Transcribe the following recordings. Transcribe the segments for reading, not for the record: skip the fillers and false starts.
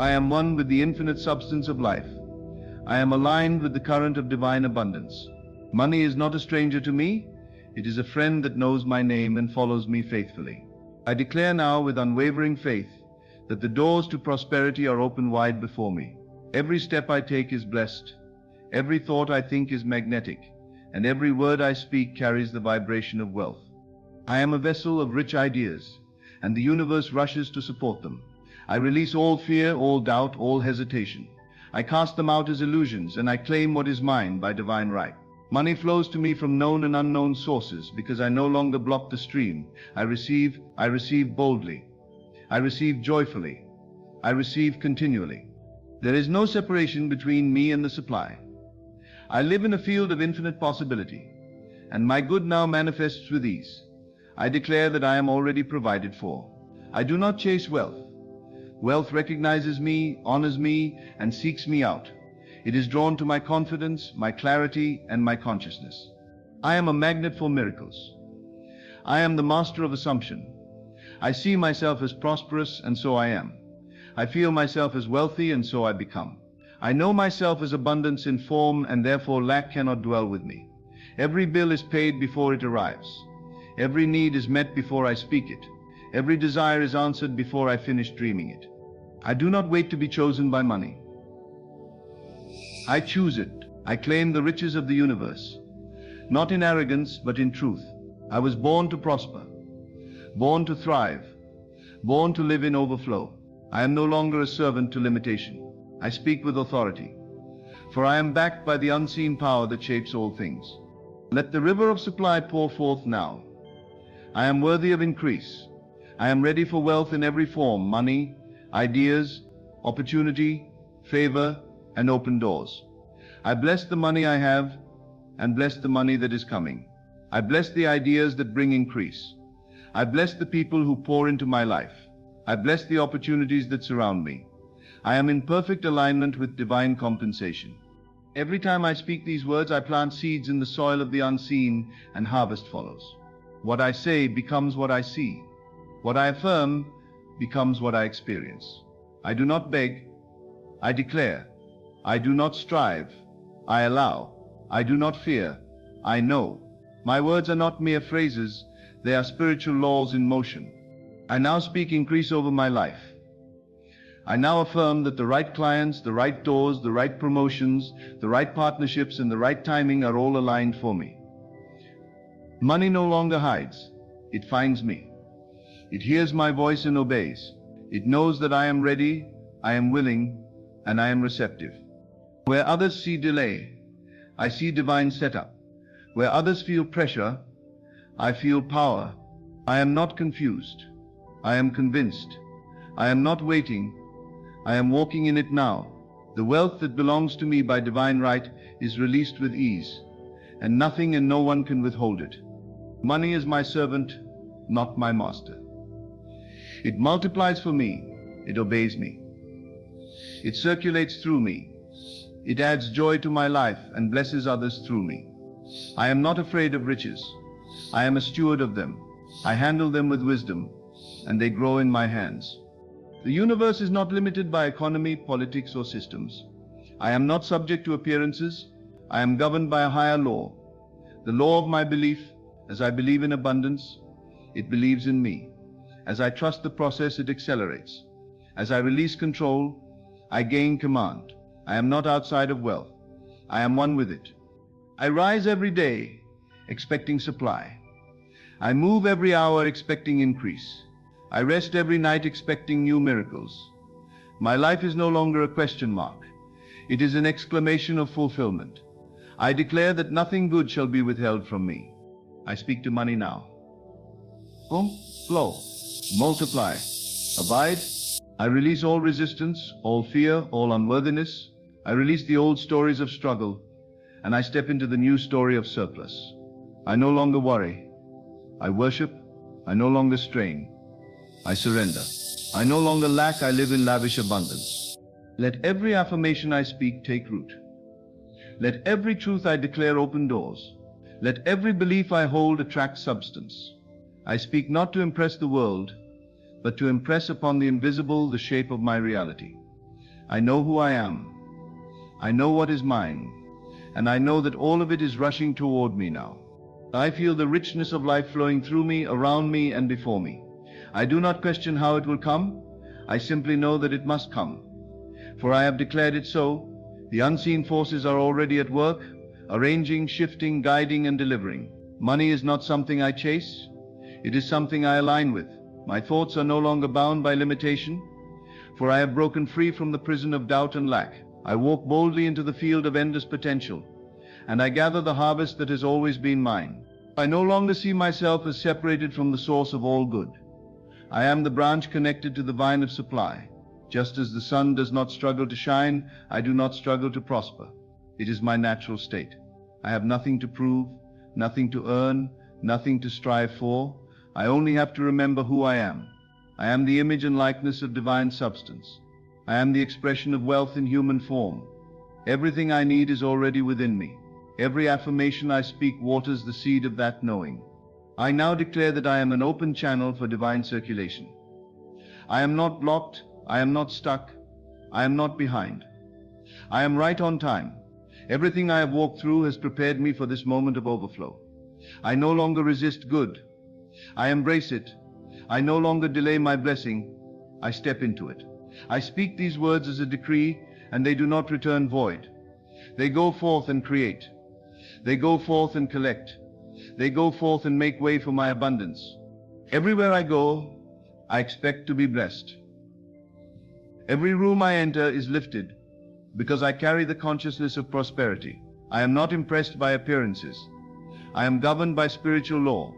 I am one with the infinite substance of life. I am aligned with the current of divine abundance. Money is not a stranger to me. It is a friend that knows my name and follows me faithfully. I declare now with unwavering faith that the doors to prosperity are open wide before me. Every step I take is blessed. Every thought I think is magnetic, and every word I speak carries the vibration of wealth. I am a vessel of rich ideas, and the universe rushes to support them. I release all fear, all doubt, all hesitation. I cast them out as illusions, and I claim what is mine by divine right. Money flows to me from known and unknown sources because I no longer block the stream. I receive boldly. I receive joyfully. I receive continually. There is no separation between me and the supply. I live in a field of infinite possibility, and my good now manifests with ease. I declare that I am already provided for. I do not chase wealth. Wealth recognizes me, honors me, and seeks me out. It is drawn to my confidence, my clarity, and my consciousness. I am a magnet for miracles. I am the master of assumption. I see myself as prosperous, and so I am. I feel myself as wealthy, and so I become. I know myself as abundance in form, and therefore lack cannot dwell with me. Every bill is paid before it arrives. Every need is met before I speak it. Every desire is answered before I finish dreaming it. I do not wait to be chosen by money. I choose it. I claim the riches of the universe, not in arrogance, but in truth. I was born to prosper, born to thrive, born to live in overflow. I am no longer a servant to limitation. I speak with authority, for I am backed by the unseen power that shapes all things. Let the river of supply pour forth now. I am worthy of increase. I am ready for wealth in every form: money, ideas, opportunity, favor, and open doors. I bless the money I have and bless the money that is coming. I bless the ideas that bring increase. I bless the people who pour into my life. I bless the opportunities that surround me. I am in perfect alignment with divine compensation. Every time I speak these words, I plant seeds in the soil of the unseen, and harvest follows. What I say becomes what I see. What I affirm becomes what I experience. I do not beg, I declare. I do not strive, I allow. I do not fear, I know. My words are not mere phrases, they are spiritual laws in motion. I now speak increase over my life. I now affirm that the right clients, the right doors, the right promotions, the right partnerships, and the right timing are all aligned for me. Money no longer hides, it finds me. It hears my voice and obeys. It knows that I am ready, I am willing, and I am receptive. Where others see delay, I see divine setup. Where others feel pressure, I feel power. I am not confused. I am convinced. I am not waiting. I am walking in it now. The wealth that belongs to me by divine right is released with ease, and nothing and no one can withhold it. Money is my servant, not my master. It multiplies for me. It obeys me. It circulates through me. It adds joy to my life and blesses others through me. I am not afraid of riches. I am a steward of them. I handle them with wisdom, and they grow in my hands. The universe is not limited by economy, politics, or systems. I am not subject to appearances. I am governed by a higher law. The law of my belief. As I believe in abundance, it believes in me. As I trust the process, it accelerates. As I release control, I gain command. I am not outside of wealth. I am one with it. I rise every day, expecting supply. I move every hour, expecting increase. I rest every night, expecting new miracles. My life is no longer a question mark. It is an exclamation of fulfillment. I declare that nothing good shall be withheld from me. I speak to money now. Boom, flow, multiply, abide. I release all resistance, all fear, all unworthiness. I release the old stories of struggle, and I step into the new story of surplus. I no longer worry. I worship. I no longer strain. I surrender. I no longer lack. I live in lavish abundance. Let every affirmation I speak take root. Let every truth I declare open doors. Let every belief I hold attract substance. I speak not to impress the world, but to impress upon the invisible the shape of my reality. I know who I am. I know what is mine. And I know that all of it is rushing toward me now. I feel the richness of life flowing through me, around me, and before me. I do not question how it will come. I simply know that it must come. For I have declared it so. The unseen forces are already at work, arranging, shifting, guiding, and delivering. Money is not something I chase. It is something I align with. My thoughts are no longer bound by limitation, for I have broken free from the prison of doubt and lack. I walk boldly into the field of endless potential, and I gather the harvest that has always been mine. I no longer see myself as separated from the source of all good. I am the branch connected to the vine of supply. Just as the sun does not struggle to shine, I do not struggle to prosper. It is my natural state. I have nothing to prove, nothing to earn, nothing to strive for. I only have to remember who I am. I am the image and likeness of divine substance. I am the expression of wealth in human form. Everything I need is already within me. Every affirmation I speak waters the seed of that knowing. I now declare that I am an open channel for divine circulation. I am not blocked. I am not stuck. I am not behind. I am right on time. Everything I have walked through has prepared me for this moment of overflow. I no longer resist good. I embrace it. I no longer delay my blessing. I step into it. I speak these words as a decree, and they do not return void. They go forth and create. They go forth and collect. They go forth and make way for my abundance. Everywhere I go, I expect to be blessed. Every room I enter is lifted, because I carry the consciousness of prosperity. I am not impressed by appearances. I am governed by spiritual law.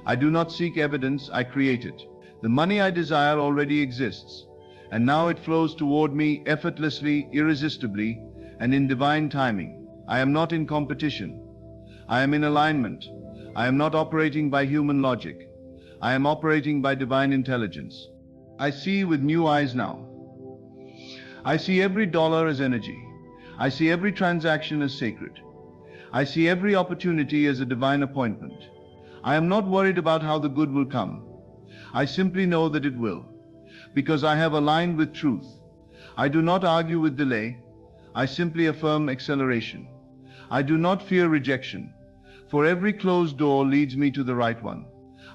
I do not seek evidence, I create it. The money I desire already exists, and now it flows toward me effortlessly, irresistibly, and in divine timing. I am not in competition. I am in alignment. I am not operating by human logic. I am operating by divine intelligence. I see with new eyes now. I see every dollar as energy. I see every transaction as sacred. I see every opportunity as a divine appointment. I am not worried about how the good will come. I simply know that it will, because I have aligned with truth. I do not argue with delay. I simply affirm acceleration. I do not fear rejection, for every closed door leads me to the right one.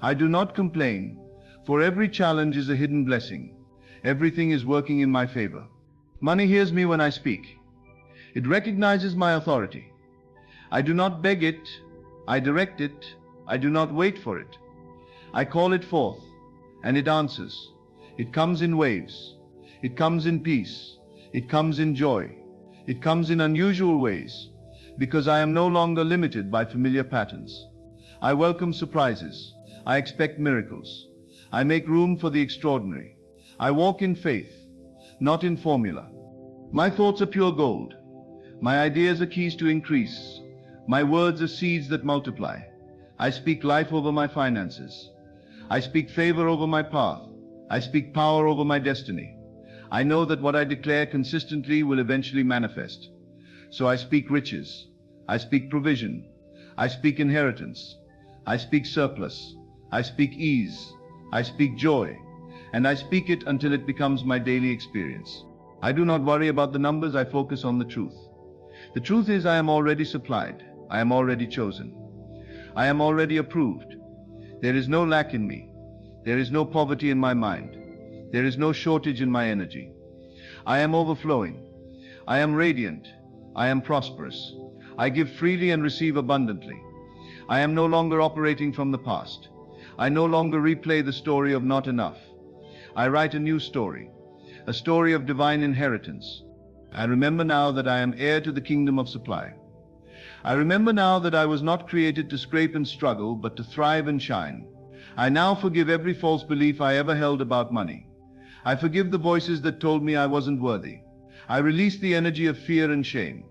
I do not complain, for every challenge is a hidden blessing. Everything is working in my favor. Money hears me when I speak. It recognizes my authority. I do not beg it. I direct it. I do not wait for it. I call it forth, and it answers. It comes in waves. It comes in peace. It comes in joy. It comes in unusual ways, because I am no longer limited by familiar patterns. I welcome surprises. I expect miracles. I make room for the extraordinary. I walk in faith, not in formula. My thoughts are pure gold. My ideas are keys to increase. My words are seeds that multiply. I speak life over my finances. I speak favor over my path. I speak power over my destiny. I know that what I declare consistently will eventually manifest. So I speak riches. I speak provision. I speak inheritance. I speak surplus. I speak ease. I speak joy. And I speak it until it becomes my daily experience. I do not worry about the numbers. I focus on the truth. The truth is, I am already supplied. I am already chosen. I am already approved. There is no lack in me. There is no poverty in my mind. There is no shortage in my energy. I am overflowing. I am radiant. I am prosperous. I give freely and receive abundantly. I am no longer operating from the past. I no longer replay the story of not enough. I write a new story, a story of divine inheritance. I remember now that I am heir to the kingdom of supply. I remember now that I was not created to scrape and struggle, but to thrive and shine. I now forgive every false belief I ever held about money. I forgive the voices that told me I wasn't worthy. I release the energy of fear and shame.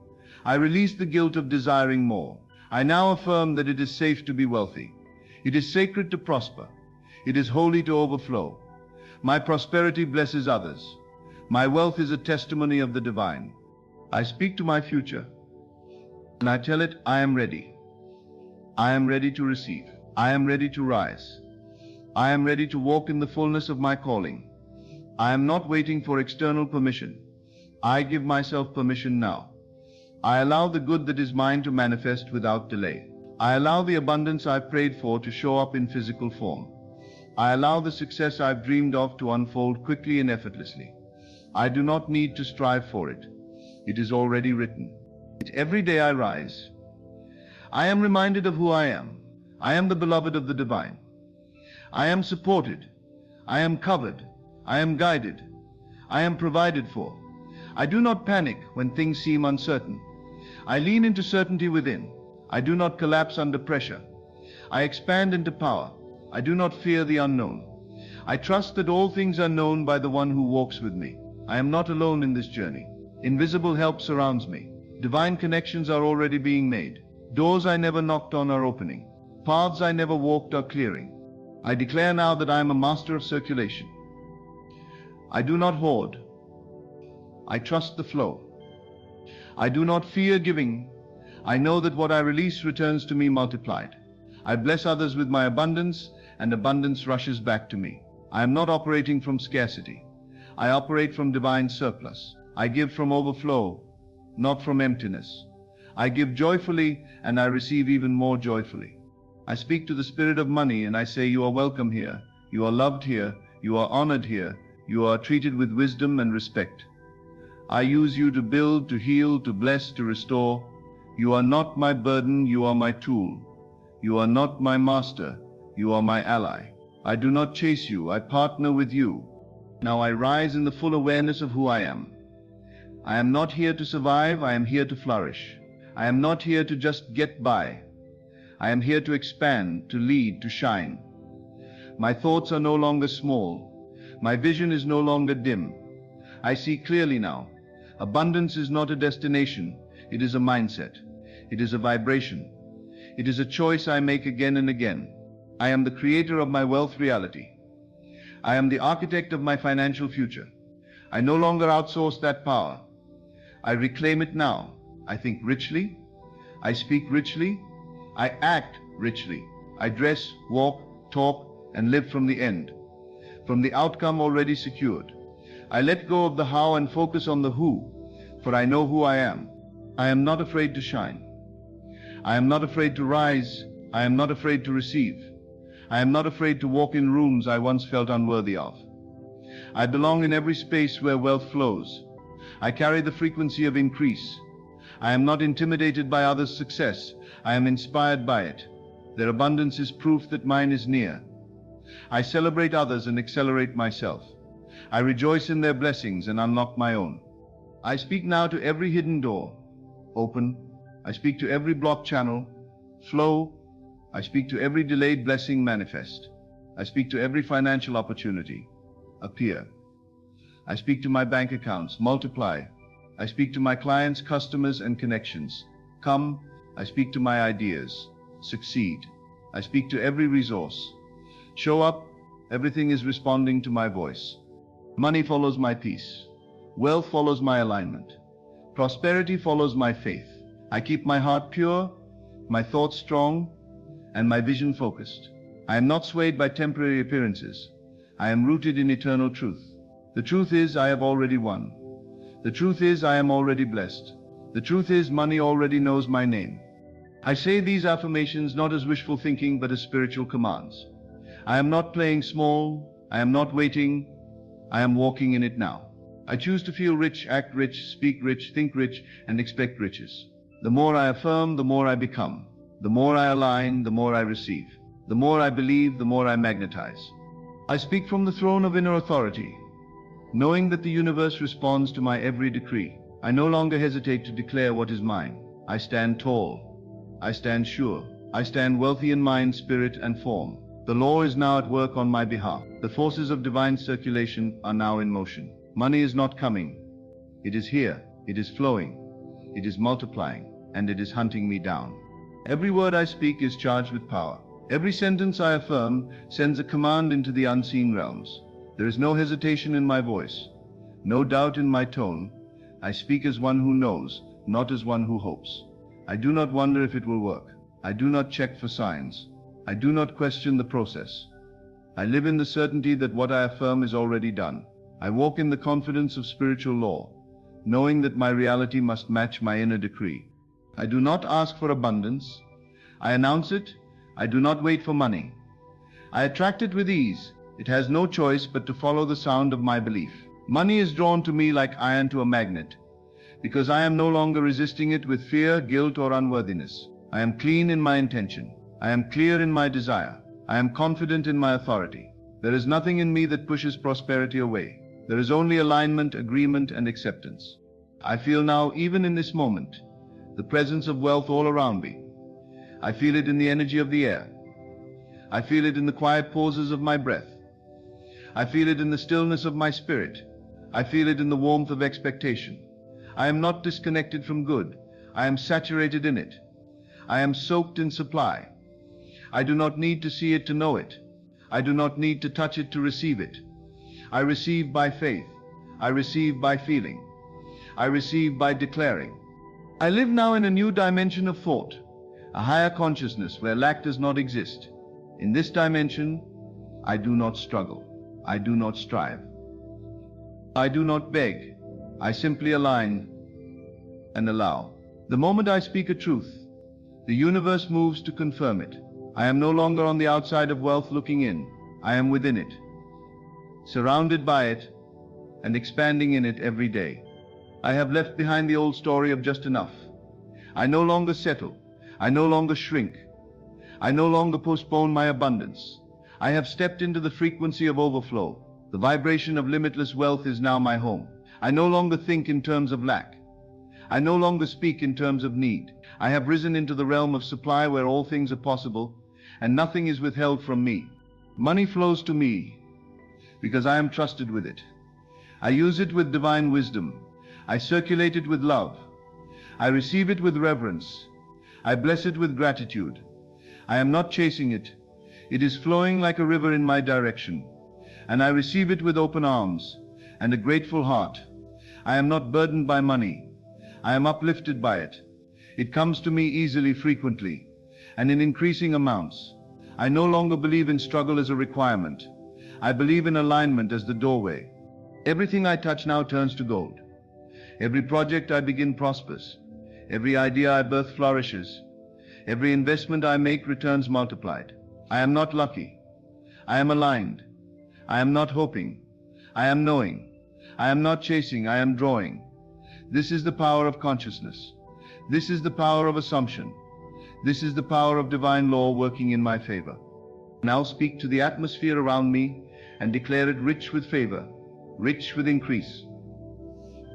I release the guilt of desiring more. I now affirm that it is safe to be wealthy. It is sacred to prosper. It is holy to overflow. My prosperity blesses others. My wealth is a testimony of the divine. I speak to my future, and I tell it, I am ready. I am ready to receive. I am ready to rise. I am ready to walk in the fullness of my calling. I am not waiting for external permission. I give myself permission now. I allow the good that is mine to manifest without delay. I allow the abundance I've prayed for to show up in physical form. I allow the success I've dreamed of to unfold quickly and effortlessly. I do not need to strive for it. It is already written. Every day I rise, I am reminded of who I am. I am the beloved of the divine. I am supported. I am covered. I am guided. I am provided for. I do not panic when things seem uncertain. I lean into certainty within. I do not collapse under pressure. I expand into power. I do not fear the unknown. I trust that all things are known by the one who walks with me. I am not alone in this journey. Invisible help surrounds me. Divine connections are already being made. Doors I never knocked on are opening. Paths I never walked are clearing. I declare now that I am a master of circulation. I do not hoard. I trust the flow. I do not fear giving. I know that what I release returns to me multiplied. I bless others with my abundance, and abundance rushes back to me. I am not operating from scarcity. I operate from divine surplus. I give from overflow, not from emptiness. I give joyfully, and I receive even more joyfully. I speak to the spirit of money, and I say, you are welcome here. You are loved here. You are honored here. You are treated with wisdom and respect. I use you to build, to heal, to bless, to restore. You are not my burden, you are my tool. You are not my master, you are my ally. I do not chase you, I partner with you. Now I rise in the full awareness of who I am. I am not here to survive, I am here to flourish. I am not here to just get by. I am here to expand, to lead, to shine. My thoughts are no longer small. My vision is no longer dim. I see clearly now. Abundance is not a destination, it is a mindset. It is a vibration. It is a choice I make again and again. I am the creator of my wealth reality. I am the architect of my financial future. I no longer outsource that power. I reclaim it now. I think richly. I speak richly. I act richly. I dress, walk, talk, and live from the end, from the outcome already secured. I let go of the how and focus on the who, for I know who I am. I am not afraid to shine. I am not afraid to rise. I am not afraid to receive. I am not afraid to walk in rooms I once felt unworthy of. I belong in every space where wealth flows. I carry the frequency of increase. I am not intimidated by others' success. I am inspired by it. Their abundance is proof that mine is near. I celebrate others and accelerate myself. I rejoice in their blessings and unlock my own. I speak now to every hidden door. Open. I speak to every blocked channel. Flow. I speak to every delayed blessing. Manifest. I speak to every financial opportunity. Appear. I speak to my bank accounts. Multiply. I speak to my clients, customers, and connections. Come. I speak to my ideas. Succeed. I speak to every resource. Show up. Everything is responding to my voice. Money follows my peace. Wealth follows my alignment. Prosperity follows my faith. I keep my heart pure, my thoughts strong, and my vision focused. I am not swayed by temporary appearances. I am rooted in eternal truth. The truth is, I have already won. The truth is, I am already blessed. The truth is, money already knows my name. I say these affirmations not as wishful thinking, but as spiritual commands. I am not playing small. I am not waiting. I am walking in it now. I choose to feel rich, act rich, speak rich, think rich, and expect riches. The more I affirm, the more I become. The more I align, the more I receive. The more I believe, the more I magnetize. I speak from the throne of inner authority, knowing that the universe responds to my every decree. I no longer hesitate to declare what is mine. I stand tall. I stand sure. I stand wealthy in mind, spirit, and form. The law is now at work on my behalf. The forces of divine circulation are now in motion. Money is not coming. It is here. It is flowing. It is multiplying, and it is hunting me down. Every word I speak is charged with power. Every sentence I affirm sends a command into the unseen realms. There is no hesitation in my voice, no doubt in my tone. I speak as one who knows, not as one who hopes. I do not wonder if it will work. I do not check for signs. I do not question the process. I live in the certainty that what I affirm is already done. I walk in the confidence of spiritual law. knowing that my reality must match my inner decree. I do not ask for abundance. I announce it. I do not wait for money. I attract it with ease. It has no choice but to follow the sound of my belief. Money is drawn to me like iron to a magnet, because I am no longer resisting it with fear, guilt, or unworthiness. I am clean in my intention. I am clear in my desire. I am confident in my authority. There is nothing in me that pushes prosperity away. There is only alignment, agreement, and acceptance. I feel now, even in this moment, the presence of wealth all around me. I feel it in the energy of the air. I feel it in the quiet pauses of my breath. I feel it in the stillness of my spirit. I feel it in the warmth of expectation. I am not disconnected from good. I am saturated in it. I am soaked in supply. I do not need to see it to know it. I do not need to touch it to receive it. I receive by faith. I receive by feeling. I receive by declaring. I live now in a new dimension of thought, a higher consciousness where lack does not exist. In this dimension, I do not struggle. I do not strive. I do not beg. I simply align and allow. The moment I speak a truth, the universe moves to confirm it. I am no longer on the outside of wealth looking in. I am within it, surrounded by it, and expanding in it every day. I have left behind the old story of just enough. I no longer settle. I no longer shrink. I no longer postpone my abundance. I have stepped into the frequency of overflow. The vibration of limitless wealth is now my home. I no longer think in terms of lack. I no longer speak in terms of need. I have risen into the realm of supply where all things are possible and nothing is withheld from me. Money flows to me because I am trusted with it. I use it with divine wisdom. I circulate it with love. I receive it with reverence. I bless it with gratitude. I am not chasing it. It is flowing like a river in my direction, and I receive it with open arms and a grateful heart. I am not burdened by money. I am uplifted by it. It comes to me easily, frequently, and in increasing amounts. I no longer believe in struggle as a requirement. I believe in alignment as the doorway. Everything I touch now turns to gold. Every project I begin prospers. Every idea I birth flourishes. Every investment I make returns multiplied. I am not lucky. I am aligned. I am not hoping. I am knowing. I am not chasing. I am drawing. This is the power of consciousness. This is the power of assumption. This is the power of divine law working in my favor. Now speak to the atmosphere around me and declare it rich with favor, rich with increase,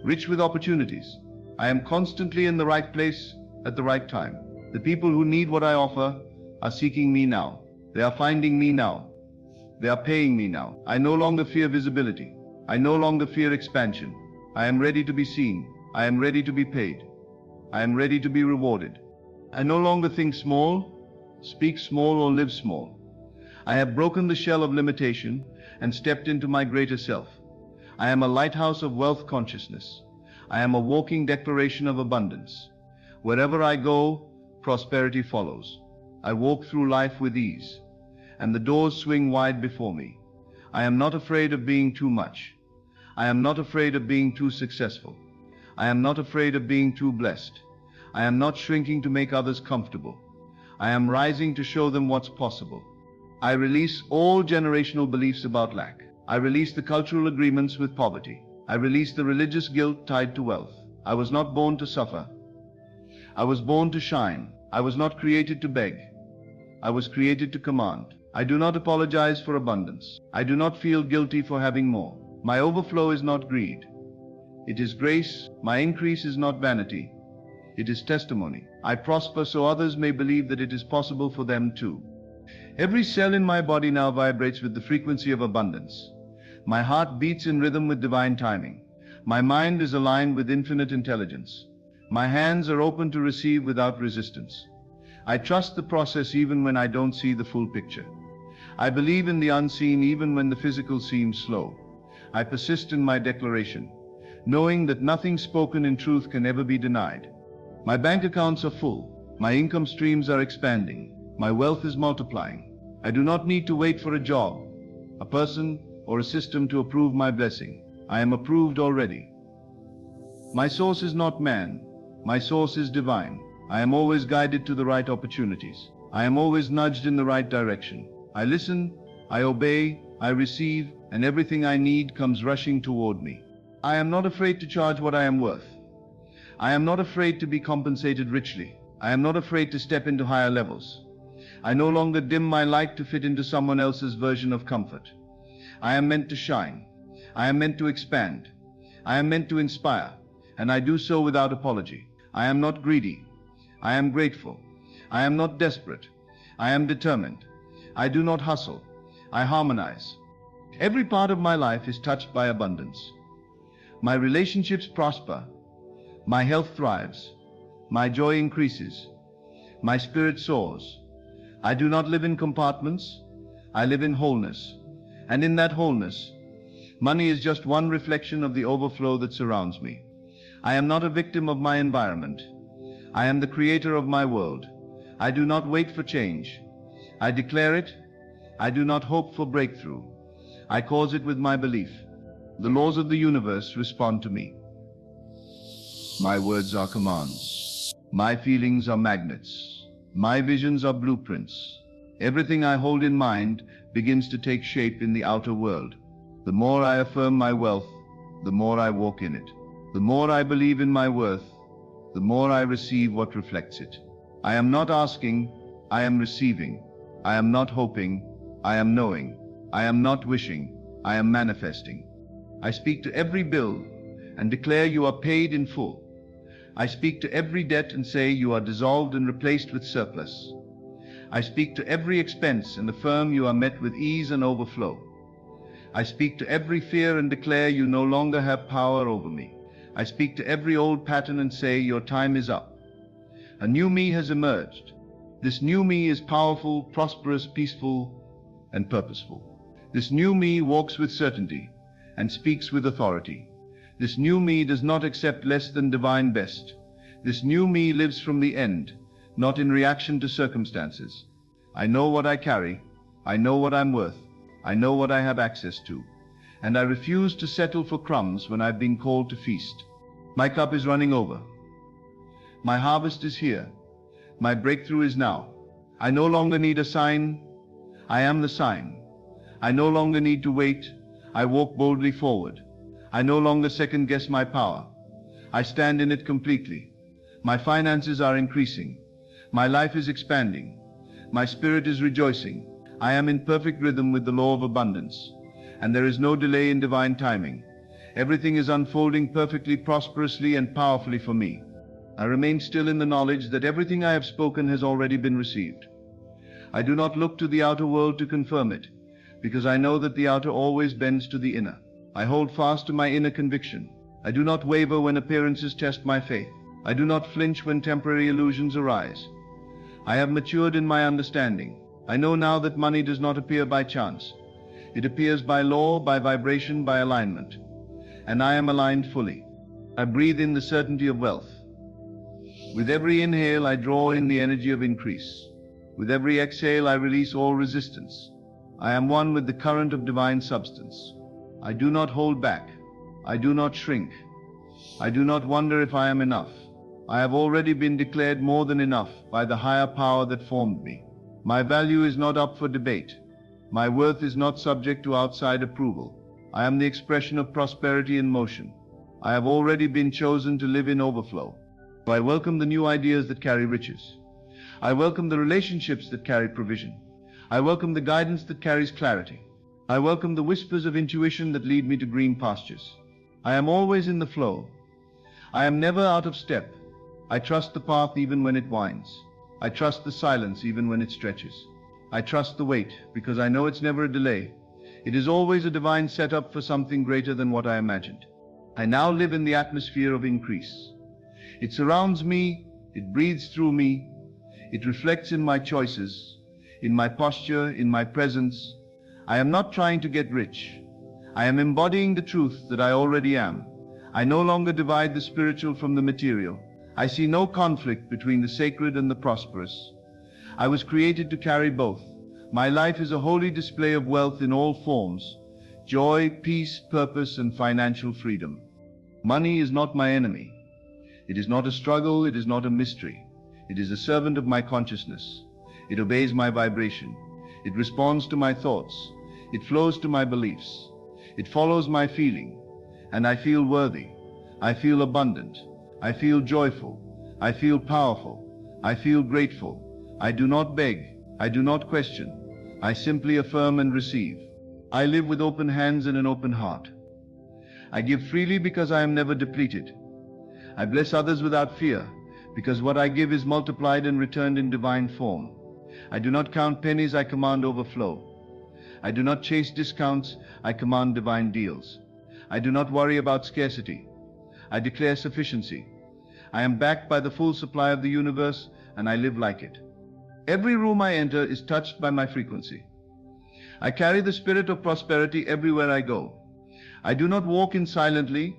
rich with opportunities. I am constantly in the right place at the right time. The people who need what I offer are seeking me now. They are finding me now. They are paying me now. I no longer fear visibility. I no longer fear expansion. I am ready to be seen. I am ready to be paid. I am ready to be rewarded. I no longer think small, speak small, or live small. I have broken the shell of limitation and stepped into my greater self. I am a lighthouse of wealth consciousness. I am a walking declaration of abundance. Wherever I go, prosperity follows. I walk through life with ease, and the doors swing wide before me. I am not afraid of being too much. I am not afraid of being too successful. I am not afraid of being too blessed. I am not shrinking to make others comfortable. I am rising to show them what's possible. I release all generational beliefs about lack. I release the cultural agreements with poverty. I release the religious guilt tied to wealth. I was not born to suffer. I was born to shine. I was not created to beg. I was created to command. I do not apologize for abundance. I do not feel guilty for having more. My overflow is not greed. It is grace. My increase is not vanity. It is testimony. I prosper so others may believe that it is possible for them too. Every cell in my body now vibrates with the frequency of abundance. My heart beats in rhythm with divine timing. My mind is aligned with infinite intelligence. My hands are open to receive without resistance. I trust the process even when I don't see the full picture. I believe in the unseen even when the physical seems slow. I persist in my declaration, knowing that nothing spoken in truth can ever be denied. My bank accounts are full. My income streams are expanding. My wealth is multiplying. I do not need to wait for a job, a person, or a system to approve my blessing. I am approved already. My source is not man. My source is divine. I am always guided to the right opportunities. I am always nudged in the right direction. I listen, I obey, I receive, and everything I need comes rushing toward me. I am not afraid to charge what I am worth. I am not afraid to be compensated richly. I am not afraid to step into higher levels. I no longer dim my light to fit into someone else's version of comfort. I am meant to shine. I am meant to expand. I am meant to inspire, and I do so without apology. I am not greedy. I am grateful. I am not desperate. I am determined. I do not hustle. I harmonize. Every part of my life is touched by abundance. My relationships prosper. My health thrives. My joy increases. My spirit soars. I do not live in compartments. I live in wholeness. And in that wholeness, money is just one reflection of the overflow that surrounds me. I am not a victim of my environment. I am the creator of my world. I do not wait for change. I declare it. I do not hope for breakthrough. I cause it with my belief. The laws of the universe respond to me. My words are commands. My feelings are magnets. My visions are blueprints. Everything I hold in mind begins to take shape in the outer world. The more I affirm my wealth, the more I walk in it. The more I believe in my worth, the more I receive what reflects it. I am not asking, I am receiving. I am not hoping, I am knowing. I am not wishing, I am manifesting. I speak to every bill and declare you are paid in full. I speak to every debt and say you are dissolved and replaced with surplus. I speak to every expense and affirm you are met with ease and overflow. I speak to every fear and declare you no longer have power over me. I speak to every old pattern and say your time is up. A new me has emerged. This new me is powerful, prosperous, peaceful, and purposeful. This new me walks with certainty and speaks with authority. This new me does not accept less than divine best. This new me lives from the end, not in reaction to circumstances. I know what I carry. I know what I'm worth. I know what I have access to. And I refuse to settle for crumbs when I've been called to feast. My cup is running over. My harvest is here. My breakthrough is now. I no longer need a sign. I am the sign. I no longer need to wait. I walk boldly forward. I no longer second guess my power. I stand in it completely. My finances are increasing. My life is expanding. My spirit is rejoicing. I am in perfect rhythm with the law of abundance. And there is no delay in divine timing. Everything is unfolding perfectly, prosperously, and powerfully for me. I remain still in the knowledge that everything I have spoken has already been received. I do not look to the outer world to confirm it, because I know that the outer always bends to the inner. I hold fast to my inner conviction. I do not waver when appearances test my faith. I do not flinch when temporary illusions arise. I have matured in my understanding. I know now that money does not appear by chance. It appears by law, by vibration, by alignment. And I am aligned fully. I breathe in the certainty of wealth. With every inhale, I draw in the energy of increase. With every exhale, I release all resistance. I am one with the current of divine substance. I do not hold back. I do not shrink. I do not wonder if I am enough. I have already been declared more than enough by the higher power that formed me. My value is not up for debate. My worth is not subject to outside approval. I am the expression of prosperity in motion. I have already been chosen to live in overflow. I welcome the new ideas that carry riches. I welcome the relationships that carry provision. I welcome the guidance that carries clarity. I welcome the whispers of intuition that lead me to green pastures. I am always in the flow. I am never out of step. I trust the path even when it winds. I trust the silence even when it stretches. I trust the wait because I know it's never a delay. It is always a divine setup for something greater than what I imagined. I now live in the atmosphere of increase. It surrounds me, it breathes through me, it reflects in my choices, in my posture, in my presence. I am not trying to get rich. I am embodying the truth that I already am. I no longer divide the spiritual from the material. I see no conflict between the sacred and the prosperous. I was created to carry both. My life is a holy display of wealth in all forms, joy, peace, purpose, and financial freedom. Money is not my enemy. It is not a struggle, it is not a mystery. It is a servant of my consciousness. It obeys my vibration. It responds to my thoughts. It flows to my beliefs. It follows my feeling. And I feel worthy. I feel abundant. I feel joyful. I feel powerful. I feel grateful. I do not beg. I do not question. I simply affirm and receive. I live with open hands and an open heart. I give freely because I am never depleted. I bless others without fear, because what I give is multiplied and returned in divine form. I do not count pennies, I command overflow. I do not chase discounts, I command divine deals. I do not worry about scarcity. I declare sufficiency. I am backed by the full supply of the universe, and I live like it. Every room I enter is touched by my frequency. I carry the spirit of prosperity everywhere I go. I do not walk in silently.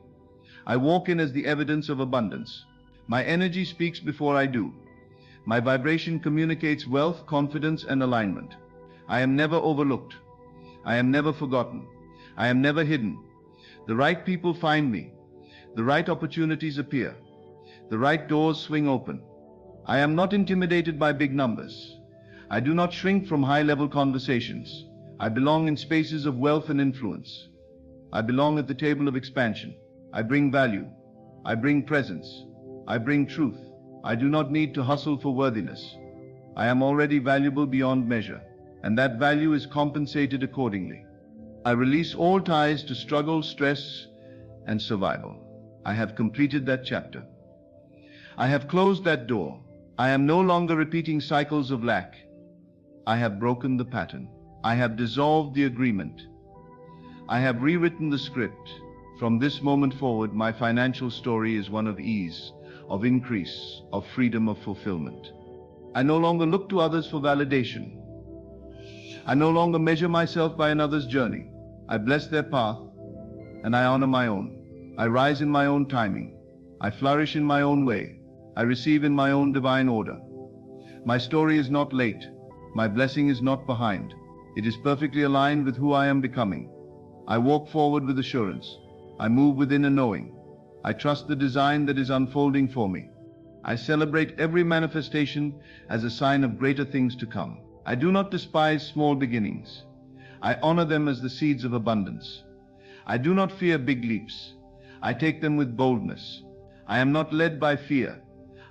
I walk in as the evidence of abundance. My energy speaks before I do. My vibration communicates wealth, confidence, and alignment. I am never overlooked. I am never forgotten. I am never hidden. The right people find me. The right opportunities appear. The right doors swing open. I am not intimidated by big numbers. I do not shrink from high-level conversations. I belong in spaces of wealth and influence. I belong at the table of expansion. I bring value. I bring presence. I bring truth. I do not need to hustle for worthiness. I am already valuable beyond measure, and that value is compensated accordingly. I release all ties to struggle, stress, and survival. I have completed that chapter. I have closed that door. I am no longer repeating cycles of lack. I have broken the pattern. I have dissolved the agreement. I have rewritten the script. From this moment forward, my financial story is one of ease, of increase, of freedom, of fulfillment. I no longer look to others for validation. I no longer measure myself by another's journey. I bless their path, and I honor my own. I rise in my own timing. I flourish in my own way. I receive in my own divine order. My story is not late. My blessing is not behind. It is perfectly aligned with who I am becoming. I walk forward with assurance. I move within a knowing. I trust the design that is unfolding for me. I celebrate every manifestation as a sign of greater things to come. I do not despise small beginnings. I honor them as the seeds of abundance. I do not fear big leaps. I take them with boldness. I am not led by fear.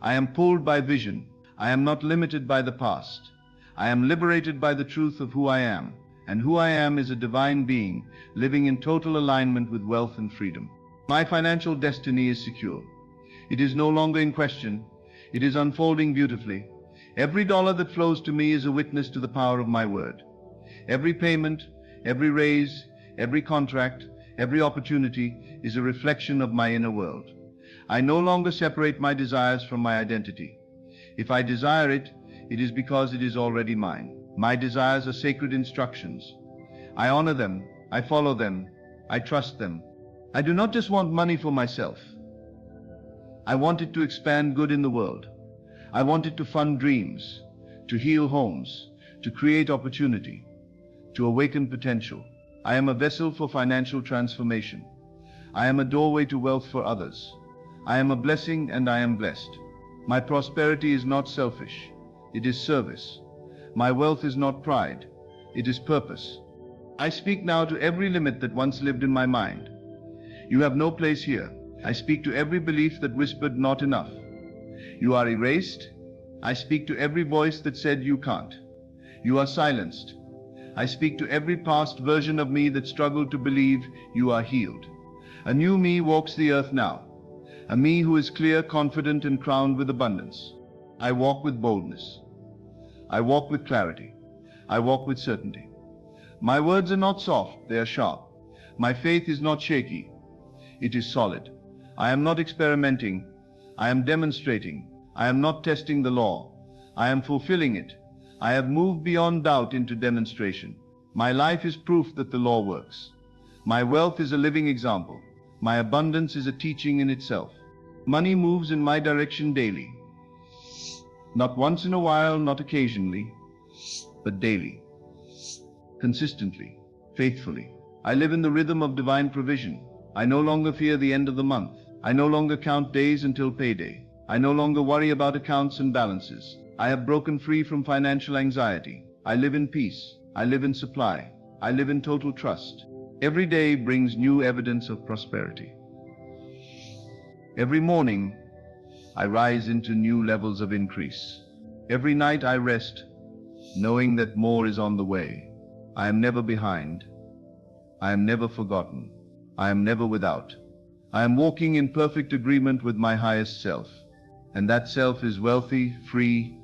I am pulled by vision. I am not limited by the past. I am liberated by the truth of who I am. And who I am is a divine being, living in total alignment with wealth and freedom. My financial destiny is secure. It is no longer in question. It is unfolding beautifully. Every dollar that flows to me is a witness to the power of my word. Every payment, every raise, every contract, every opportunity is a reflection of my inner world. I no longer separate my desires from my identity. If I desire it, it is because it is already mine. My desires are sacred instructions. I honor them. I follow them. I trust them. I do not just want money for myself. I want it to expand good in the world. I want it to fund dreams, to heal homes, to create opportunity, to awaken potential. I am a vessel for financial transformation. I am a doorway to wealth for others. I am a blessing and I am blessed. My prosperity is not selfish. It is service. My wealth is not pride. It is purpose. I speak now to every limit that once lived in my mind. You have no place here. I speak to every belief that whispered not enough. You are erased. I speak to every voice that said you can't. You are silenced. I speak to every past version of me that struggled to believe you are healed. A new me walks the earth now. A me who is clear, confident, and crowned with abundance. I walk with boldness. I walk with clarity. I walk with certainty. My words are not soft, they are sharp. My faith is not shaky. It is solid. I am not experimenting. I am demonstrating. I am not testing the law. I am fulfilling it. I have moved beyond doubt into demonstration. My life is proof that the law works. My wealth is a living example. My abundance is a teaching in itself. Money moves in my direction daily. Not once in a while, not occasionally, but daily. Consistently, faithfully. I live in the rhythm of divine provision. I no longer fear the end of the month. I no longer count days until payday. I no longer worry about accounts and balances. I have broken free from financial anxiety. I live in peace. I live in supply. I live in total trust. Every day brings new evidence of prosperity. Every morning, I rise into new levels of increase. Every night I rest, knowing that more is on the way. I am never behind. I am never forgotten. I am never without. I am walking in perfect agreement with my highest self, and that self is wealthy, free,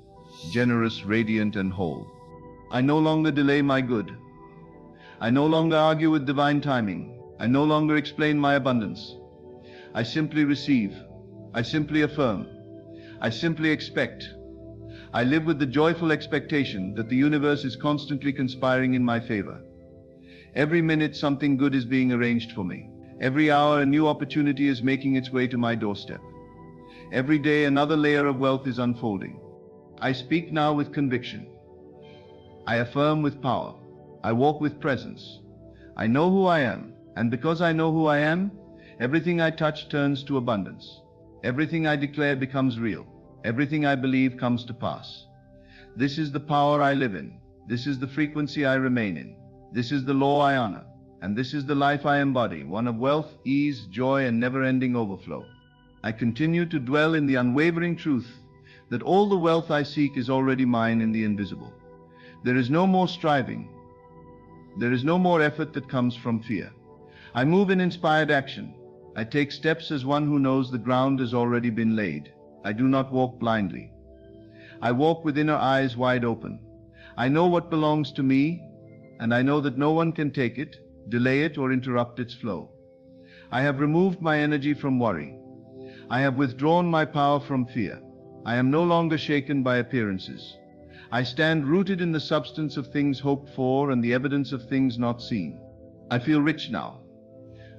generous, radiant, and whole. I no longer delay my good. I no longer argue with divine timing. I no longer explain my abundance. I simply receive. I simply affirm. I simply expect. I live with the joyful expectation that the universe is constantly conspiring in my favor. Every minute something good is being arranged for me. Every hour a new opportunity is making its way to my doorstep. Every day another layer of wealth is unfolding. I speak now with conviction. I affirm with power. I walk with presence. I know who I am, and because I know who I am, everything I touch turns to abundance. Everything I declare becomes real. Everything I believe comes to pass. This is the power I live in. This is the frequency I remain in. This is the law I honor. And this is the life I embody, one of wealth, ease, joy, and never-ending overflow. I continue to dwell in the unwavering truth that all the wealth I seek is already mine in the invisible. There is no more striving. There is no more effort that comes from fear. I move in inspired action. I take steps as one who knows the ground has already been laid. I do not walk blindly. I walk with inner eyes wide open. I know what belongs to me, and I know that no one can take it, delay it, or interrupt its flow. I have removed my energy from worry. I have withdrawn my power from fear. I am no longer shaken by appearances. I stand rooted in the substance of things hoped for and the evidence of things not seen. I feel rich now.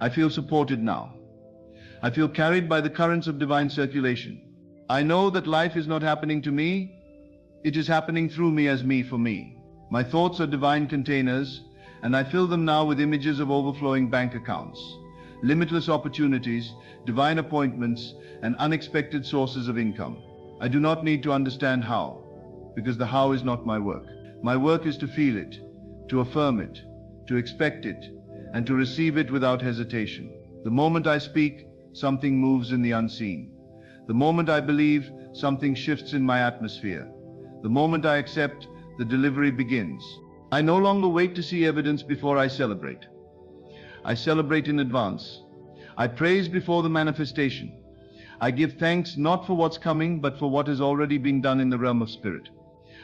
I feel supported now. I feel carried by the currents of divine circulation. I know that life is not happening to me. It is happening through me as me for me. My thoughts are divine containers, and I fill them now with images of overflowing bank accounts, limitless opportunities, divine appointments, and unexpected sources of income. I do not need to understand how, because the how is not my work. My work is to feel it, to affirm it, to expect it, and to receive it without hesitation. The moment I speak, something moves in the unseen. The moment I believe, something shifts in my atmosphere. The moment I accept, the delivery begins. I no longer wait to see evidence before I celebrate. I celebrate in advance. I praise before the manifestation. I give thanks not for what's coming, but for what has already been done in the realm of spirit.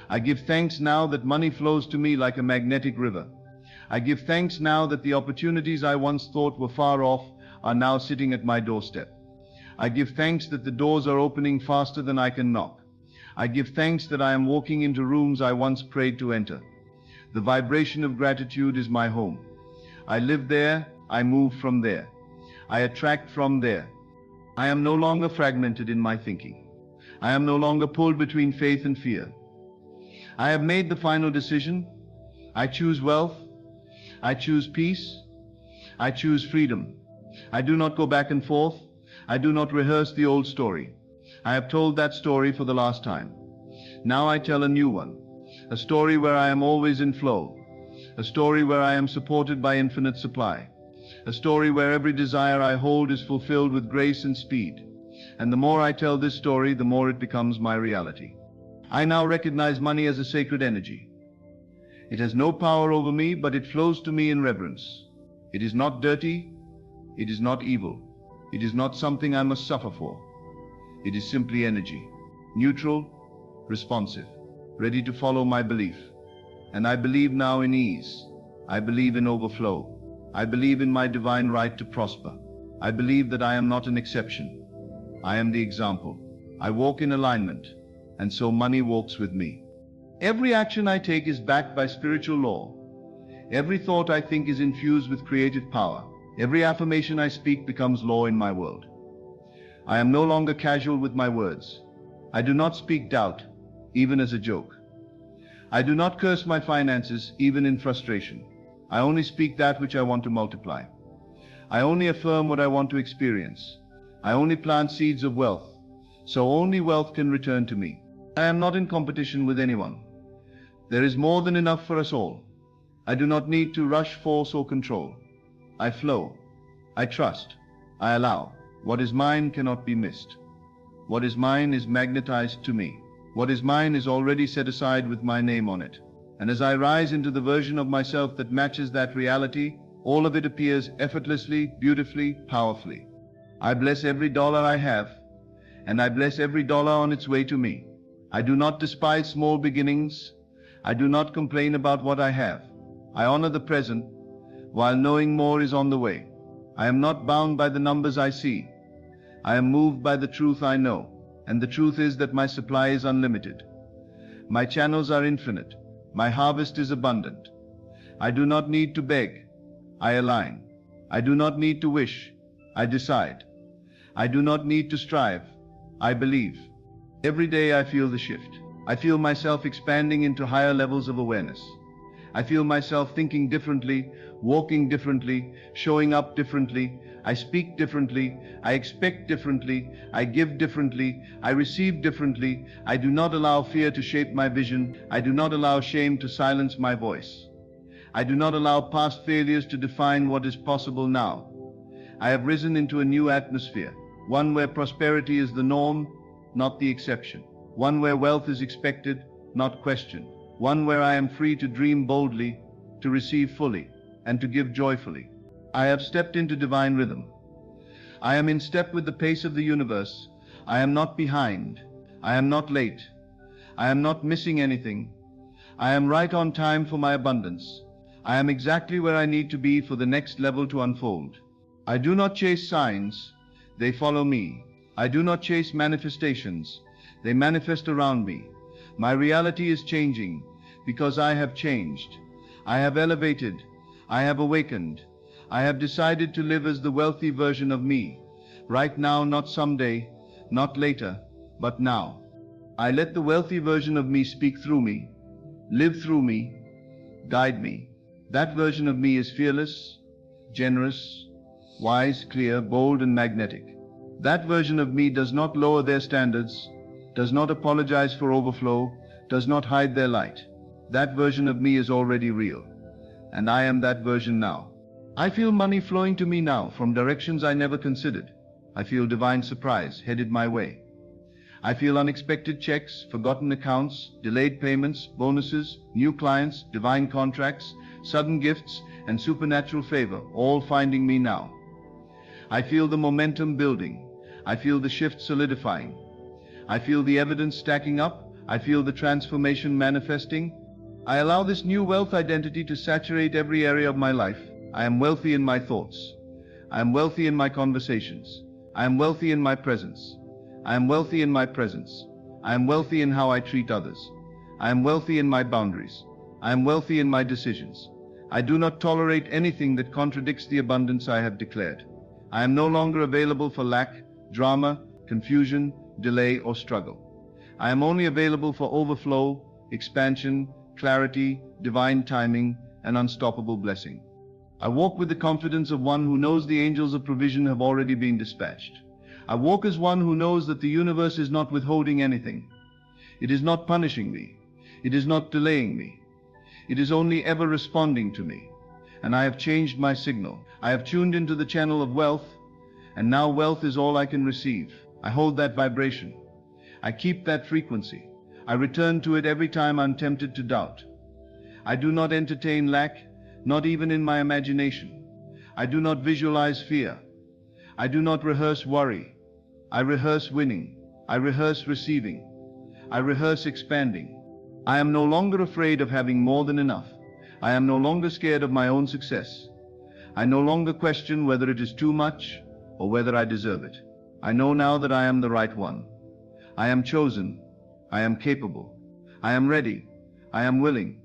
I give thanks now that money flows to me like a magnetic river. I give thanks now that the opportunities I once thought were far off are now sitting at my doorstep. I give thanks that the doors are opening faster than I can knock. I give thanks that I am walking into rooms I once prayed to enter. The vibration of gratitude is my home. I live there, I move from there. I attract from there. I am no longer fragmented in my thinking. I am no longer pulled between faith and fear. I have made the final decision. I choose wealth. I choose peace. I choose freedom. I do not go back and forth. I do not rehearse the old story. I have told that story for the last time. Now I tell a new one. A story where I am always in flow. A story where I am supported by infinite supply. A story where every desire I hold is fulfilled with grace and speed. And the more I tell this story, the more it becomes my reality. I now recognize money as a sacred energy. It has no power over me, but it flows to me in reverence. It is not dirty. It is not evil. It is not something I must suffer for. It is simply energy, neutral, responsive, ready to follow my belief. And I believe now in ease. I believe in overflow. I believe in my divine right to prosper. I believe that I am not an exception. I am the example. I walk in alignment, and so money walks with me. Every action I take is backed by spiritual law. Every thought I think is infused with creative power. Every affirmation I speak becomes law in my world. I am no longer casual with my words. I do not speak doubt, even as a joke. I do not curse my finances, even in frustration. I only speak that which I want to multiply. I only affirm what I want to experience. I only plant seeds of wealth, so only wealth can return to me. I am not in competition with anyone. There is more than enough for us all. I do not need to rush, force, or control. I flow. I trust. I allow. What is mine cannot be missed. What is mine is magnetized to me. What is mine is already set aside with my name on it. And as I rise into the version of myself that matches that reality, all of it appears effortlessly, beautifully, powerfully. I bless every dollar I have, and I bless every dollar on its way to me. I do not despise small beginnings. I do not complain about what I have. I honor the present, while knowing more is on the way. I am not bound by the numbers I see. I am moved by the truth I know, and the truth is that my supply is unlimited. My channels are infinite. My harvest is abundant. I do not need to beg. I align. I do not need to wish. I decide. I do not need to strive. I believe. Every day I feel the shift. I feel myself expanding into higher levels of awareness. I feel myself thinking differently, walking differently, showing up differently. I speak differently. I expect differently. I give differently. I receive differently. I do not allow fear to shape my vision. I do not allow shame to silence my voice. I do not allow past failures to define what is possible now. I have risen into a new atmosphere, one where prosperity is the norm, not the exception. One where wealth is expected, not questioned. One where I am free to dream boldly, to receive fully, and to give joyfully. I have stepped into divine rhythm. I am in step with the pace of the universe. I am not behind. I am not late. I am not missing anything. I am right on time for my abundance. I am exactly where I need to be for the next level to unfold. I do not chase signs. They follow me. I do not chase manifestations. They manifest around me. My reality is changing because I have changed. I have elevated. I have awakened. I have decided to live as the wealthy version of me. Right now, not someday, not later, but now. I let the wealthy version of me speak through me, live through me, guide me. That version of me is fearless, generous, wise, clear, bold, and magnetic. That version of me does not lower their standards, does not apologize for overflow, does not hide their light. That version of me is already real, and I am that version now. I feel money flowing to me now from directions I never considered. I feel divine surprise headed my way. I feel unexpected checks, forgotten accounts, delayed payments, bonuses, new clients, divine contracts, sudden gifts, and supernatural favor, all finding me now. I feel the momentum building. I feel the shift solidifying. I feel the evidence stacking up. I feel the transformation manifesting. I allow this new wealth identity to saturate every area of my life. I am wealthy in my thoughts. I am wealthy in my conversations. I am wealthy in my presence. I am wealthy in my presence. I am wealthy in how I treat others. I am wealthy in my boundaries. I am wealthy in my decisions. I do not tolerate anything that contradicts the abundance I have declared. I am no longer available for lack, drama, confusion, delay, or struggle. I am only available for overflow, expansion, clarity, divine timing, and unstoppable blessing. I walk with the confidence of one who knows the angels of provision have already been dispatched. I walk as one who knows that the universe is not withholding anything. It is not punishing me. It is not delaying me. It is only ever responding to me. And I have changed my signal. I have tuned into the channel of wealth, and now wealth is all I can receive. I hold that vibration. I keep that frequency. I return to it every time I'm tempted to doubt. I do not entertain lack, not even in my imagination. I do not visualize fear. I do not rehearse worry. I rehearse winning. I rehearse receiving. I rehearse expanding. I am no longer afraid of having more than enough. I am no longer scared of my own success. I no longer question whether it is too much or whether I deserve it. I know now that I am the right one. I am chosen. I am capable. I am ready. I am willing.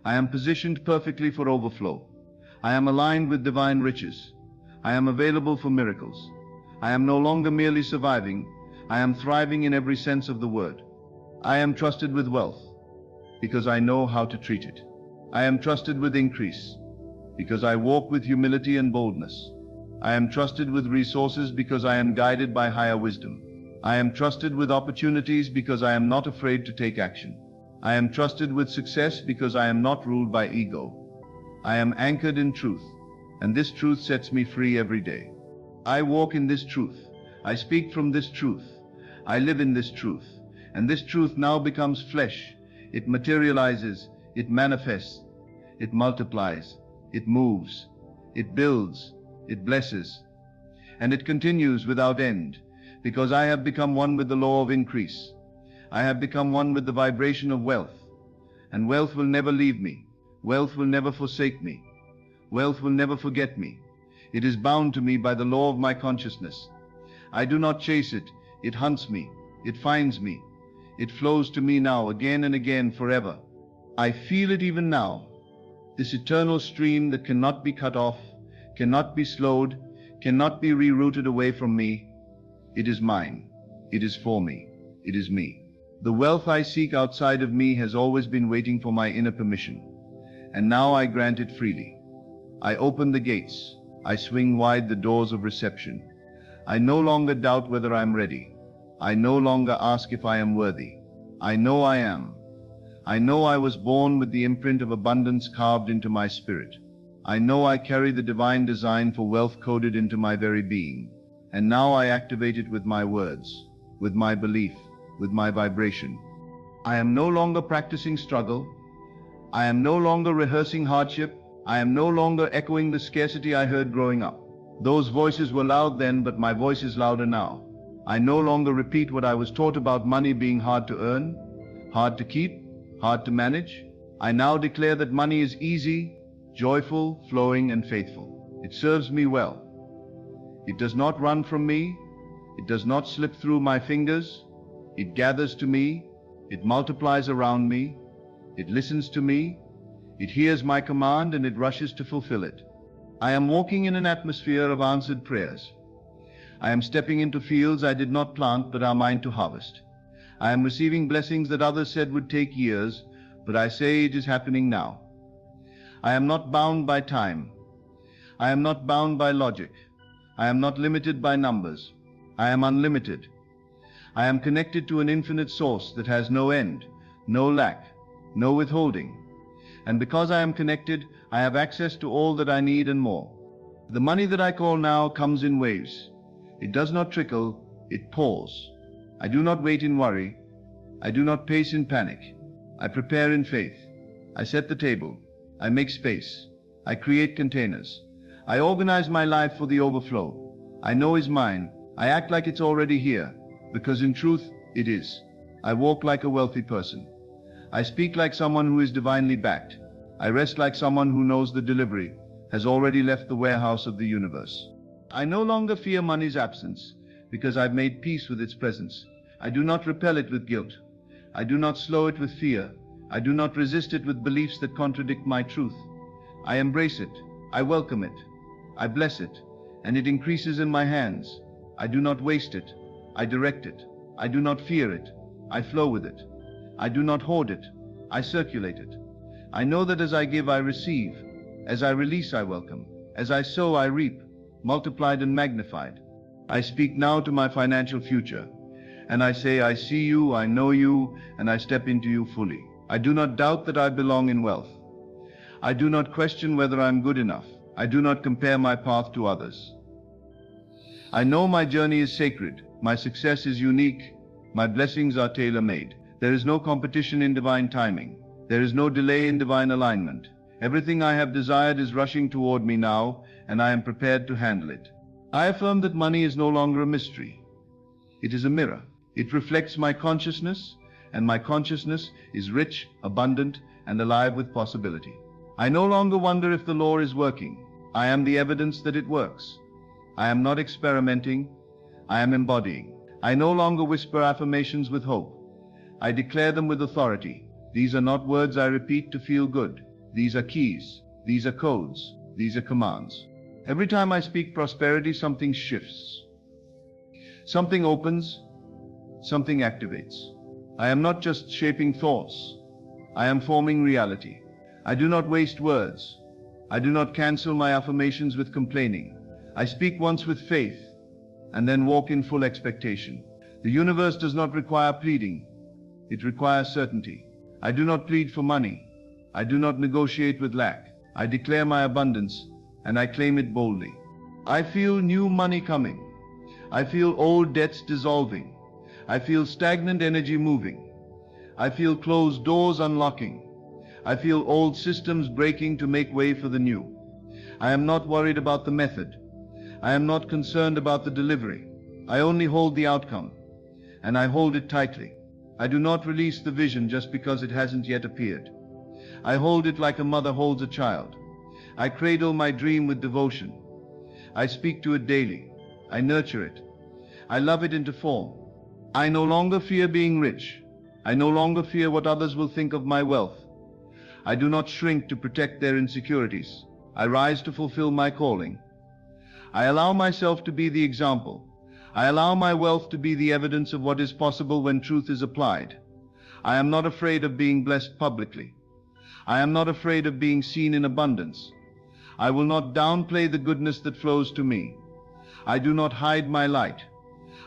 I am positioned perfectly for overflow. I am aligned with divine riches. I am available for miracles. I am no longer merely surviving. I am thriving in every sense of the word. I am trusted with wealth because I know how to treat it. I am trusted with increase because I walk with humility and boldness. I am trusted with resources because I am guided by higher wisdom. I am trusted with opportunities because I am not afraid to take action. I am trusted with success because I am not ruled by ego. I am anchored in truth, and this truth sets me free every day. I walk in this truth. I speak from this truth. I live in this truth, and this truth now becomes flesh. It materializes, it manifests, it multiplies, it moves, it builds, it blesses, and it continues without end, because I have become one with the law of increase. I have become one with the vibration of wealth, and wealth will never leave me. Wealth will never forsake me. Wealth will never forget me. It is bound to me by the law of my consciousness. I do not chase it. It hunts me. It finds me. It flows to me now, again and again, forever. I feel it even now. This eternal stream that cannot be cut off, cannot be slowed, cannot be rerouted away from me. It is mine. It is for me. It is me. The wealth I seek outside of me has always been waiting for my inner permission, and now I grant it freely. I open the gates. I swing wide the doors of reception. I no longer doubt whether I am ready. I no longer ask if I am worthy. I know I am. I know I was born with the imprint of abundance carved into my spirit. I know I carry the divine design for wealth coded into my very being, and now I activate it with my words, with my belief, with my vibration. I am no longer practicing struggle. I am no longer rehearsing hardship. I am no longer echoing the scarcity I heard growing up. Those voices were loud then, but my voice is louder now. I no longer repeat what I was taught about money being hard to earn, hard to keep, hard to manage. I now declare that money is easy, joyful, flowing, and faithful. It serves me well. It does not run from me. It does not slip through my fingers. It gathers to me. It multiplies around me. It listens to me. It hears my command and it rushes to fulfill it. I am walking in an atmosphere of answered prayers. I am stepping into fields I did not plant but are mine to harvest. I am receiving blessings that others said would take years, but I say it is happening now. I am not bound by time. I am not bound by logic. I am not limited by numbers. I am unlimited. I am connected to an infinite source that has no end, no lack, no withholding. And because I am connected, I have access to all that I need and more. The money that I call now comes in waves. It does not trickle, it pours. I do not wait in worry. I do not pace in panic. I prepare in faith. I set the table. I make space. I create containers. I organize my life for the overflow. I know is mine. I act like it's already here, because in truth, it is. I walk like a wealthy person. I speak like someone who is divinely backed. I rest like someone who knows the delivery has already left the warehouse of the universe. I no longer fear money's absence, because I've made peace with its presence. I do not repel it with guilt. I do not slow it with fear. I do not resist it with beliefs that contradict my truth. I embrace it. I welcome it. I bless it, and it increases in my hands. I do not waste it. I direct it. I do not fear it. I flow with it. I do not hoard it. I circulate it. I know that as I give, I receive. As I release, I welcome. As I sow, I reap, multiplied and magnified. I speak now to my financial future, and I say, I see you, I know you, and I step into you fully. I do not doubt that I belong in wealth. I do not question whether I am good enough. I do not compare my path to others. I know my journey is sacred. My success is unique. My blessings are tailor-made. There is no competition in divine timing. There is no delay in divine alignment. Everything I have desired is rushing toward me now, and I am prepared to handle it. I affirm that money is no longer a mystery. It is a mirror. It reflects my consciousness, and my consciousness is rich, abundant, and alive with possibility. I no longer wonder if the law is working. I am the evidence that it works. I am not experimenting. I am embodying. I no longer whisper affirmations with hope. I declare them with authority. These are not words I repeat to feel good. These are keys. These are codes. These are commands. Every time I speak prosperity, something shifts. Something opens. Something activates. I am not just shaping thoughts. I am forming reality. I do not waste words. I do not cancel my affirmations with complaining. I speak once with faith, and then walk in full expectation. The universe does not require pleading, it requires certainty. I do not plead for money. I do not negotiate with lack. I declare my abundance, and I claim it boldly. I feel new money coming. I feel old debts dissolving. I feel stagnant energy moving. I feel closed doors unlocking. I feel old systems breaking to make way for the new. I am not worried about the method. I am not concerned about the delivery. I only hold the outcome, and I hold it tightly. I do not release the vision just because it hasn't yet appeared. I hold it like a mother holds a child. I cradle my dream with devotion. I speak to it daily. I nurture it. I love it into form. I no longer fear being rich. I no longer fear what others will think of my wealth. I do not shrink to protect their insecurities. I rise to fulfill my calling. I allow myself to be the example. I allow my wealth to be the evidence of what is possible when truth is applied. I am not afraid of being blessed publicly. I am not afraid of being seen in abundance. I will not downplay the goodness that flows to me. I do not hide my light.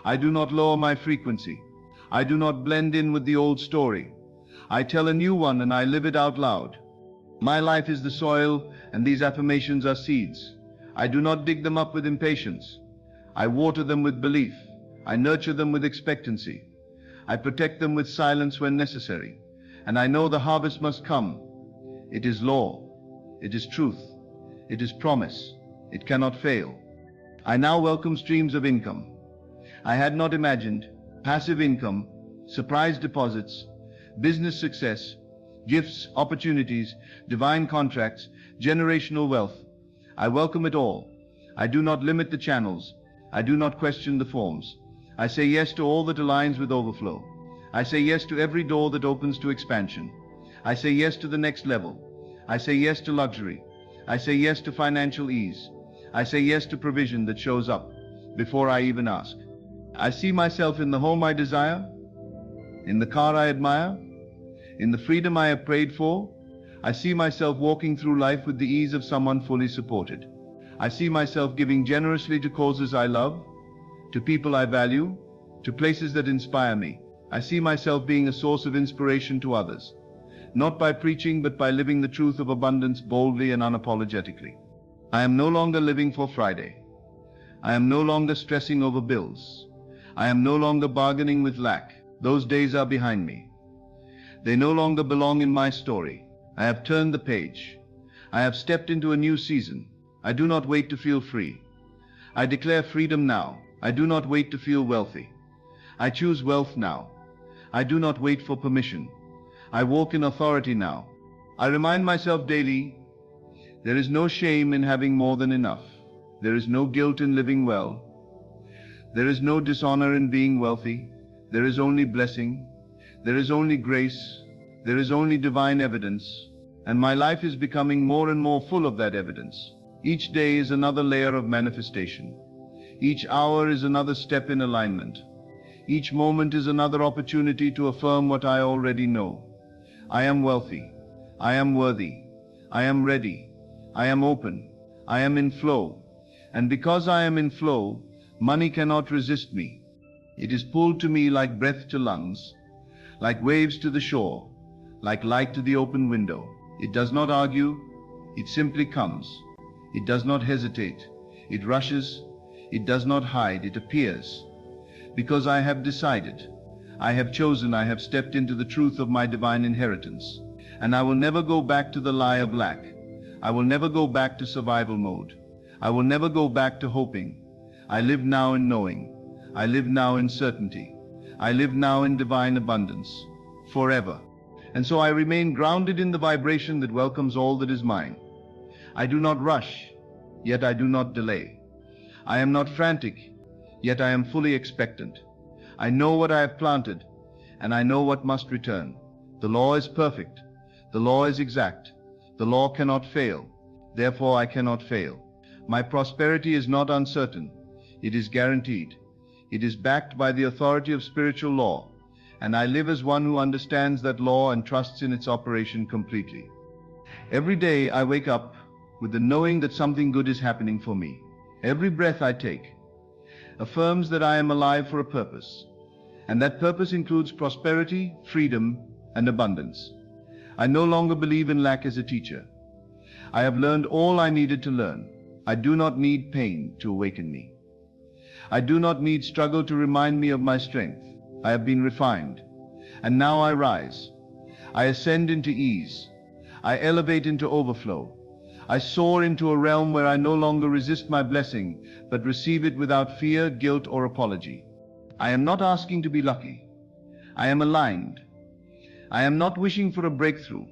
I do not lower my frequency. I do not blend in with the old story. I tell a new one and I live it out loud. My life is the soil, and these affirmations are seeds. I do not dig them up with impatience. I water them with belief. I nurture them with expectancy. I protect them with silence when necessary. And I know the harvest must come. It is law. It is truth. It is promise. It cannot fail. I now welcome streams of income. I had not imagined passive income, surprise deposits, business success, gifts, opportunities, divine contracts, generational wealth. I welcome it all. I do not limit the channels. I do not question the forms. I say yes to all that aligns with overflow. I say yes to every door that opens to expansion. I say yes to the next level. I say yes to luxury. I say yes to financial ease. I say yes to provision that shows up before I even ask. I see myself in the home I desire, in the car I admire, in the freedom I have prayed for. I see myself walking through life with the ease of someone fully supported. I see myself giving generously to causes I love, to people I value, to places that inspire me. I see myself being a source of inspiration to others, not by preaching but by living the truth of abundance boldly and unapologetically. I am no longer living for Friday. I am no longer stressing over bills. I am no longer bargaining with lack. Those days are behind me. They no longer belong in my story. I have turned the page. I have stepped into a new season. I do not wait to feel free. I declare freedom now. I do not wait to feel wealthy. I choose wealth now. I do not wait for permission. I walk in authority now. I remind myself daily, there is no shame in having more than enough. There is no guilt in living well. There is no dishonor in being wealthy. There is only blessing. There is only grace. There is only divine evidence. And my life is becoming more and more full of that evidence. Each day is another layer of manifestation. Each hour is another step in alignment. Each moment is another opportunity to affirm what I already know. I am wealthy. I am worthy. I am ready. I am open. I am in flow. And because I am in flow, money cannot resist me. It is pulled to me like breath to lungs, like waves to the shore, like light to the open window. It does not argue. It simply comes. It does not hesitate. It rushes. It does not hide. It appears. Because I have decided, I have chosen, I have stepped into the truth of my divine inheritance. And I will never go back to the lie of lack. I will never go back to survival mode. I will never go back to hoping. I live now in knowing. I live now in certainty. I live now in divine abundance, forever. And so I remain grounded in the vibration that welcomes all that is mine. I do not rush, yet I do not delay. I am not frantic, yet I am fully expectant. I know what I have planted, and I know what must return. The law is perfect. The law is exact. The law cannot fail. Therefore I cannot fail. My prosperity is not uncertain. It is guaranteed. It is backed by the authority of spiritual law, and I live as one who understands that law and trusts in its operation completely. Every day I wake up with the knowing that something good is happening for me. Every breath I take affirms that I am alive for a purpose, and that purpose includes prosperity, freedom, and abundance. I no longer believe in lack as a teacher. I have learned all I needed to learn. I do not need pain to awaken me. I do not need struggle to remind me of my strength. I have been refined, and now I rise. I ascend into ease. I elevate into overflow. I soar into a realm where I no longer resist my blessing, but receive it without fear, guilt, or apology. I am not asking to be lucky. I am aligned. I am not wishing for a breakthrough.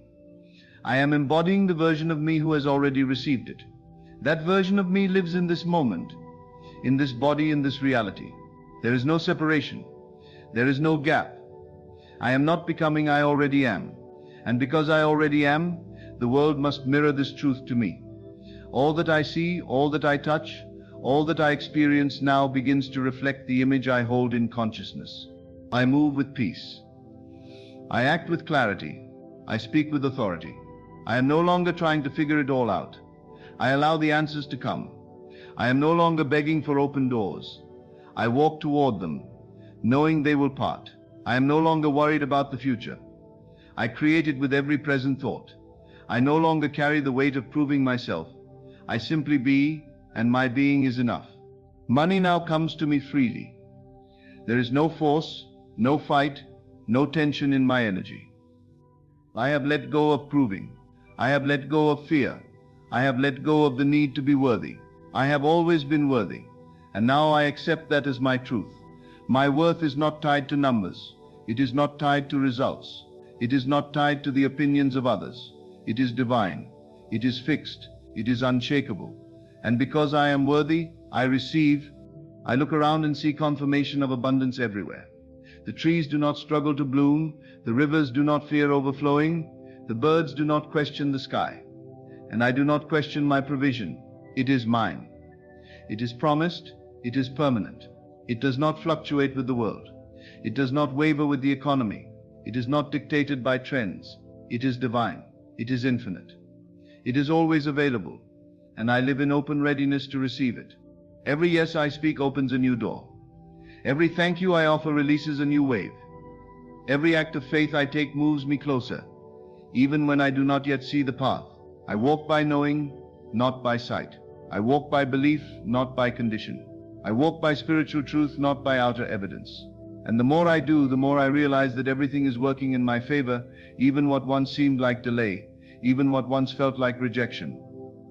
I am embodying the version of me who has already received it. That version of me lives in this moment, in this body, in this reality. There is no separation. There is no gap. I am not becoming, I already am. And because I already am, the world must mirror this truth to me. All that I see, all that I touch, all that I experience now begins to reflect the image I hold in consciousness. I move with peace. I act with clarity. I speak with authority. I am no longer trying to figure it all out. I allow the answers to come. I am no longer begging for open doors. I walk toward them, knowing they will part. I am no longer worried about the future. I create it with every present thought. I no longer carry the weight of proving myself. I simply be, and my being is enough. Money now comes to me freely. There is no force, no fight, no tension in my energy. I have let go of proving. I have let go of fear. I have let go of the need to be worthy. I have always been worthy, and now I accept that as my truth. My worth is not tied to numbers. It is not tied to results. It is not tied to the opinions of others. It is divine. It is fixed. It is unshakable. And because I am worthy, I receive. I look around and see confirmation of abundance everywhere. The trees do not struggle to bloom. The rivers do not fear overflowing. The birds do not question the sky. And I do not question my provision. It is mine. It is promised. It is permanent. It does not fluctuate with the world. It does not waver with the economy. It is not dictated by trends. It is divine. It is infinite. It is always available, and I live in open readiness to receive it. Every yes I speak opens a new door. Every thank you I offer releases a new wave. Every act of faith I take moves me closer, even when I do not yet see the path. I walk by knowing, not by sight. I walk by belief, not by condition. I walk by spiritual truth, not by outer evidence. And the more I do, the more I realize that everything is working in my favor, even what once seemed like delay, even what once felt like rejection.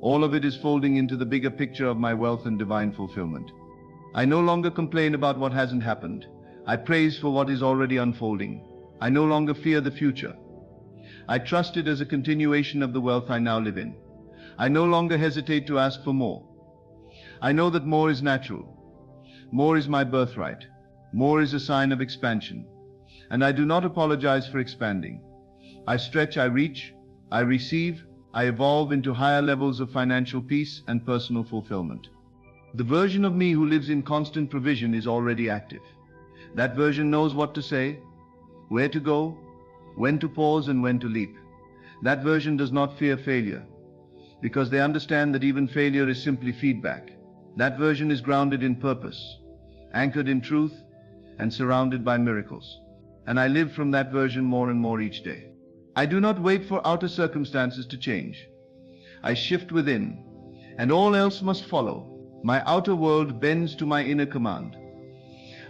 All of it is folding into the bigger picture of my wealth and divine fulfillment. I no longer complain about what hasn't happened. I praise for what is already unfolding. I no longer fear the future. I trust it as a continuation of the wealth I now live in. I no longer hesitate to ask for more. I know that more is natural. More is my birthright. More is a sign of expansion. And I do not apologize for expanding. I stretch, I reach, I receive, I evolve into higher levels of financial peace and personal fulfillment. The version of me who lives in constant provision is already active. That version knows what to say, where to go, when to pause and when to leap. That version does not fear failure, because they understand that even failure is simply feedback. That version is grounded in purpose, anchored in truth, and surrounded by miracles. And I live from that version more and more each day. I do not wait for outer circumstances to change. I shift within, and all else must follow. My outer world bends to my inner command.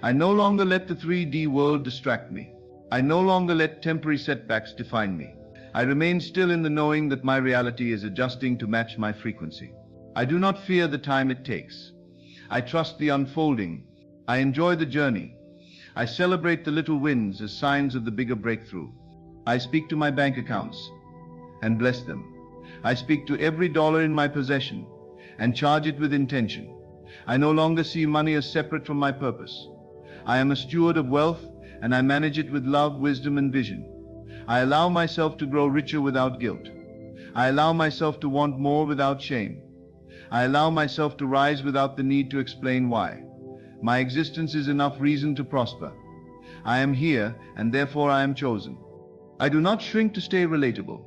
I no longer let the 3D world distract me. I no longer let temporary setbacks define me. I remain still in the knowing that my reality is adjusting to match my frequency. I do not fear the time it takes. I trust the unfolding. I enjoy the journey. I celebrate the little wins as signs of the bigger breakthrough. I speak to my bank accounts and bless them. I speak to every dollar in my possession and charge it with intention. I no longer see money as separate from my purpose. I am a steward of wealth, and I manage it with love, wisdom, and vision. I allow myself to grow richer without guilt. I allow myself to want more without shame. I allow myself to rise without the need to explain why. My existence is enough reason to prosper. I am here, and therefore I am chosen. I do not shrink to stay relatable.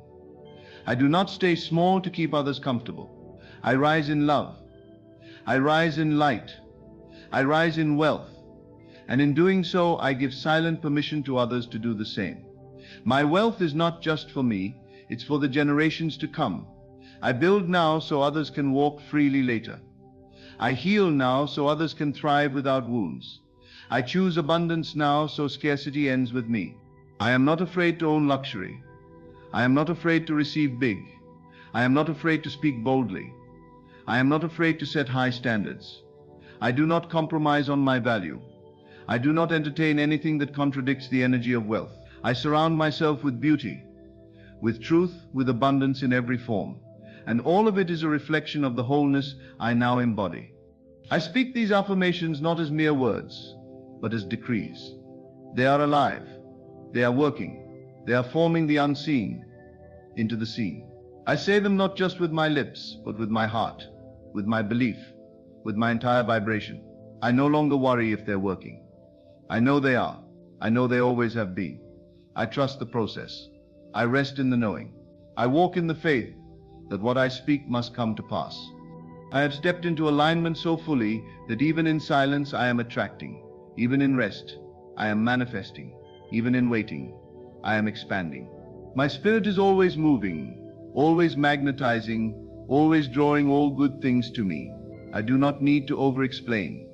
I do not stay small to keep others comfortable. I rise in love. I rise in light. I rise in wealth. And in doing so, I give silent permission to others to do the same. My wealth is not just for me, it's for the generations to come. I build now so others can walk freely later. I heal now so others can thrive without wounds. I choose abundance now so scarcity ends with me. I am not afraid to own luxury. I am not afraid to receive big. I am not afraid to speak boldly. I am not afraid to set high standards. I do not compromise on my value. I do not entertain anything that contradicts the energy of wealth. I surround myself with beauty, with truth, with abundance in every form. And all of it is a reflection of the wholeness I now embody. I speak these affirmations not as mere words, but as decrees. They are alive. They are working. They are forming the unseen into the seen. I say them not just with my lips, but with my heart, with my belief, with my entire vibration. I no longer worry if they're working. I know they are. I know they always have been. I trust the process. I rest in the knowing. I walk in the faith that what I speak must come to pass. I have stepped into alignment so fully that even in silence I am attracting. Even in rest, I am manifesting. Even in waiting, I am expanding. My spirit is always moving, always magnetizing, always drawing all good things to me. I do not need to over-explain.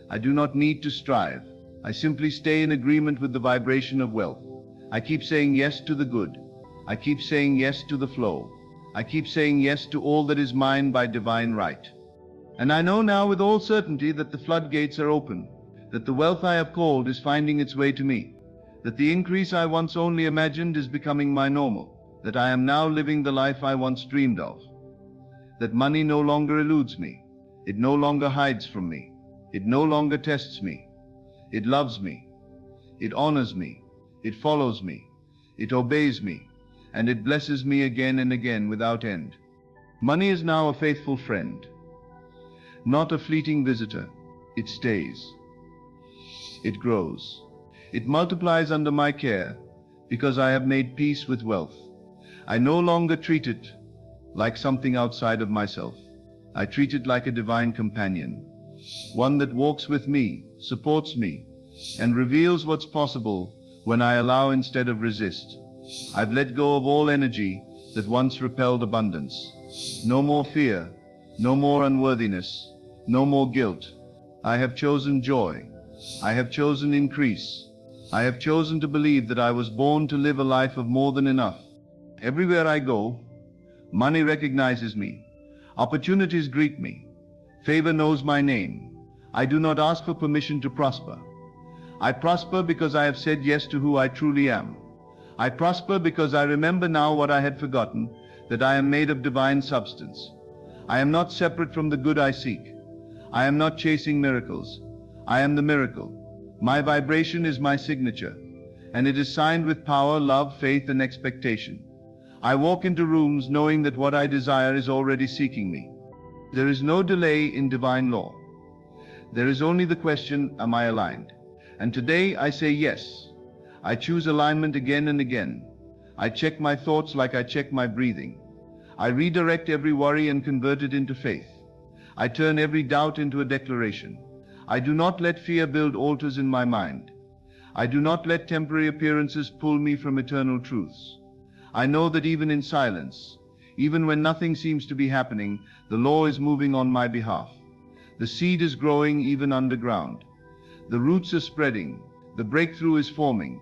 I do not need to strive. I simply stay in agreement with the vibration of wealth. I keep saying yes to the good. I keep saying yes to the flow. I keep saying yes to all that is mine by divine right. And I know now with all certainty that the floodgates are open, that the wealth I have called is finding its way to me, that the increase I once only imagined is becoming my normal, that I am now living the life I once dreamed of, that money no longer eludes me, it no longer hides from me, it no longer tests me, it loves me, it honors me, it follows me, it obeys me, and it blesses me again and again without end. Money is now a faithful friend, not a fleeting visitor. It stays. It grows. It multiplies under my care because I have made peace with wealth. I no longer treat it like something outside of myself. I treat it like a divine companion, one that walks with me, supports me, and reveals what's possible when I allow instead of resist. I've let go of all energy that once repelled abundance. No more fear, no more unworthiness, no more guilt. I have chosen joy. I have chosen increase. I have chosen to believe that I was born to live a life of more than enough. Everywhere I go, money recognizes me. Opportunities greet me. Favor knows my name. I do not ask for permission to prosper. I prosper because I have said yes to who I truly am. I prosper because I remember now what I had forgotten, that I am made of divine substance. I am not separate from the good I seek. I am not chasing miracles. I am the miracle. My vibration is my signature, and it is signed with power, love, faith, and expectation. I walk into rooms knowing that what I desire is already seeking me. There is no delay in divine law. There is only the question, am I aligned? And today I say yes. I choose alignment again and again. I check my thoughts like I check my breathing. I redirect every worry and convert it into faith. I turn every doubt into a declaration. I do not let fear build altars in my mind. I do not let temporary appearances pull me from eternal truths. I know that even in silence, even when nothing seems to be happening, the law is moving on my behalf. The seed is growing even underground. The roots are spreading. The breakthrough is forming.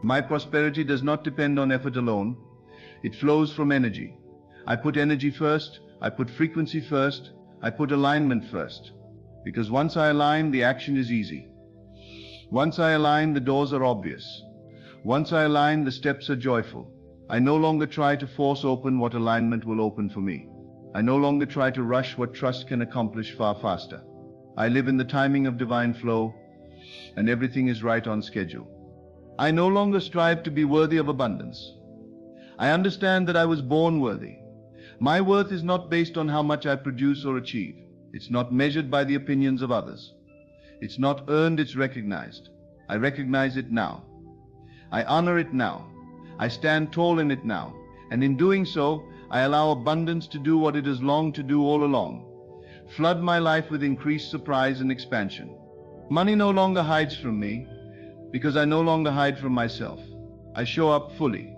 My prosperity does not depend on effort alone. It flows from energy. I put energy first. I put frequency first. I put alignment first. Because once I align, the action is easy. Once I align, the doors are obvious. Once I align, the steps are joyful. I no longer try to force open what alignment will open for me. I no longer try to rush what trust can accomplish far faster. I live in the timing of divine flow, and everything is right on schedule. I no longer strive to be worthy of abundance. I understand that I was born worthy. My worth is not based on how much I produce or achieve. It's not measured by the opinions of others. It's not earned, it's recognized. I recognize it now. I honor it now. I stand tall in it now. And in doing so, I allow abundance to do what it has longed to do all along. flood my life with increased surprise and expansion. Money no longer hides from me, because I no longer hide from myself. I show up fully.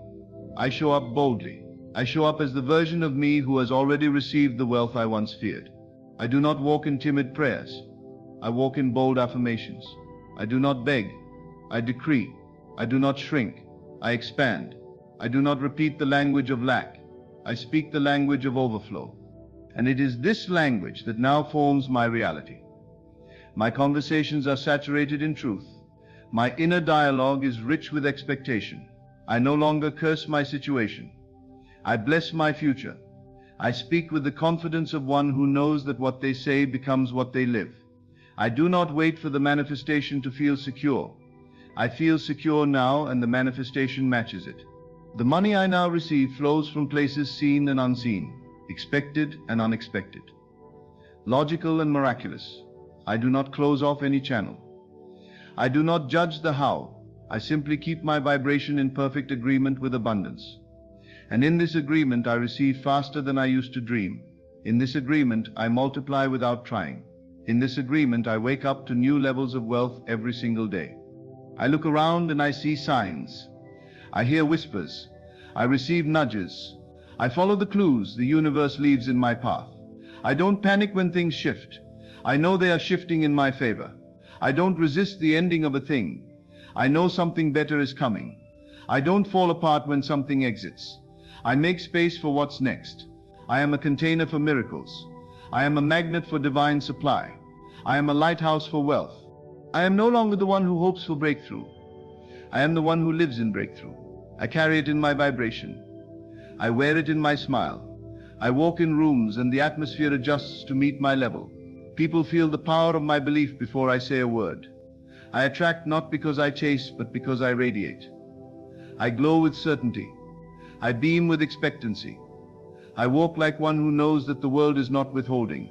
I show up boldly. I show up as the version of me who has already received the wealth I once feared. I do not walk in timid prayers. I walk in bold affirmations. I do not beg. I decree. I do not shrink. I expand. I do not repeat the language of lack. I speak the language of overflow. And it is this language that now forms my reality. My conversations are saturated in truth. My inner dialogue is rich with expectation. I no longer curse my situation. I bless my future. I speak with the confidence of one who knows that what they say becomes what they live. I do not wait for the manifestation to feel secure. I feel secure now, and the manifestation matches it. The money I now receive flows from places seen and unseen, expected and unexpected, logical and miraculous. I do not close off any channel. I do not judge the how. I simply keep my vibration in perfect agreement with abundance. And in this agreement I receive faster than I used to dream. In this agreement I multiply without trying. In this agreement I wake up to new levels of wealth every single day. I look around and I see signs. I hear whispers. I receive nudges. I follow the clues the universe leaves in my path. I don't panic when things shift. I know they are shifting in my favor. I don't resist the ending of a thing. I know something better is coming. I don't fall apart when something exits. I make space for what's next. I am a container for miracles. I am a magnet for divine supply. I am a lighthouse for wealth. I am no longer the one who hopes for breakthrough. I am the one who lives in breakthrough. I carry it in my vibration. I wear it in my smile. I walk in rooms and the atmosphere adjusts to meet my level. People feel the power of my belief before I say a word. I attract not because I chase, but because I radiate. I glow with certainty. I beam with expectancy. I walk like one who knows that the world is not withholding.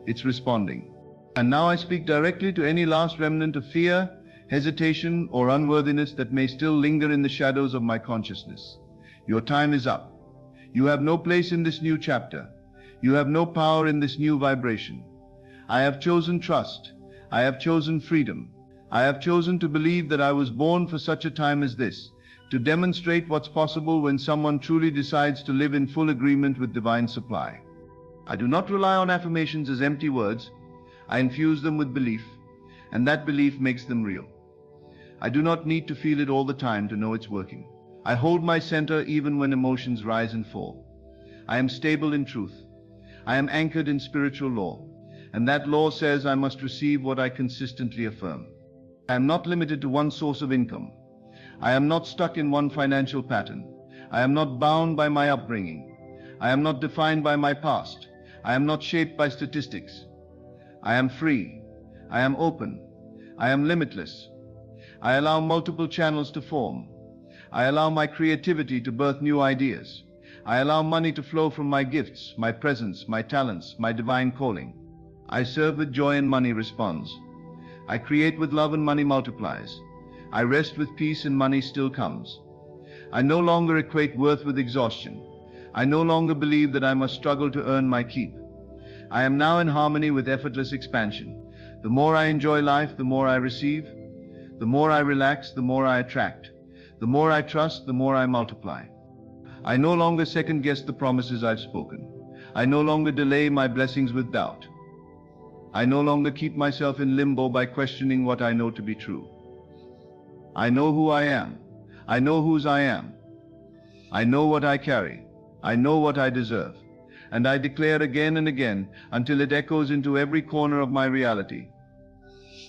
It's responding. And now I speak directly to any last remnant of fear, hesitation, or unworthiness that may still linger in the shadows of my consciousness. Your time is up. You have no place in this new chapter. You have no power in this new vibration. I have chosen trust. I have chosen freedom. I have chosen to believe that I was born for such a time as this, to demonstrate what's possible when someone truly decides to live in full agreement with divine supply. I do not rely on affirmations as empty words. I infuse them with belief, and that belief makes them real. I do not need to feel it all the time to know it's working. I hold my center even when emotions rise and fall. I am stable in truth. I am anchored in spiritual law, and that law says I must receive what I consistently affirm. I am not limited to one source of income. I am not stuck in one financial pattern. I am not bound by my upbringing. I am not defined by my past. I am not shaped by statistics. I am free. I am open. I am limitless. I allow multiple channels to form. I allow my creativity to birth new ideas. I allow money to flow from my gifts, my presence, my talents, my divine calling. I serve with joy and money responds. I create with love and money multiplies. I rest with peace and money still comes. I no longer equate worth with exhaustion. I no longer believe that I must struggle to earn my keep. I am now in harmony with effortless expansion. The more I enjoy life, the more I receive. The more I relax, the more I attract. The more I trust, the more I multiply. I no longer second guess the promises I've spoken. I no longer delay my blessings with doubt. I no longer keep myself in limbo by questioning what I know to be true. I know who I am. I know whose I am. I know what I carry. I know what I deserve. And I declare again and again until it echoes into every corner of my reality.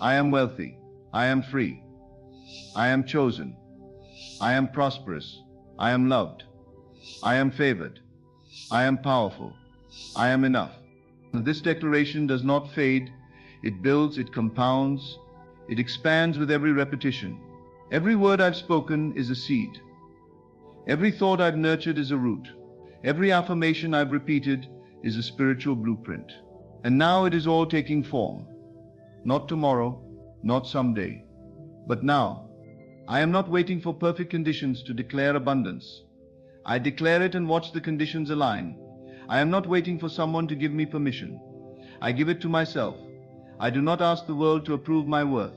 I am wealthy. I am free. I am chosen. I am prosperous. I am loved. I am favored. I am powerful. I am enough. This declaration does not fade. It builds, it compounds, it expands with every repetition. Every word I've spoken is a seed. Every thought I've nurtured is a root. Every affirmation I've repeated is a spiritual blueprint. And now it is all taking form. Not tomorrow, not someday, but now. I am not waiting for perfect conditions to declare abundance. I declare it and watch the conditions align. I am not waiting for someone to give me permission. I give it to myself. I do not ask the world to approve my worth.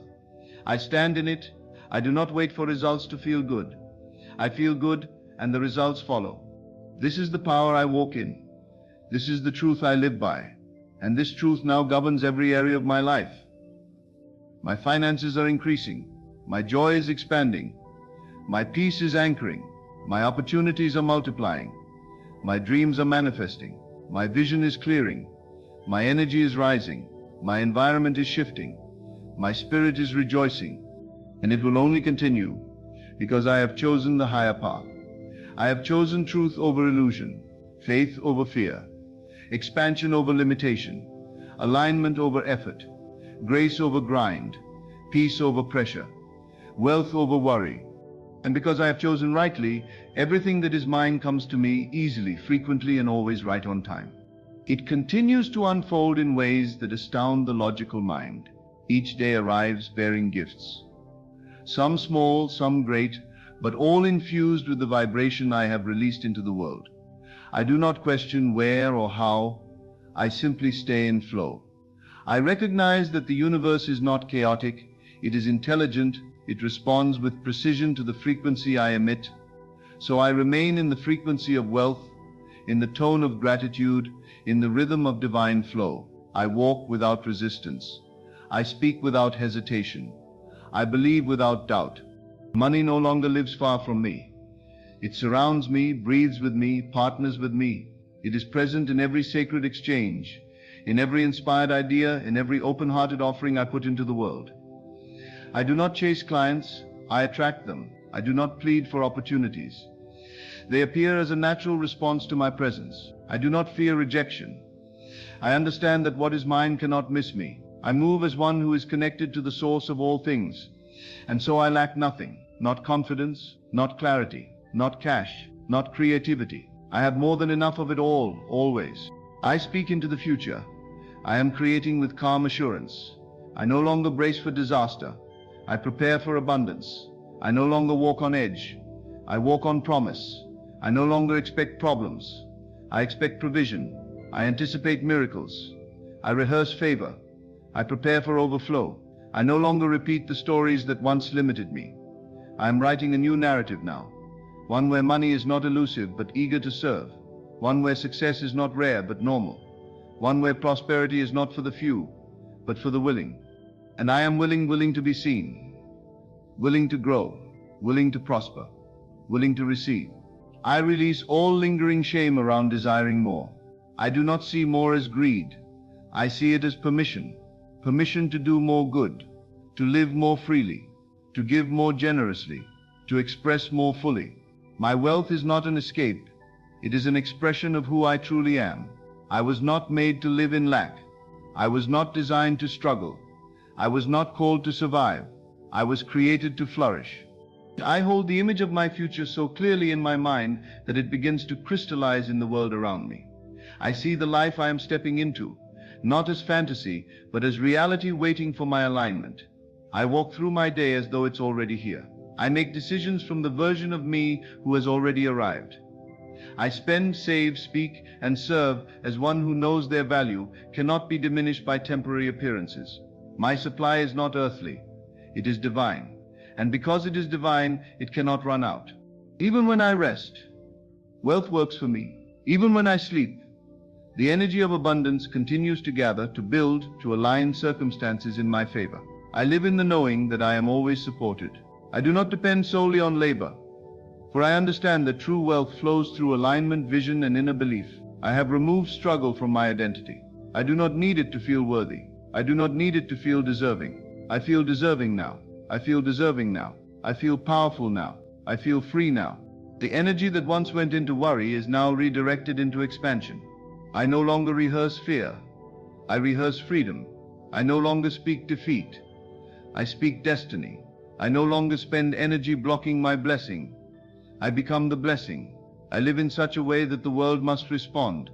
I stand in it. I do not wait for results to feel good. I feel good, and the results follow. This is the power I walk in. This is the truth I live by. And this truth now governs every area of my life. My finances are increasing. My joy is expanding. My peace is anchoring. My opportunities are multiplying. My dreams are manifesting. My vision is clearing. My energy is rising. My environment is shifting. My spirit is rejoicing. And it will only continue because I have chosen the higher path. I have chosen truth over illusion, faith over fear, expansion over limitation, alignment over effort, grace over grind, peace over pressure, wealth over worry. And because I have chosen rightly, everything that is mine comes to me easily, frequently, and always right on time. It continues to unfold in ways that astound the logical mind. Each day arrives bearing gifts. Some small, some great, but all infused with the vibration I have released into the world. I do not question where or how. I simply stay in flow. I recognize that the universe is not chaotic. It is intelligent. It responds with precision to the frequency I emit. So I remain in the frequency of wealth, in the tone of gratitude, in the rhythm of divine flow. I walk without resistance. I speak without hesitation. I believe without doubt. Money no longer lives far from me. It surrounds me, breathes with me, partners with me. It is present in every sacred exchange, in every inspired idea, in every open-hearted offering I put into the world. I do not chase clients, I attract them. I do not plead for opportunities. They appear as a natural response to my presence. I do not fear rejection. I understand that what is mine cannot miss me. I move as one who is connected to the source of all things, and so I lack nothing. Not confidence, not clarity, not cash, not creativity. I have more than enough of it all, always. I speak into the future. I am creating with calm assurance. I no longer brace for disaster. I prepare for abundance. I no longer walk on edge. I walk on promise. I no longer expect problems. I expect provision. I anticipate miracles. I rehearse favor. I prepare for overflow. I no longer repeat the stories that once limited me. I am writing a new narrative now, one where money is not elusive but eager to serve, one where success is not rare but normal, one where prosperity is not for the few but for the willing. And I am willing to be seen, willing to grow, willing to prosper, willing to receive. I release all lingering shame around desiring more. I do not see more as greed. I see it as permission. Permission to do more good, to live more freely, to give more generously, to express more fully. My wealth is not an escape. It is an expression of who I truly am. I was not made to live in lack. I was not designed to struggle. I was not called to survive. I was created to flourish. I hold the image of my future so clearly in my mind that it begins to crystallize in the world around me. I see the life I am stepping into, not as fantasy, but as reality waiting for my alignment. I walk through my day as though it's already here. I make decisions from the version of me who has already arrived. I spend, save, speak, and serve as one who knows their value cannot be diminished by temporary appearances. My supply is not earthly. It is divine. And because it is divine, it cannot run out. Even when I rest, wealth works for me. Even when I sleep, the energy of abundance continues to gather, to build, to align circumstances in my favor. I live in the knowing that I am always supported. I do not depend solely on labor, for I understand that true wealth flows through alignment, vision, and inner belief. I have removed struggle from my identity. I do not need it to feel worthy. I do not need it to feel deserving. I feel deserving now. I feel deserving now. I feel powerful now. I feel free now. The energy that once went into worry is now redirected into expansion. I no longer rehearse fear. I rehearse freedom. I no longer speak defeat. I speak destiny. I no longer spend energy blocking my blessing. I become the blessing. I live in such a way that the world must respond.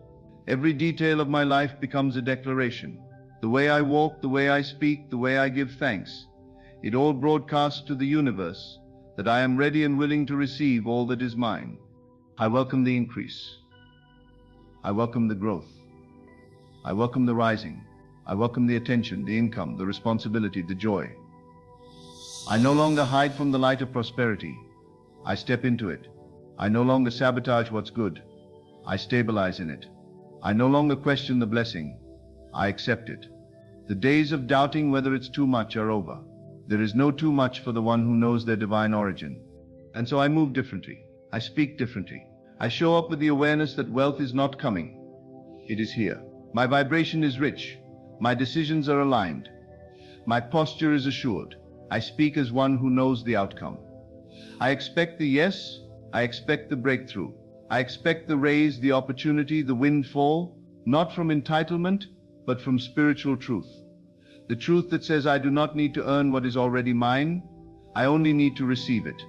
Every detail of my life becomes a declaration. The way I walk, the way I speak, the way I give thanks. It all broadcasts to the universe that I am ready and willing to receive all that is mine. I welcome the increase. I welcome the growth. I welcome the rising. I welcome the attention, the income, the responsibility, the joy. I no longer hide from the light of prosperity. I step into it. I no longer sabotage what's good. I stabilize in it. I no longer question the blessing. I accept it. The days of doubting whether it's too much are over. There is no too much for the one who knows their divine origin. And so I move differently. I speak differently. I show up with the awareness that wealth is not coming. It is here. My vibration is rich. My decisions are aligned. My posture is assured. I speak as one who knows the outcome. I expect the yes. I expect the breakthrough. I expect the raise, the opportunity, the windfall, not from entitlement, but from spiritual truth. The truth that says I do not need to earn what is already mine. I only need to receive it.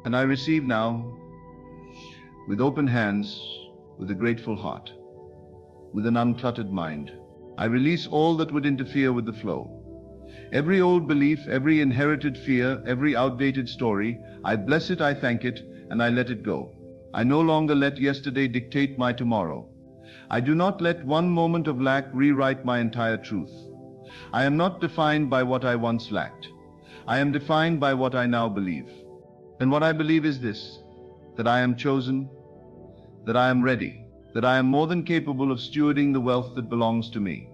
And I receive now with open hands, with a grateful heart, with an uncluttered mind. I release all that would interfere with the flow. Every old belief, every inherited fear, every outdated story, I bless it, I thank it, and I let it go. I no longer let yesterday dictate my tomorrow. I do not let one moment of lack rewrite my entire truth. I am not defined by what I once lacked. I am defined by what I now believe. And what I believe is this, that I am chosen, that I am ready, that I am more than capable of stewarding the wealth that belongs to me.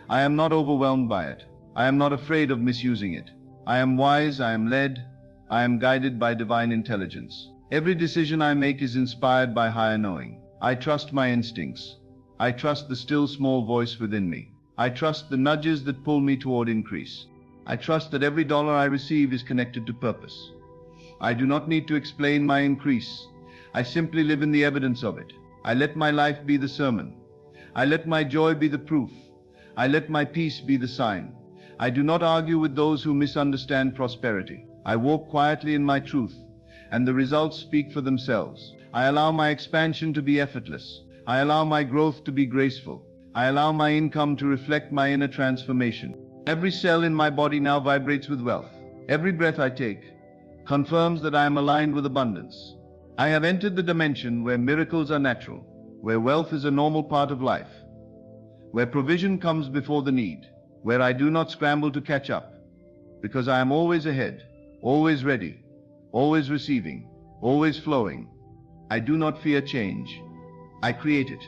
I am not overwhelmed by it. I am not afraid of misusing it. I am wise, I am led, I am guided by divine intelligence. Every decision I make is inspired by higher knowing. I trust my instincts. I trust the still small voice within me. I trust the nudges that pull me toward increase. I trust that every dollar I receive is connected to purpose. I do not need to explain my increase. I simply live in the evidence of it. I let my life be the sermon. I let my joy be the proof. I let my peace be the sign. I do not argue with those who misunderstand prosperity. I walk quietly in my truth, and the results speak for themselves. I allow my expansion to be effortless. I allow my growth to be graceful. I allow my income to reflect my inner transformation. Every cell in my body now vibrates with wealth. Every breath I take confirms that I am aligned with abundance. I have entered the dimension where miracles are natural, where wealth is a normal part of life, where provision comes before the need, where I do not scramble to catch up, because I am always ahead, always ready, always receiving, always flowing. I do not fear change. I create it.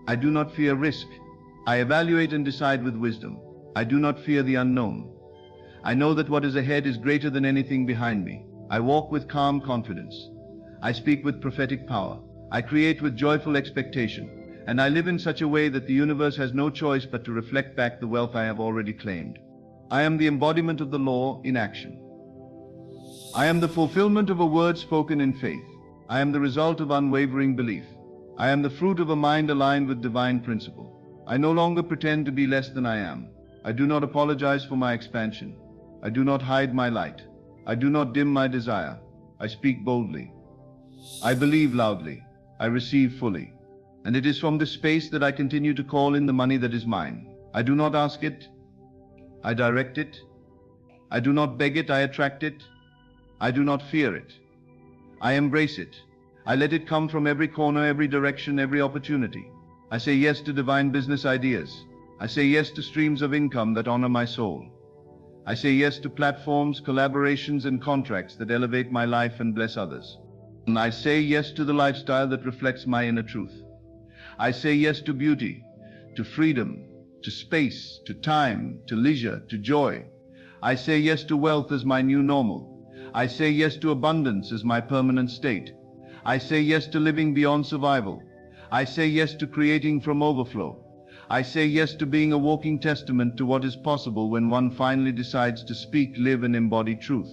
I do not fear risk. I evaluate and decide with wisdom. I do not fear the unknown. I know that what is ahead is greater than anything behind me. I walk with calm confidence. I speak with prophetic power. I create with joyful expectation. And I live in such a way that the universe has no choice but to reflect back the wealth I have already claimed. I am the embodiment of the law in action. I am the fulfillment of a word spoken in faith. I am the result of unwavering belief. I am the fruit of a mind aligned with divine principle. I no longer pretend to be less than I am. I do not apologize for my expansion. I do not hide my light. I do not dim my desire. I speak boldly. I believe loudly. I receive fully. And it is from this space that I continue to call in the money that is mine. I do not ask it. I direct it. I do not beg it. I attract it. I do not fear it. I embrace it. I let it come from every corner, every direction, every opportunity. I say yes to divine business ideas. I say yes to streams of income that honor my soul. I say yes to platforms, collaborations, and contracts that elevate my life and bless others. And I say yes to the lifestyle that reflects my inner truth. I say yes to beauty, to freedom, to space, to time, to leisure, to joy. I say yes to wealth as my new normal. I say yes to abundance as my permanent state. I say yes to living beyond survival. I say yes to creating from overflow. I say yes to being a walking testament to what is possible when one finally decides to speak, live, and embody truth.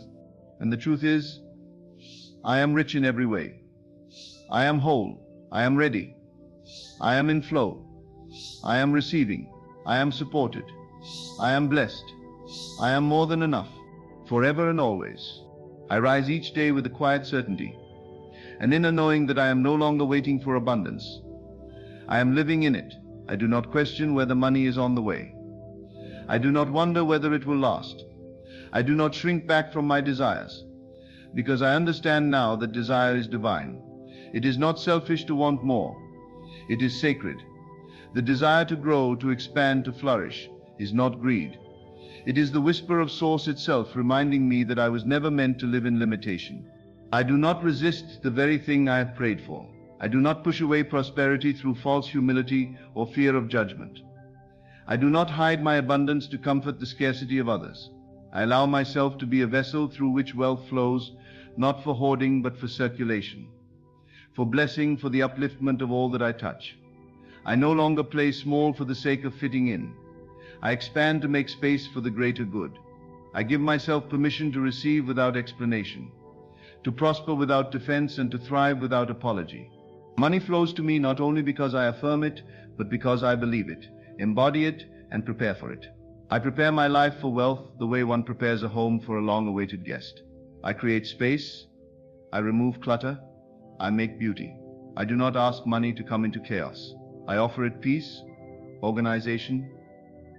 And the truth is, I am rich in every way. I am whole. I am ready. I am in flow. I am receiving. I am supported. I am blessed. I am more than enough, forever and always. I rise each day with a quiet certainty, an inner knowing that I am no longer waiting for abundance. I am living in it. I do not question whether money is on the way. I do not wonder whether it will last. I do not shrink back from my desires, because I understand now that desire is divine. It is not selfish to want more. It is sacred. The desire to grow, to expand, to flourish is not greed. It is the whisper of Source itself reminding me that I was never meant to live in limitation. I do not resist the very thing I have prayed for. I do not push away prosperity through false humility or fear of judgment. I do not hide my abundance to comfort the scarcity of others. I allow myself to be a vessel through which wealth flows, not for hoarding but for circulation, for blessing, for the upliftment of all that I touch. I no longer play small for the sake of fitting in. I expand to make space for the greater good. I give myself permission to receive without explanation, to prosper without defense, and to thrive without apology. Money flows to me not only because I affirm it, but because I believe it, embody it, and prepare for it. I prepare my life for wealth the way one prepares a home for a long-awaited guest. I create space, I remove clutter, I make beauty. I do not ask money to come into chaos. I offer it peace, organization,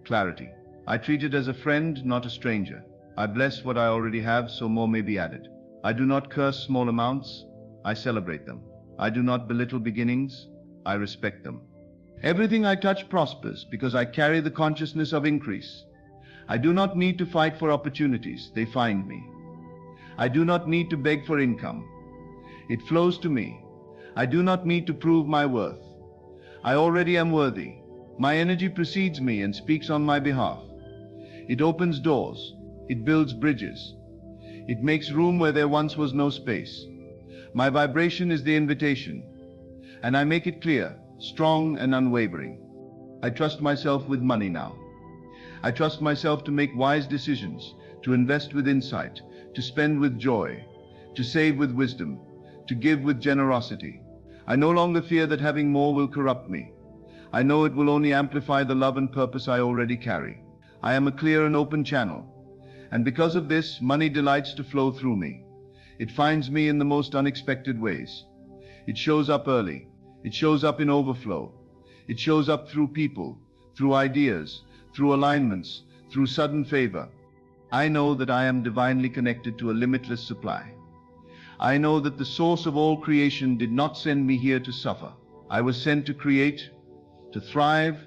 clarity. I treat it as a friend, not a stranger. I bless what I already have so more may be added. I do not curse small amounts, I celebrate them. I do not belittle beginnings, I respect them. Everything I touch prospers because I carry the consciousness of increase. I do not need to fight for opportunities, they find me. I do not need to beg for income. It flows to me. I do not need to prove my worth. I already am worthy. My energy precedes me and speaks on my behalf. It opens doors. It builds bridges. It makes room where there once was no space. My vibration is the invitation, and I make it clear, strong and unwavering. I trust myself with money now. I trust myself to make wise decisions, to invest with insight, to spend with joy, to save with wisdom, to give with generosity. I no longer fear that having more will corrupt me. I know it will only amplify the love and purpose I already carry. I am a clear and open channel, and because of this, money delights to flow through me. It finds me in the most unexpected ways. It shows up early. It shows up in overflow. It shows up through people, through ideas, through alignments, through sudden favor. I know that I am divinely connected to a limitless supply. I know that the source of all creation did not send me here to suffer. I was sent to create, to thrive,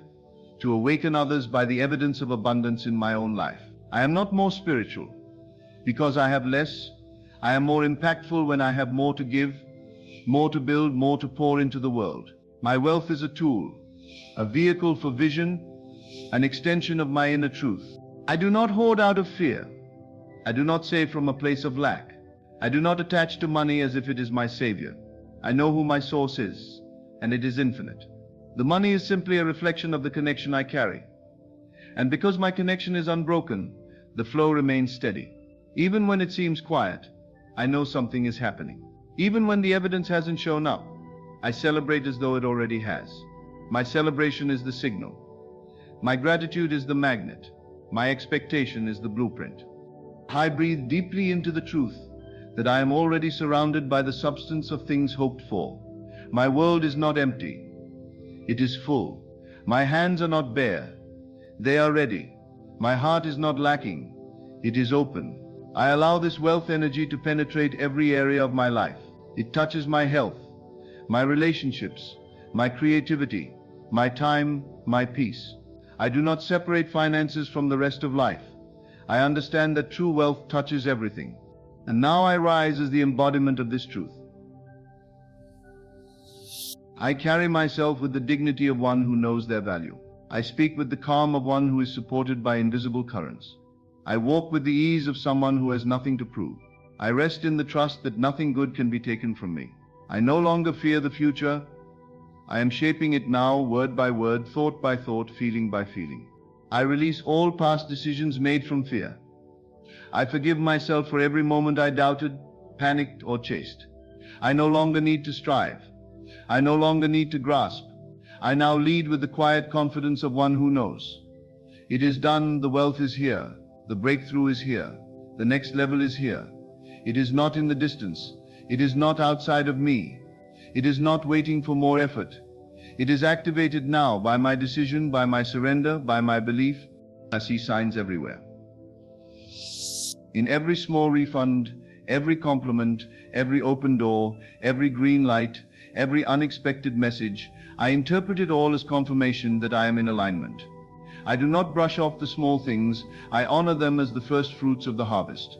to awaken others by the evidence of abundance in my own life. I am not more spiritual because I have less. I am more impactful when I have more to give, more to build, more to pour into the world. My wealth is a tool, a vehicle for vision, an extension of my inner truth. I do not hoard out of fear. I do not save from a place of lack. I do not attach to money as if it is my savior. I know who my source is, and it is infinite. The money is simply a reflection of the connection I carry. And because my connection is unbroken, the flow remains steady. Even when it seems quiet, I know something is happening. Even when the evidence hasn't shown up, I celebrate as though it already has. My celebration is the signal. My gratitude is the magnet. My expectation is the blueprint. I breathe deeply into the truth that I am already surrounded by the substance of things hoped for. My world is not empty. It is full. My hands are not bare. They are ready. My heart is not lacking. It is open. I allow this wealth energy to penetrate every area of my life. It touches my health, my relationships, my creativity, my time, my peace. I do not separate finances from the rest of life. I understand that true wealth touches everything. And now I rise as the embodiment of this truth. I carry myself with the dignity of one who knows their value. I speak with the calm of one who is supported by invisible currents. I walk with the ease of someone who has nothing to prove. I rest in the trust that nothing good can be taken from me. I no longer fear the future. I am shaping it now, word by word, thought by thought, feeling by feeling. I release all past decisions made from fear. I forgive myself for every moment I doubted, panicked, or chased. I no longer need to strive. I no longer need to grasp. I now lead with the quiet confidence of one who knows. It is done, the wealth is here, the breakthrough is here, the next level is here. It is not in the distance. It is not outside of me. It is not waiting for more effort. It is activated now by my decision, by my surrender, by my belief. I see signs everywhere. In every small refund, every compliment, every open door, every green light, every unexpected message, I interpret it all as confirmation that I am in alignment. I do not brush off the small things, I honor them as the first fruits of the harvest.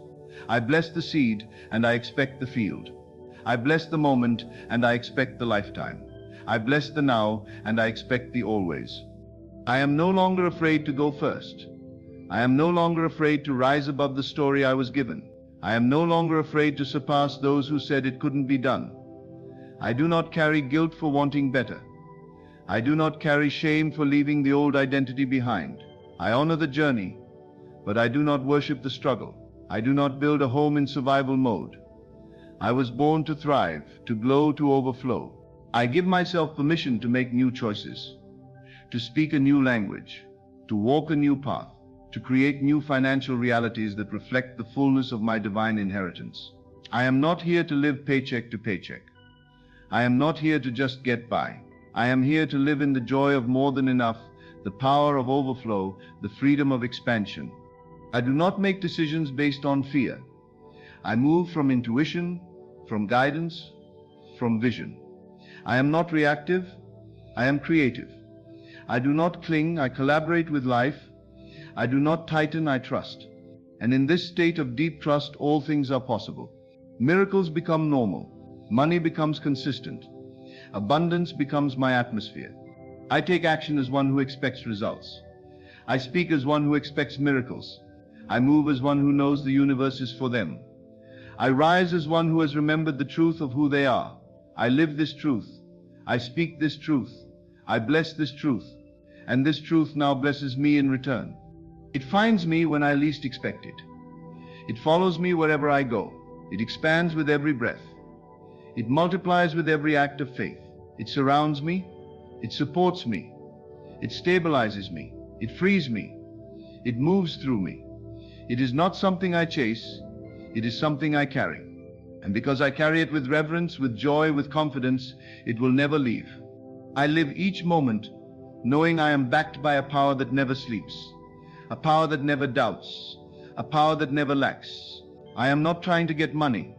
I bless the seed, and I expect the field. I bless the moment, and I expect the lifetime. I bless the now, and I expect the always. I am no longer afraid to go first. I am no longer afraid to rise above the story I was given. I am no longer afraid to surpass those who said it couldn't be done. I do not carry guilt for wanting better. I do not carry shame for leaving the old identity behind. I honor the journey, but I do not worship the struggle. I do not build a home in survival mode. I was born to thrive, to glow, to overflow. I give myself permission to make new choices, to speak a new language, to walk a new path, to create new financial realities that reflect the fullness of my divine inheritance. I am not here to live paycheck to paycheck. I am not here to just get by. I am here to live in the joy of more than enough, the power of overflow, the freedom of expansion. I do not make decisions based on fear. I move from intuition, from guidance, from vision. I am not reactive, I am creative. I do not cling, I collaborate with life. I do not tighten, I trust. And in this state of deep trust, all things are possible. Miracles become normal. Money becomes consistent. Abundance becomes my atmosphere. I take action as one who expects results. I speak as one who expects miracles. I move as one who knows the universe is for them. I rise as one who has remembered the truth of who they are. I live this truth. I speak this truth. I bless this truth. And this truth now blesses me in return. It finds me when I least expect it. It follows me wherever I go. It expands with every breath. It multiplies with every act of faith. It surrounds me. It supports me. It stabilizes me. It frees me. It moves through me. It is not something I chase. It is something I carry. And because I carry it with reverence, with joy, with confidence, it will never leave. I live each moment knowing I am backed by a power that never sleeps, a power that never doubts, a power that never lacks. I am not trying to get money.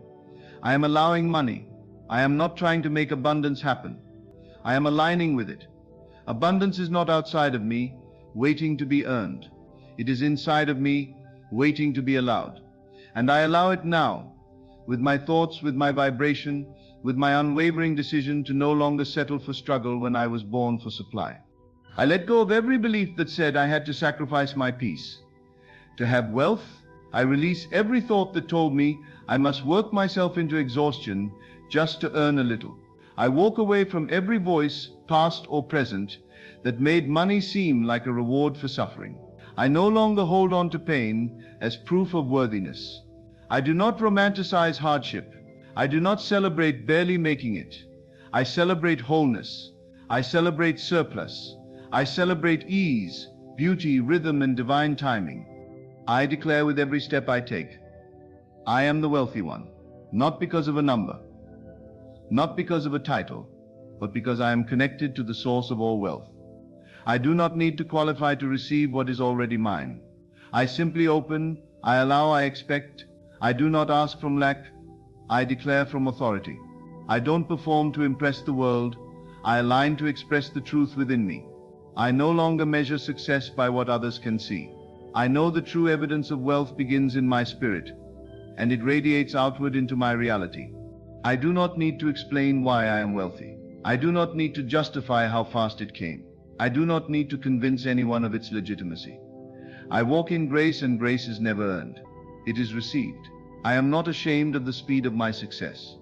I am allowing money. I am not trying to make abundance happen. I am aligning with it. Abundance is not outside of me, waiting to be earned. It is inside of me, waiting to be allowed. And I allow it now, with my thoughts, with my vibration, with my unwavering decision to no longer settle for struggle when I was born for supply. I let go of every belief that said I had to sacrifice my peace. To have wealth, I release every thought that told me I must work myself into exhaustion just to earn a little. I walk away from every voice, past or present, that made money seem like a reward for suffering. I no longer hold on to pain as proof of worthiness. I do not romanticize hardship. I do not celebrate barely making it. I celebrate wholeness. I celebrate surplus. I celebrate ease, beauty, rhythm, and divine timing. I declare with every step I take, I am the wealthy one, not because of a number, not because of a title, but because I am connected to the source of all wealth. I do not need to qualify to receive what is already mine. I simply open, I allow, I expect. I do not ask from lack, I declare from authority. I don't perform to impress the world, I align to express the truth within me. I no longer measure success by what others can see. I know the true evidence of wealth begins in my spirit, and it radiates outward into my reality. I do not need to explain why I am wealthy. I do not need to justify how fast it came. I do not need to convince anyone of its legitimacy. I walk in grace, and grace is never earned. It is received. I am not ashamed of the speed of my success.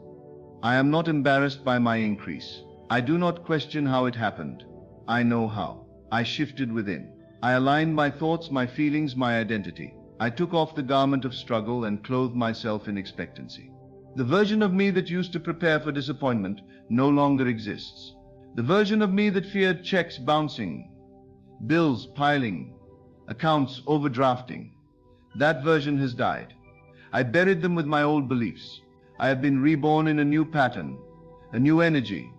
I am not embarrassed by my increase. I do not question how it happened. I know how. I shifted within. I aligned my thoughts, my feelings, my identity. I took off the garment of struggle and clothed myself in expectancy. The version of me that used to prepare for disappointment no longer exists. The version of me that feared checks bouncing, bills piling, accounts overdrafting, that version has died. I buried them with my old beliefs. I have been reborn in a new pattern, a new energy,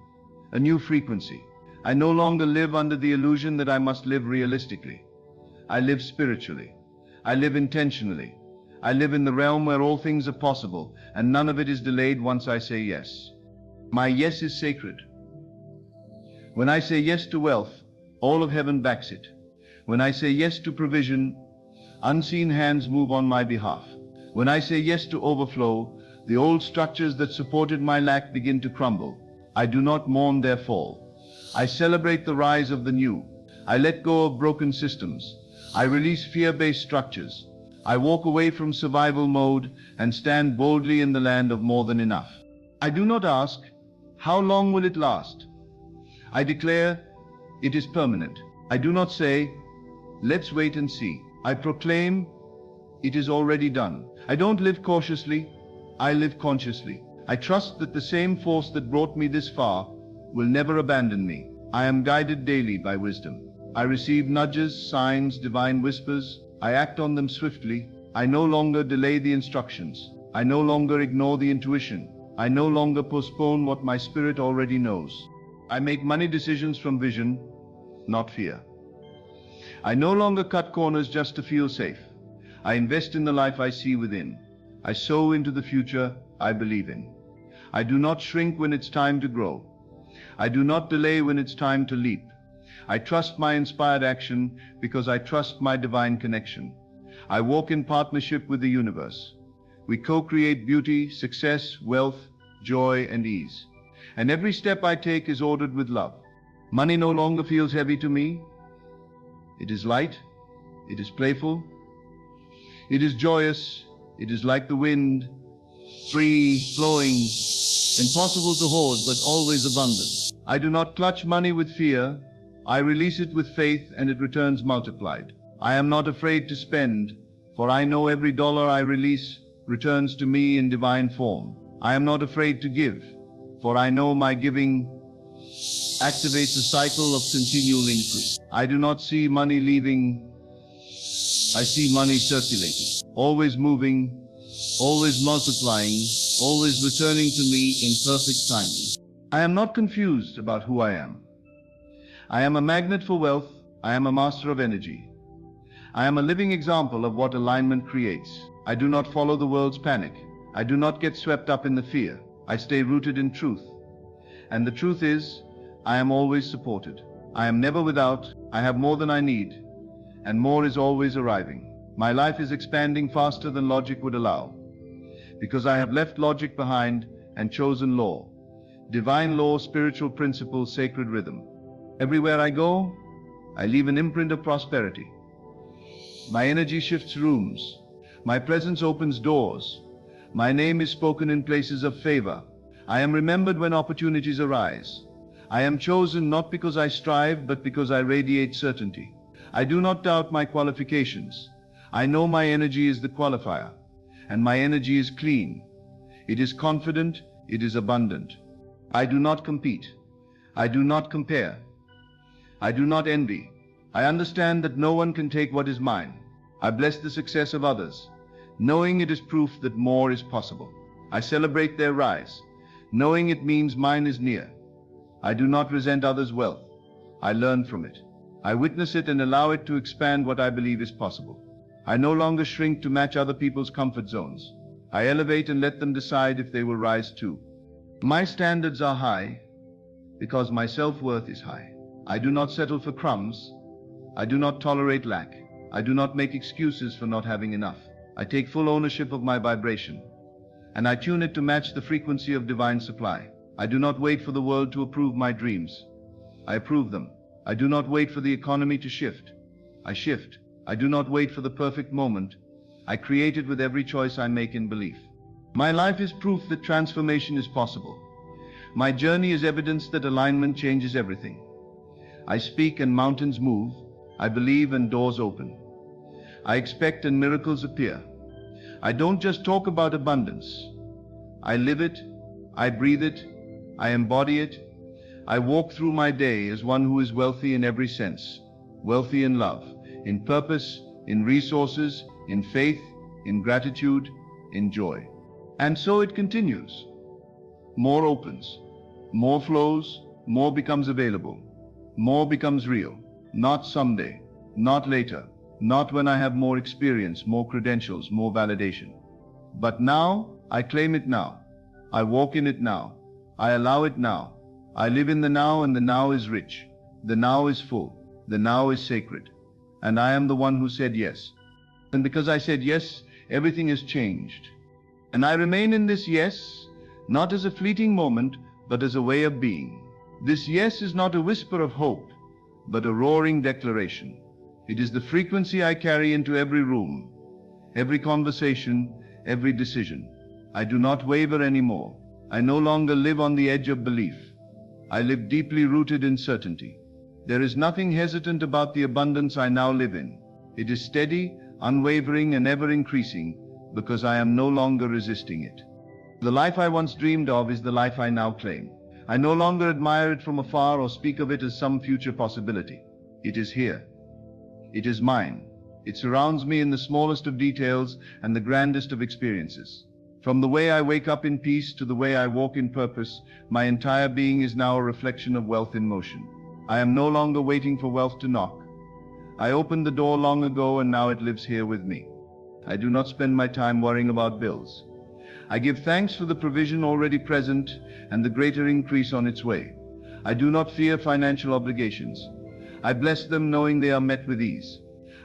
a new frequency. I no longer live under the illusion that I must live realistically. I live spiritually. I live intentionally. I live in the realm where all things are possible, and none of it is delayed once I say yes. My yes is sacred. When I say yes to wealth, all of heaven backs it. When I say yes to provision, unseen hands move on my behalf. When I say yes to overflow, the old structures that supported my lack begin to crumble. I do not mourn their fall. I celebrate the rise of the new. I let go of broken systems. I release fear-based structures. I walk away from survival mode and stand boldly in the land of more than enough. I do not ask, how long will it last? I declare, it is permanent. I do not say, let's wait and see. I proclaim, it is already done. I don't live cautiously, I live consciously. I trust that the same force that brought me this far will never abandon me. I am guided daily by wisdom. I receive nudges, signs, divine whispers. I act on them swiftly. I no longer delay the instructions. I no longer ignore the intuition. I no longer postpone what my spirit already knows. I make money decisions from vision, not fear. I no longer cut corners just to feel safe. I invest in the life I see within. I sow into the future I believe in. I do not shrink when it's time to grow. I do not delay when it's time to leap. I trust my inspired action because I trust my divine connection. I walk in partnership with the universe. We co-create beauty, success, wealth, joy, and ease. And every step I take is ordered with love. Money no longer feels heavy to me. It is light. It is playful. It is joyous. It is like the wind, free, flowing, impossible to hoard, but always abundant. I do not clutch money with fear. I release it with faith, and it returns multiplied. I am not afraid to spend, for I know every dollar I release returns to me in divine form. I am not afraid to give, for I know my giving activates a cycle of continual increase. I do not see money leaving. I see money circulating, always moving, always multiplying, always returning to me in perfect timing. I am not confused about who I am. I am a magnet for wealth. I am a master of energy. I am a living example of what alignment creates. I do not follow the world's panic. I do not get swept up in the fear. I stay rooted in truth. And the truth is, I am always supported. I am never without. I have more than I need. And more is always arriving. My life is expanding faster than logic would allow. Because I have left logic behind and chosen law. Divine law, spiritual principle, sacred rhythm. Everywhere I go, I leave an imprint of prosperity. My energy shifts rooms. My presence opens doors. My name is spoken in places of favor. I am remembered when opportunities arise. I am chosen not because I strive, but because I radiate certainty. I do not doubt my qualifications. I know my energy is the qualifier, and my energy is clean. It is confident, it is abundant. I do not compete. I do not compare. I do not envy. I understand that no one can take what is mine. I bless the success of others, knowing it is proof that more is possible. I celebrate their rise, knowing it means mine is near. I do not resent others' wealth. I learn from it. I witness it and allow it to expand what I believe is possible. I no longer shrink to match other people's comfort zones. I elevate and let them decide if they will rise too. My standards are high because my self-worth is high. I do not settle for crumbs. I do not tolerate lack. I do not make excuses for not having enough. I take full ownership of my vibration, and I tune it to match the frequency of divine supply. I do not wait for the world to approve my dreams. I approve them. I do not wait for the economy to shift. I shift. I do not wait for the perfect moment. I create it with every choice I make in belief. My life is proof that transformation is possible. My journey is evidence that alignment changes everything. I speak and mountains move. I believe and doors open. I expect and miracles appear. I don't just talk about abundance. I live it. I breathe it. I embody it. I walk through my day as one who is wealthy in every sense. Wealthy in love, in purpose, in resources, in faith, in gratitude, in joy. And so it continues. More opens. More flows. More becomes available. More becomes real. Not someday. Not later. Not when I have more experience, more credentials, more validation. But now, I claim it now. I walk in it now. I allow it now. I live in the now, and the now is rich. The now is full. The now is sacred. and I am the one who said yes. And because I said yes, everything has changed. And I remain in this yes, not as a fleeting moment, but as a way of being. This yes is not a whisper of hope, but a roaring declaration. It is the frequency I carry into every room, every conversation, every decision. I do not waver anymore. I no longer live on the edge of belief. I live deeply rooted in certainty. There is nothing hesitant about the abundance I now live in. It is steady, unwavering, and ever increasing, because I am no longer resisting it. The life I once dreamed of is the life I now claim. I no longer admire it from afar or speak of it as some future possibility. It is here. It is mine. It surrounds me in the smallest of details and the grandest of experiences. From the way I wake up in peace to the way I walk in purpose, my entire being is now a reflection of wealth in motion. I am no longer waiting for wealth to knock. I opened the door long ago, and now it lives here with me. I do not spend my time worrying about bills. I give thanks for the provision already present and the greater increase on its way. I do not fear financial obligations. I bless them knowing they are met with ease.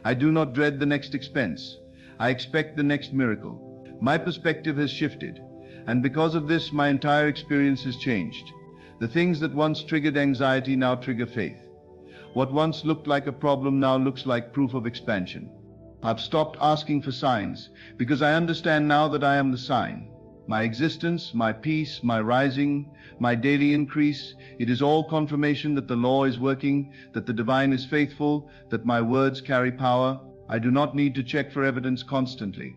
I do not dread the next expense. I expect the next miracle. My perspective has shifted, and because of this, my entire experience has changed. The things that once triggered anxiety now trigger faith. What once looked like a problem now looks like proof of expansion. I've stopped asking for signs, because I understand now that I am the sign. My existence, my peace, my rising, my daily increase, it is all confirmation that the law is working, that the divine is faithful, that my words carry power. I do not need to check for evidence constantly.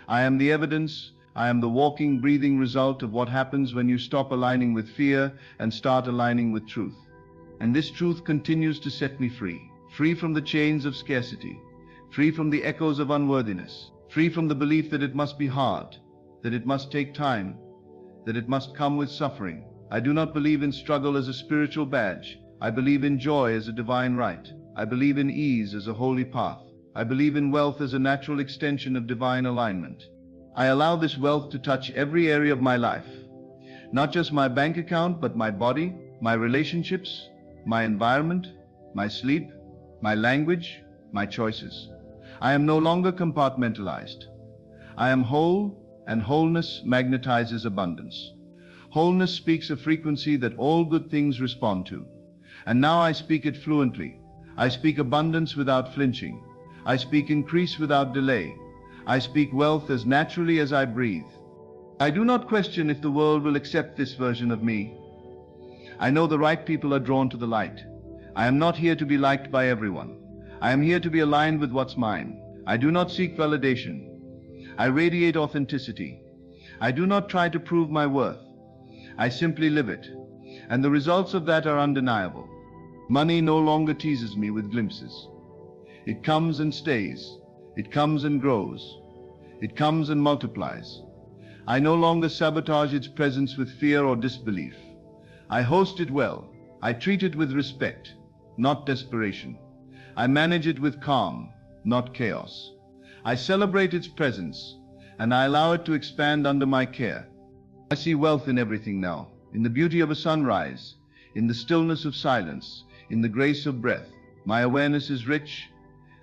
I am the evidence. I am the walking, breathing result of what happens when you stop aligning with fear and start aligning with truth. And this truth continues to set me free, free from the chains of scarcity, free from the echoes of unworthiness, free from the belief that it must be hard, that it must take time, that it must come with suffering. I do not believe in struggle as a spiritual badge. I believe in joy as a divine right. I believe in ease as a holy path. I believe in wealth as a natural extension of divine alignment. I allow this wealth to touch every area of my life, not just my bank account, but my body, my relationships, my environment, my sleep, my language, my choices. I am no longer compartmentalized. I am whole, and wholeness magnetizes abundance. Wholeness speaks a frequency that all good things respond to. And now I speak it fluently. I speak abundance without flinching. I speak increase without delay. I speak wealth as naturally as I breathe. I do not question if the world will accept this version of me. I know the right people are drawn to the light. I am not here to be liked by everyone. I am here to be aligned with what's mine. I do not seek validation. I radiate authenticity. I do not try to prove my worth. I simply live it. And the results of that are undeniable. Money no longer teases me with glimpses. It comes and stays. It comes and grows. It comes and multiplies. I no longer sabotage its presence with fear or disbelief. I host it well. I treat it with respect, not desperation. I manage it with calm, not chaos. I celebrate its presence, and I allow it to expand under my care. I see wealth in everything now, in the beauty of a sunrise, in the stillness of silence, in the grace of breath. My awareness is rich,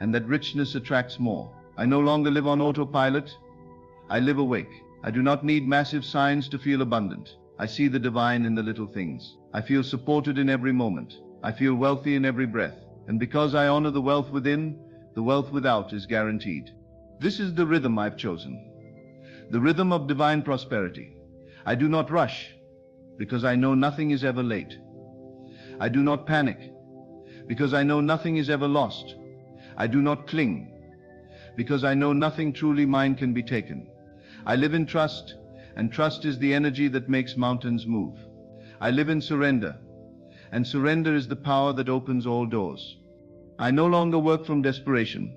and that richness attracts more. I no longer live on autopilot. I live awake. I do not need massive signs to feel abundant. I see the divine in the little things. I feel supported in every moment. I feel wealthy in every breath. And because I honor the wealth within, the wealth without is guaranteed. This is the rhythm I've chosen. The rhythm of divine prosperity. I do not rush, because I know nothing is ever late. I do not panic, because I know nothing is ever lost. I do not cling, because I know nothing truly mine can be taken. I live in trust, and trust is the energy that makes mountains move. I live in surrender, and surrender is the power that opens all doors. I no longer work from desperation.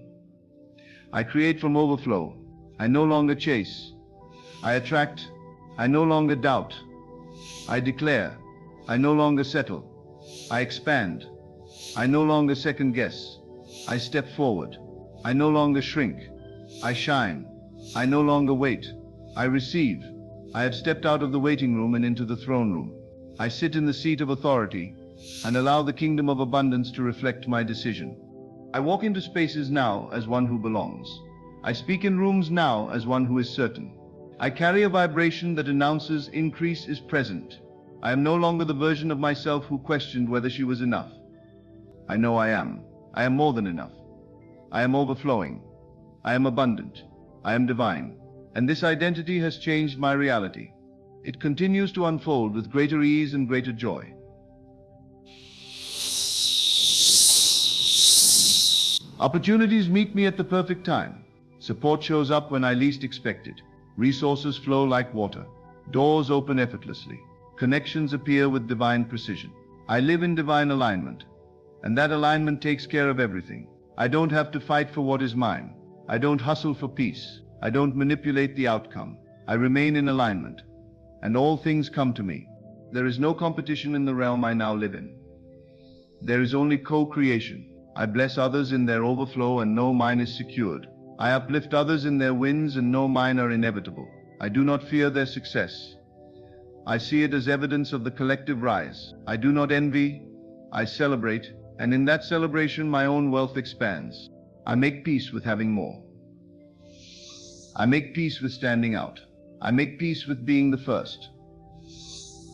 I create from overflow. I no longer chase. I attract. I no longer doubt. I declare. I no longer settle. I expand. I no longer second guess. I step forward. I no longer shrink. I shine. I no longer wait. I receive. I have stepped out of the waiting room and into the throne room. I sit in the seat of authority and allow the kingdom of abundance to reflect my decision. I walk into spaces now as one who belongs. I speak in rooms now as one who is certain. I carry a vibration that announces increase is present. I am no longer the version of myself who questioned whether she was enough. I know I am. I am more than enough. I am overflowing. I am abundant. I am divine. And this identity has changed my reality. It continues to unfold with greater ease and greater joy. Opportunities meet me at the perfect time. Support shows up when I least expect it. Resources flow like water. Doors open effortlessly. Connections appear with divine precision. I live in divine alignment, and that alignment takes care of everything. I don't have to fight for what is mine. I don't hustle for peace. I don't manipulate the outcome. I remain in alignment, and all things come to me. There is no competition in the realm I now live in. There is only co-creation. I bless others in their overflow and know mine is secured. I uplift others in their wins and know mine are inevitable. I do not fear their success. I see it as evidence of the collective rise. I do not envy, I celebrate, and in that celebration my own wealth expands. I make peace with having more. I make peace with standing out. I make peace with being the first.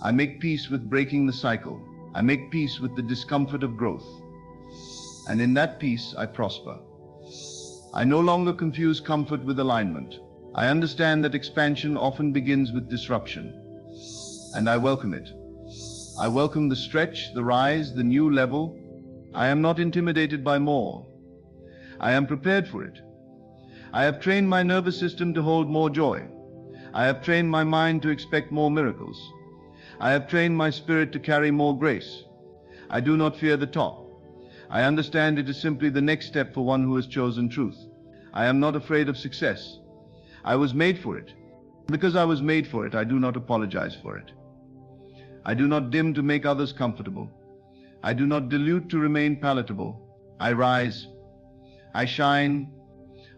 I make peace with breaking the cycle. I make peace with the discomfort of growth. And in that peace I prosper. I no longer confuse comfort with alignment. I understand that expansion often begins with disruption, and I welcome it. I welcome the stretch, the rise, the new level. I am not intimidated by more. I am prepared for it. I have trained my nervous system to hold more joy. I have trained my mind to expect more miracles. I have trained my spirit to carry more grace. I do not fear the top. I understand it is simply the next step for one who has chosen truth. I am not afraid of success. I was made for it. Because I was made for it, I do not apologize for it. I do not dim to make others comfortable. I do not dilute to remain palatable. I rise. I shine.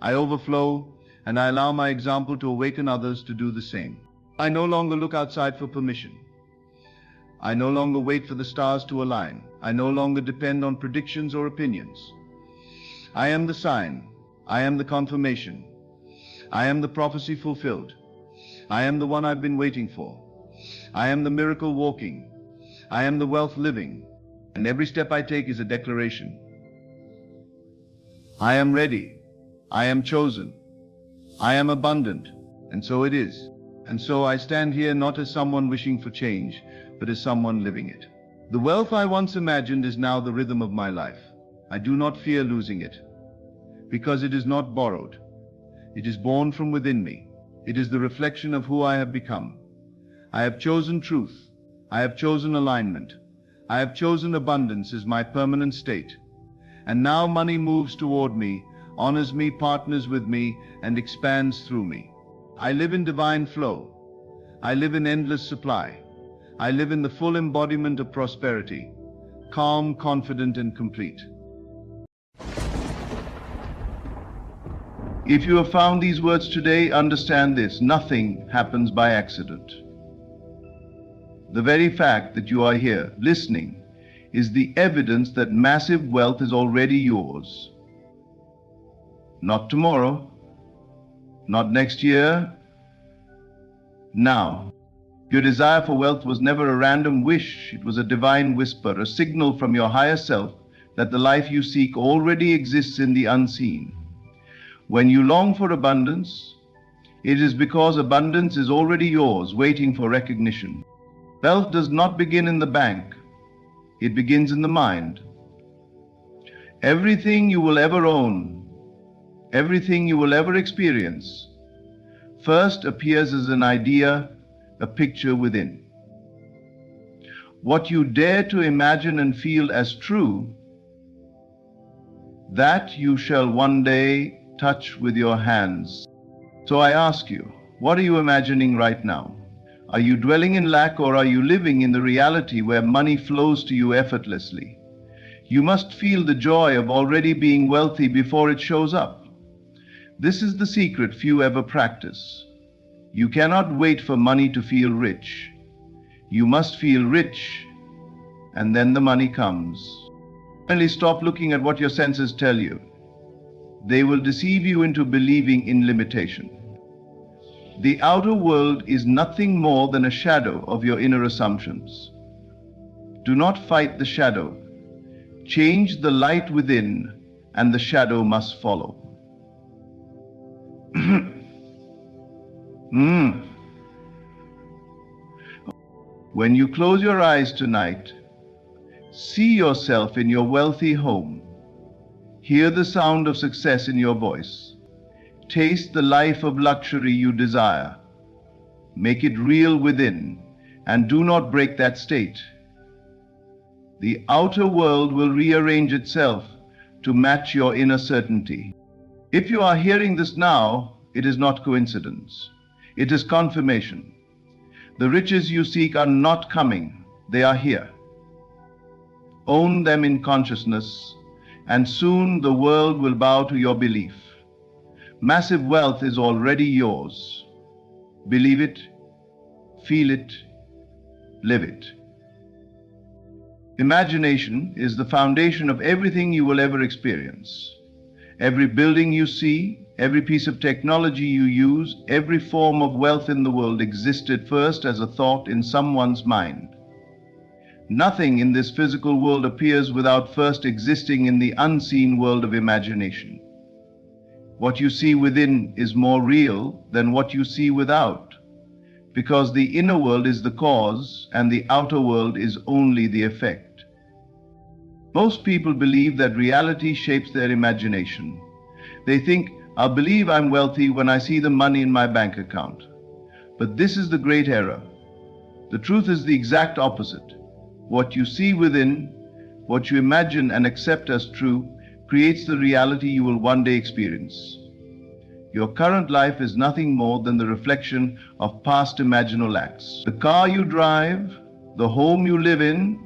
I overflow, and I allow my example to awaken others to do the same. I no longer look outside for permission. I no longer wait for the stars to align. I no longer depend on predictions or opinions. I am the sign. I am the confirmation. I am the prophecy fulfilled. I am the one I've been waiting for. I am the miracle walking. I am the wealth living. And every step I take is a declaration. I am ready. I am chosen. I am abundant. And so it is. And so I stand here not as someone wishing for change, but as someone living it. The wealth I once imagined is now the rhythm of my life. I do not fear losing it, because it is not borrowed. It is born from within me. It is the reflection of who I have become. I have chosen truth. I have chosen alignment. I have chosen abundance as my permanent state. And now money moves toward me, honors me, partners with me, and expands through me. I live in divine flow. I live in endless supply. I live in the full embodiment of prosperity, calm, confident, and complete. If you have found these words today, understand this: nothing happens by accident. The very fact that you are here, listening, is the evidence that massive wealth is already yours. Not tomorrow, not next year, now. Your desire for wealth was never a random wish. It was a divine whisper, a signal from your higher self that the life you seek already exists in the unseen. When you long for abundance, it is because abundance is already yours, waiting for recognition. Wealth does not begin in the bank. It begins in the mind. Everything you will ever own, everything you will ever experience, first appears as an idea, a picture within. What you dare to imagine and feel as true, that you shall one day touch with your hands. So I ask you, what are you imagining right now? Are you dwelling in lack, or are you living in the reality where money flows to you effortlessly? You must feel the joy of already being wealthy before it shows up. This is the secret few ever practice. You cannot wait for money to feel rich. You must feel rich, and then the money comes. Finally, stop looking at what your senses tell you. They will deceive you into believing in limitation. The outer world is nothing more than a shadow of your inner assumptions. Do not fight the shadow. Change the light within, and the shadow must follow. When you close your eyes tonight, see yourself in your wealthy home. Hear the sound of success in your voice. Taste the life of luxury you desire. Make it real within, and do not break that state. The outer world will rearrange itself to match your inner certainty. If you are hearing this now, it is not coincidence. It is confirmation. The riches you seek are not coming, they are here. Own them in consciousness, and soon the world will bow to your belief. Massive wealth is already yours. Believe it, feel it, live it. Imagination is the foundation of everything you will ever experience. Every building you see, every piece of technology you use, every form of wealth in the world existed first as a thought in someone's mind. Nothing in this physical world appears without first existing in the unseen world of imagination. What you see within is more real than what you see without, because the inner world is the cause and the outer world is only the effect. Most people believe that reality shapes their imagination. They think, I'll believe I'm wealthy when I see the money in my bank account. But this is the great error. The truth is the exact opposite. What you see within, what you imagine and accept as true, creates the reality you will one day experience. Your current life is nothing more than the reflection of past imaginal acts. The car you drive, the home you live in,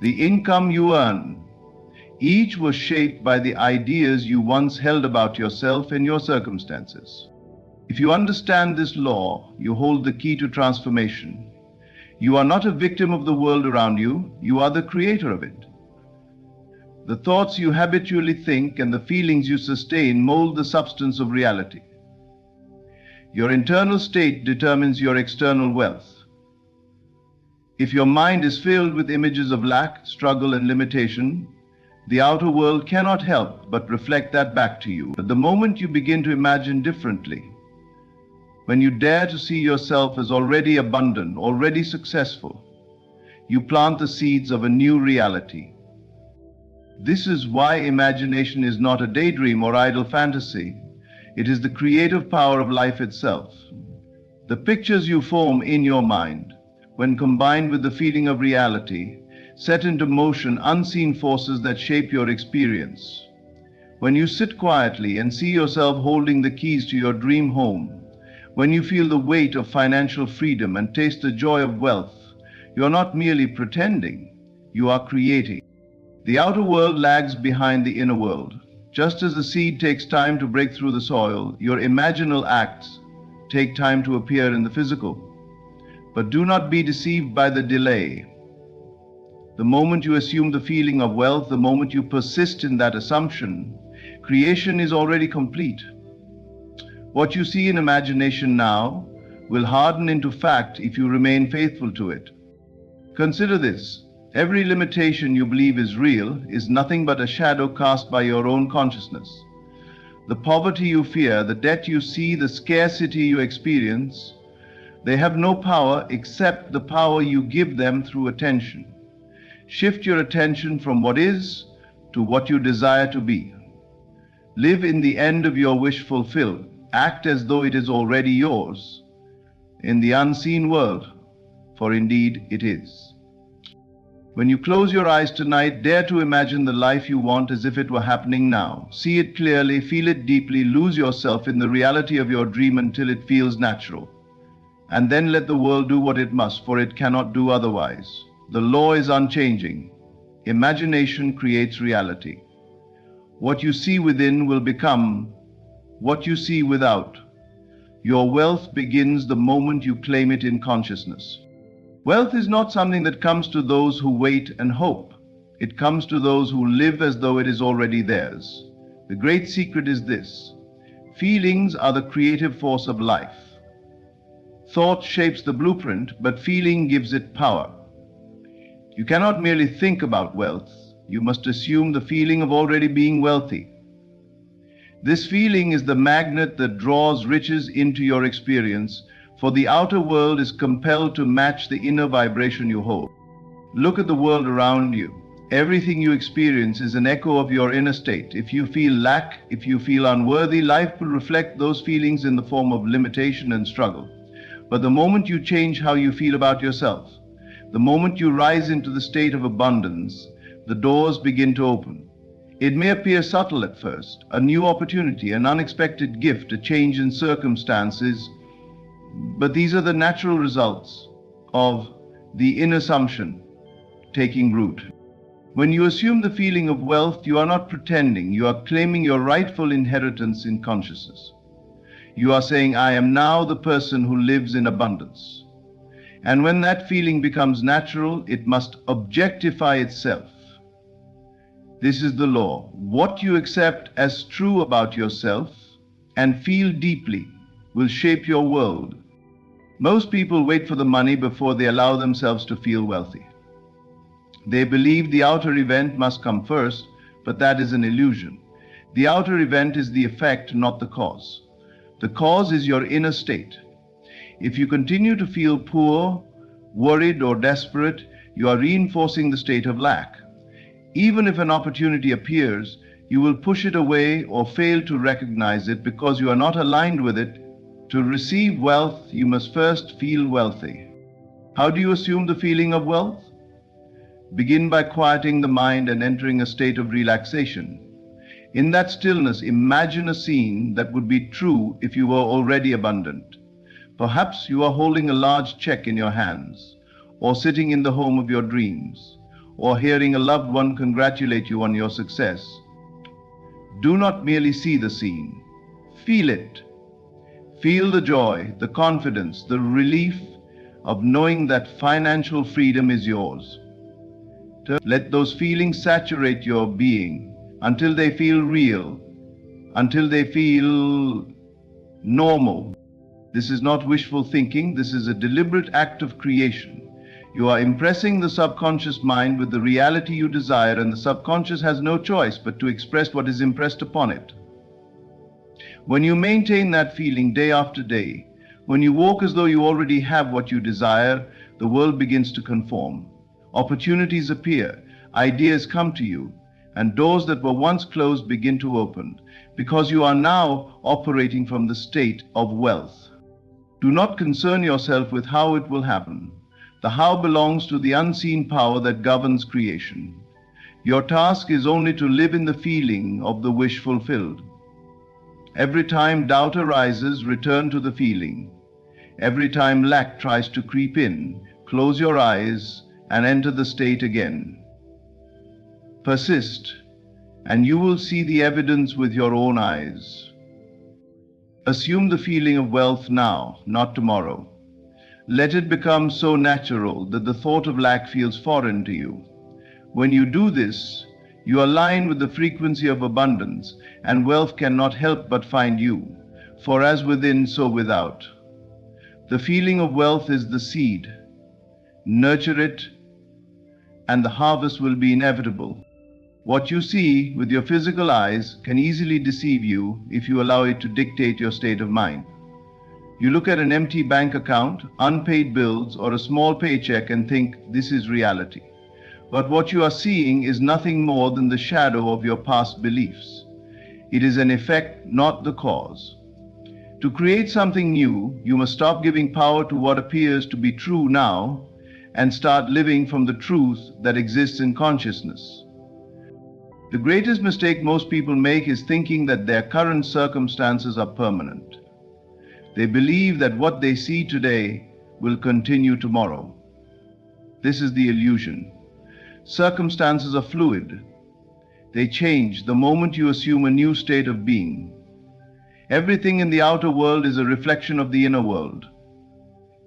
the income you earn, each was shaped by the ideas you once held about yourself and your circumstances. If you understand this law, you hold the key to transformation. You are not a victim of the world around you, you are the creator of it. The thoughts you habitually think and the feelings you sustain mold the substance of reality. Your internal state determines your external wealth. If your mind is filled with images of lack, struggle, and limitation, the outer world cannot help but reflect that back to you. But the moment you begin to imagine differently, when you dare to see yourself as already abundant, already successful, you plant the seeds of a new reality. This is why imagination is not a daydream or idle fantasy. It is the creative power of life itself. The pictures you form in your mind, when combined with the feeling of reality, set into motion unseen forces that shape your experience. When you sit quietly and see yourself holding the keys to your dream home, when you feel the weight of financial freedom and taste the joy of wealth, you are not merely pretending, you are creating. The outer world lags behind the inner world. Just as the seed takes time to break through the soil, your imaginal acts take time to appear in the physical. But do not be deceived by the delay. The moment you assume the feeling of wealth, the moment you persist in that assumption, creation is already complete. What you see in imagination now will harden into fact if you remain faithful to it. Consider this. Every limitation you believe is real is nothing but a shadow cast by your own consciousness. The poverty you fear, the debt you see, the scarcity you experience, they have no power except the power you give them through attention. Shift your attention from what is to what you desire to be. Live in the end of your wish fulfilled. Act as though it is already yours in the unseen world, for indeed it is. When you close your eyes tonight, dare to imagine the life you want as if it were happening now. See it clearly, feel it deeply, lose yourself in the reality of your dream until it feels natural. And then let the world do what it must, for it cannot do otherwise. The law is unchanging. Imagination creates reality. What you see within will become what you see without. Your wealth begins the moment you claim it in consciousness. Wealth is not something that comes to those who wait and hope. It comes to those who live as though it is already theirs. The great secret is this: feelings are the creative force of life. Thought shapes the blueprint, but feeling gives it power. You cannot merely think about wealth. You must assume the feeling of already being wealthy. This feeling is the magnet that draws riches into your experience, for the outer world is compelled to match the inner vibration you hold. Look at the world around you. Everything you experience is an echo of your inner state. If you feel lack, if you feel unworthy, life will reflect those feelings in the form of limitation and struggle. But the moment you change how you feel about yourself, the moment you rise into the state of abundance, the doors begin to open. It may appear subtle at first, a new opportunity, an unexpected gift, a change in circumstances, but these are the natural results of the inner assumption taking root. When you assume the feeling of wealth, you are not pretending, you are claiming your rightful inheritance in consciousness. You are saying, I am now the person who lives in abundance. And when that feeling becomes natural, it must objectify itself. This is the law. What you accept as true about yourself and feel deeply will shape your world. Most people wait for the money before they allow themselves to feel wealthy. They believe the outer event must come first, but that is an illusion. The outer event is the effect, not the cause. The cause is your inner state. If you continue to feel poor, worried, or desperate, you are reinforcing the state of lack. Even if an opportunity appears, you will push it away or fail to recognize it because you are not aligned with it. To receive wealth, you must first feel wealthy. How do you assume the feeling of wealth? Begin by quieting the mind and entering a state of relaxation. In that stillness, imagine a scene that would be true if you were already abundant. Perhaps you are holding a large check in your hands, or sitting in the home of your dreams, or hearing a loved one congratulate you on your success. Do not merely see the scene. Feel it. Feel the joy, the confidence, the relief of knowing that financial freedom is yours. Let those feelings saturate your being until they feel real, until they feel normal. This is not wishful thinking. This is a deliberate act of creation. You are impressing the subconscious mind with the reality you desire, and the subconscious has no choice but to express what is impressed upon it. When you maintain that feeling day after day, when you walk as though you already have what you desire, the world begins to conform. Opportunities appear, ideas come to you, and doors that were once closed begin to open, because you are now operating from the state of wealth. Do not concern yourself with how it will happen. The how belongs to the unseen power that governs creation. Your task is only to live in the feeling of the wish fulfilled. Every time doubt arises, return to the feeling. Every time lack tries to creep in, close your eyes and enter the state again. Persist, and you will see the evidence with your own eyes. Assume the feeling of wealth now, not tomorrow. Let it become so natural that the thought of lack feels foreign to you. When you do this, you align with the frequency of abundance, and wealth cannot help but find you, for as within, so without. The feeling of wealth is the seed. Nurture it, and the harvest will be inevitable. What you see with your physical eyes can easily deceive you if you allow it to dictate your state of mind. You look at an empty bank account, unpaid bills, or a small paycheck and think this is reality. But what you are seeing is nothing more than the shadow of your past beliefs. It is an effect, not the cause. To create something new, you must stop giving power to what appears to be true now and start living from the truth that exists in consciousness. The greatest mistake most people make is thinking that their current circumstances are permanent. They believe that what they see today will continue tomorrow. This is the illusion. Circumstances are fluid. They change the moment you assume a new state of being. Everything in the outer world is a reflection of the inner world.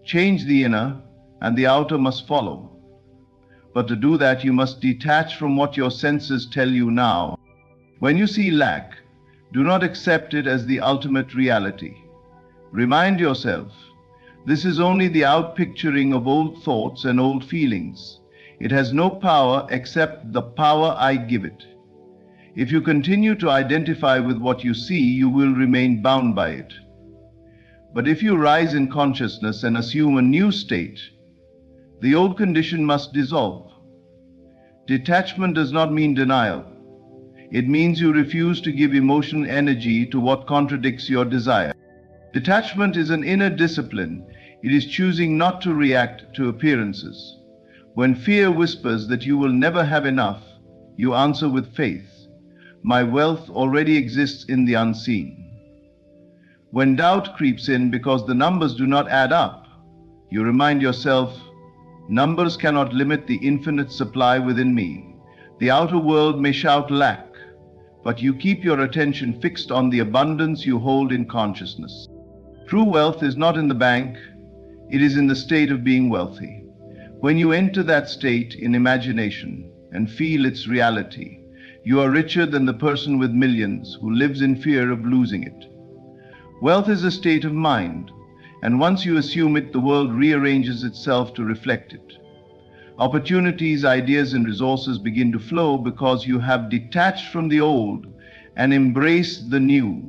Change the inner, and the outer must follow. But to do that, you must detach from what your senses tell you now. When you see lack, do not accept it as the ultimate reality. Remind yourself, this is only the outpicturing of old thoughts and old feelings. It has no power except the power I give it. If you continue to identify with what you see, you will remain bound by it. But if you rise in consciousness and assume a new state, the old condition must dissolve. Detachment does not mean denial. It means you refuse to give emotional energy to what contradicts your desire. Detachment is an inner discipline. It is choosing not to react to appearances. When fear whispers that you will never have enough, you answer with faith. My wealth already exists in the unseen. When doubt creeps in because the numbers do not add up, you remind yourself, numbers cannot limit the infinite supply within me. The outer world may shout lack, but you keep your attention fixed on the abundance you hold in consciousness. True wealth is not in the bank, it is in the state of being wealthy. When you enter that state in imagination and feel its reality, you are richer than the person with millions who lives in fear of losing it. Wealth is a state of mind, and once you assume it, the world rearranges itself to reflect it. Opportunities, ideas, and resources begin to flow because you have detached from the old and embraced the new.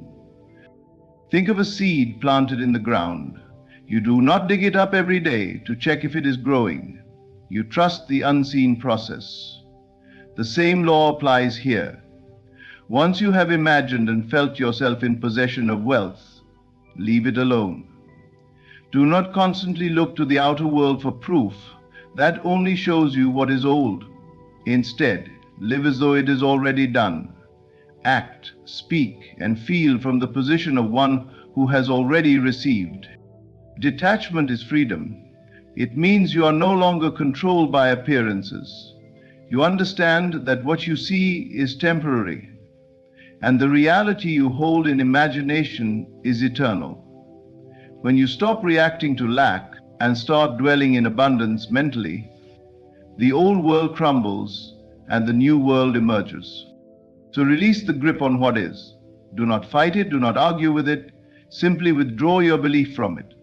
Think of a seed planted in the ground. You do not dig it up every day to check if it is growing. You trust the unseen process. The same law applies here. Once you have imagined and felt yourself in possession of wealth, leave it alone. Do not constantly look to the outer world for proof. That only shows you what is old. Instead, live as though it is already done. Act, speak, and feel from the position of one who has already received. Detachment is freedom. It means you are no longer controlled by appearances. You understand that what you see is temporary, and the reality you hold in imagination is eternal. When you stop reacting to lack and start dwelling in abundance mentally, the old world crumbles and the new world emerges. So release the grip on what is. Do not fight it, do not argue with it, simply withdraw your belief from it.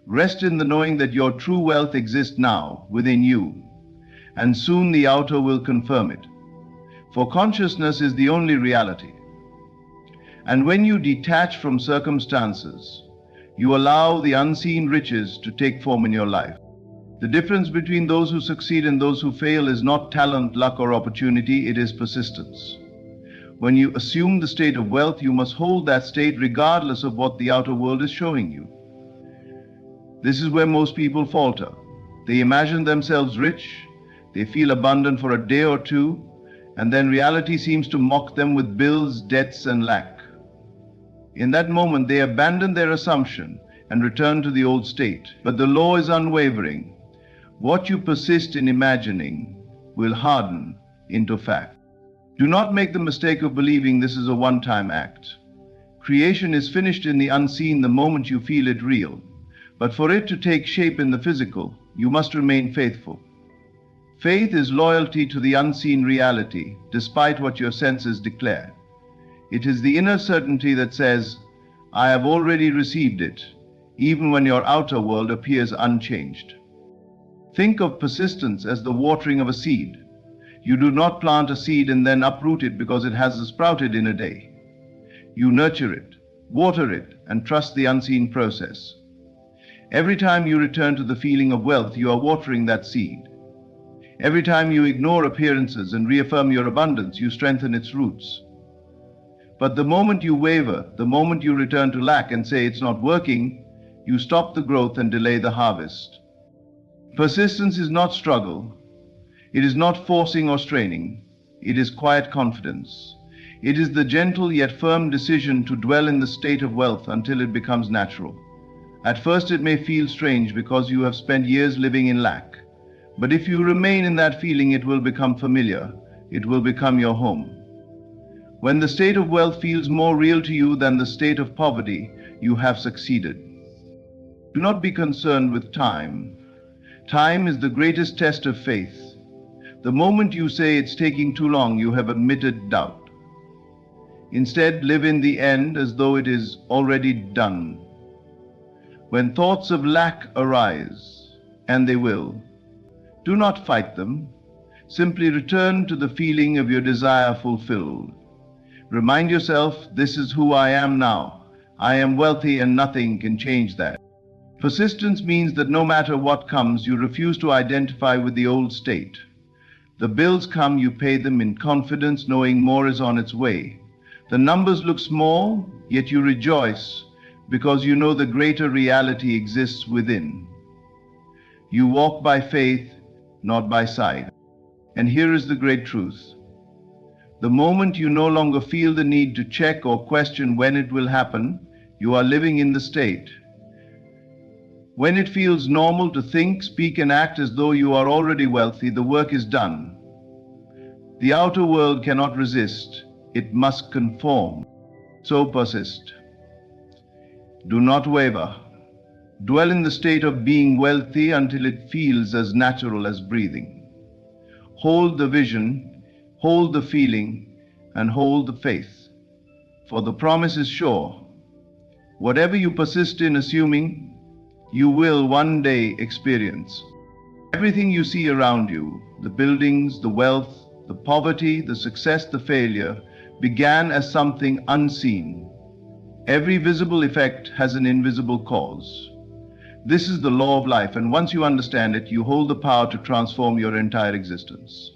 Rest in the knowing that your true wealth exists now within you, and soon the outer will confirm it. For consciousness is the only reality. And when you detach from circumstances, you allow the unseen riches to take form in your life. The difference between those who succeed and those who fail is not talent, luck, or opportunity, it is persistence. When you assume the state of wealth, you must hold that state regardless of what the outer world is showing you. This is where most people falter. They imagine themselves rich, they feel abundant for a day or two, and then reality seems to mock them with bills, debts, and lack. In that moment, they abandon their assumption and return to the old state. But the law is unwavering. What you persist in imagining will harden into fact. Do not make the mistake of believing this is a one-time act. Creation is finished in the unseen the moment you feel it real. But for it to take shape in the physical, you must remain faithful. Faith is loyalty to the unseen reality, despite what your senses declare. It is the inner certainty that says, I have already received it, even when your outer world appears unchanged. Think of persistence as the watering of a seed. You do not plant a seed and then uproot it because it has sprouted in a day. You nurture it, water it, and trust the unseen process. Every time you return to the feeling of wealth, you are watering that seed. Every time you ignore appearances and reaffirm your abundance, you strengthen its roots. But the moment you waver, the moment you return to lack and say it's not working, you stop the growth and delay the harvest. Persistence is not struggle. It is not forcing or straining. It is quiet confidence. It is the gentle yet firm decision to dwell in the state of wealth until it becomes natural. At first it may feel strange because you have spent years living in lack. But if you remain in that feeling, it will become familiar. It will become your home. When the state of wealth feels more real to you than the state of poverty, you have succeeded. Do not be concerned with time. Time is the greatest test of faith. The moment you say it's taking too long, you have admitted doubt. Instead, live in the end as though it is already done. When thoughts of lack arise, and they will, do not fight them. Simply return to the feeling of your desire fulfilled. Remind yourself, this is who I am now. I am wealthy and nothing can change that. Persistence means that no matter what comes, you refuse to identify with the old state. The bills come, you pay them in confidence, knowing more is on its way. The numbers look small, yet you rejoice because you know the greater reality exists within. You walk by faith, not by sight. And here is the great truth. The moment you no longer feel the need to check or question when it will happen, you are living in the state. When it feels normal to think, speak, and act as though you are already wealthy, the work is done. The outer world cannot resist. It must conform. So persist. Do not waver. Dwell in the state of being wealthy until it feels as natural as breathing. Hold the vision, hold the feeling, and hold the faith. For the promise is sure. Whatever you persist in assuming, you will one day experience. Everything you see around you, the buildings, the wealth, the poverty, the success, the failure, began as something unseen. Every visible effect has an invisible cause. This is the law of life, and once you understand it, you hold the power to transform your entire existence.